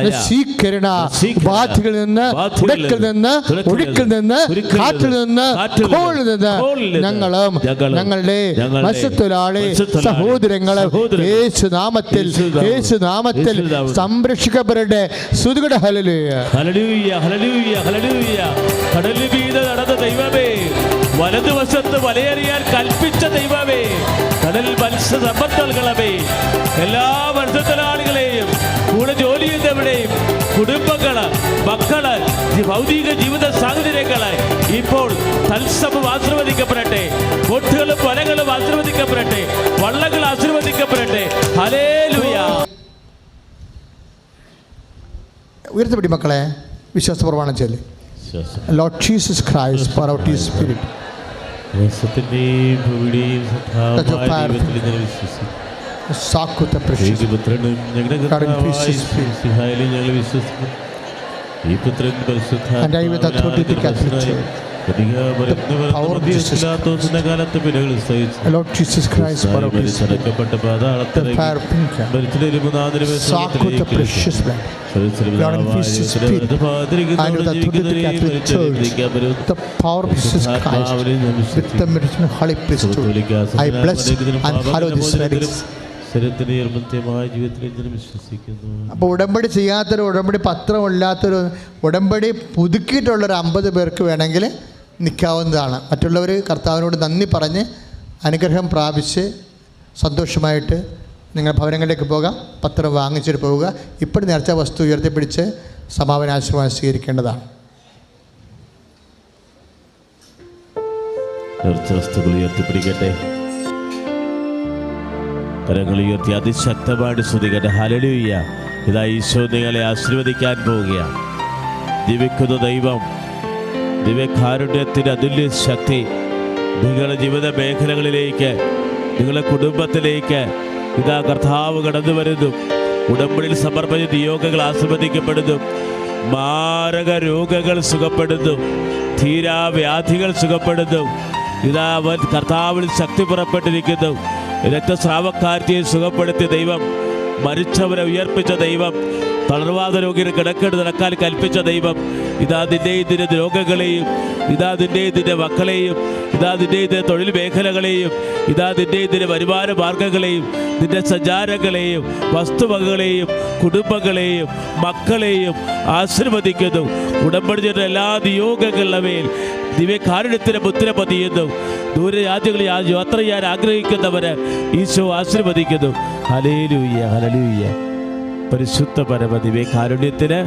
നശീകരണ ഉപാധികളിൽ നിന്ന്, ഉടക്കിൽ നിന്ന്, ഒഴുക്കിൽ നിന്ന്, കാറ്റിൽ നിന്ന്, കോളിൽ നിന്ന് ഞങ്ങളും ഞങ്ങളുടെ മത്സ്യത്തൊഴിലാളി സഹോദരങ്ങളും യേശുനാമത്തിൽ സംരക്ഷിക്കപ്പെടട്ടെ. സ്തുതികട. ഹല്ലേലൂയ, ഹല്ലേലൂയ, ഹല്ലേലൂയ, ഹല്ലേലൂയ. കടലിൽ വീട് നടന്ന ദൈവമേ, വലതുവശത്ത് വലയെറിയാൻ കൽപ്പിച്ച ദൈവമേ, കടലിൽ മത്സ്യസമ്പത്ത് നൽകണമേ. എല്ലാ മത്സ്യത്തൊഴിലാളികളെയും കൂടെ ജോലി ചെയ്യുന്നവരുടെയും കുടുംബങ്ങള്, മക്കള്, ഭൗതിക ജീവിത സാഹചര്യങ്ങള് ഇപ്പോൾ തത്സമം ആശീർവദിക്കപ്പെടട്ടെ. ബോട്ടുകളും വലകളും ആശീർവദിക്കപ്പെടട്ടെ. വള്ളങ്ങൾ ആശീർവദിക്കപ്പെടട്ടെ. ഹല്ലേലൂയ. ഉയർത്തപ്പെടി മക്കളെ, വിശ്വാസ പ്രമാണം ചൊല്ലി. Lord Jesus Christ, pour out His Spirit. സാക്കുത്ത പ്രശസ്തി and I with authority the Catholic Church. Lord Jesus Christ, pour out His Spirit. The fire of Pinka. Sakuta precious blood. Lord, infuse His Spirit. And with authority the Catholic Church. The power of Jesus Christ. With the meditation of Holy Priesthood. I bless and hallow this relics. അപ്പോൾ ഉടമ്പടി ചെയ്യാത്തൊരു, ഉടമ്പടി പത്രമില്ലാത്തൊരു, ഉടമ്പടി പുതുക്കിയിട്ടുള്ളൊരു 50 പേർക്ക് വേണമെങ്കിൽ നിൽക്കാവുന്നതാണ്. മറ്റുള്ളവർ കർത്താവിനോട് നന്ദി പറഞ്ഞ് അനുഗ്രഹം പ്രാപിച്ച് സന്തോഷമായിട്ട് നിങ്ങൾ ഭവനങ്ങളിലേക്ക് പോകാം. പത്രം വാങ്ങിച്ചിട്ട് പോവുക. ഇപ്പോൾ നേർച്ച വസ്തു ഉയർത്തിപ്പിടിച്ച് സമാപന ആശീർവാദം സ്വീകരിക്കേണ്ടതാണ്. നേർച്ച വസ്തുക്കൾ ഉയർത്തിപ്പിടിക്കട്ടെ. കരങ്ങൾ ഉയർത്തി അതിശക്തമായിട്ട് സ്തുതിക്കട്ടെ. ഹല്ലേലൂയ. ഇതാ ഈശോ നിങ്ങളെ ആശീർവദിക്കാൻ പോവുകയാണ്. ജീവിക്കുന്ന ദൈവം, ദിവ്യകാരുണ്യത്തിൻ്റെ അതുല്യ ശക്തി നിങ്ങളുടെ ജീവിത മേഖലകളിലേക്ക്, നിങ്ങളുടെ കുടുംബത്തിലേക്ക് ഇതാ കർത്താവ് കടന്നു വരുന്നു. ഉടമ്പടിയിൽ സമർപ്പിച്ച നിയോഗങ്ങൾ ആശീർവദിക്കപ്പെടുന്നു. മാരക രോഗങ്ങൾ സുഖപ്പെടുന്നു. തീരാവ്യാധികൾ സുഖപ്പെടുന്നു. ഇതാ അവൻ കർത്താവിൽ ശക്തി പുറപ്പെട്ടിരിക്കുന്നു. രക്തസ്രാവക്കാരിയെ സുഖപ്പെടുത്തിയ ദൈവം, മരിച്ചവരെ ഉയർപ്പിച്ച ദൈവം, തളർവാദ രോഗിയെ കിടക്കെട്ട് നടക്കാൻ കൽപ്പിച്ച ദൈവം, ഇതാ നിന്റെ ഇതിൻ്റെ രോഗങ്ങളെയും, ഇതാ നിന്റെ ഇതിൻ്റെ മക്കളെയും, ഇതാ നിന്റെ ഇതിൻ്റെ തൊഴിൽ മേഖലകളെയും, ഇതാ നിന്റെ ഇതിൻ്റെ വരുമാന മാർഗങ്ങളെയും, നിന്റെ സഞ്ചാരങ്ങളെയും, വസ്തുവകകളെയും, കുടുംബങ്ങളെയും, മക്കളെയും ആശീർവദിക്കുന്നു. ഉടമ്പടി ചെയ്ത എല്ലാ നിയോഗങ്ങളുടെ മേൽ ദിവ്യകാരുണ്യത്തിന് മുദ്ര പതിയുന്നു. ദൂരരാജ്യങ്ങളിൽ യാത്ര ചെയ്യാൻ ആഗ്രഹിക്കുന്നവരെ ഈശോ ആശീർവദിക്കുന്നു. ഹല്ലേലൂയ, ഹല്ലേലൂയ. പരിശുദ്ധ പരമ ദിവ്യകാരുണ്യത്തിന്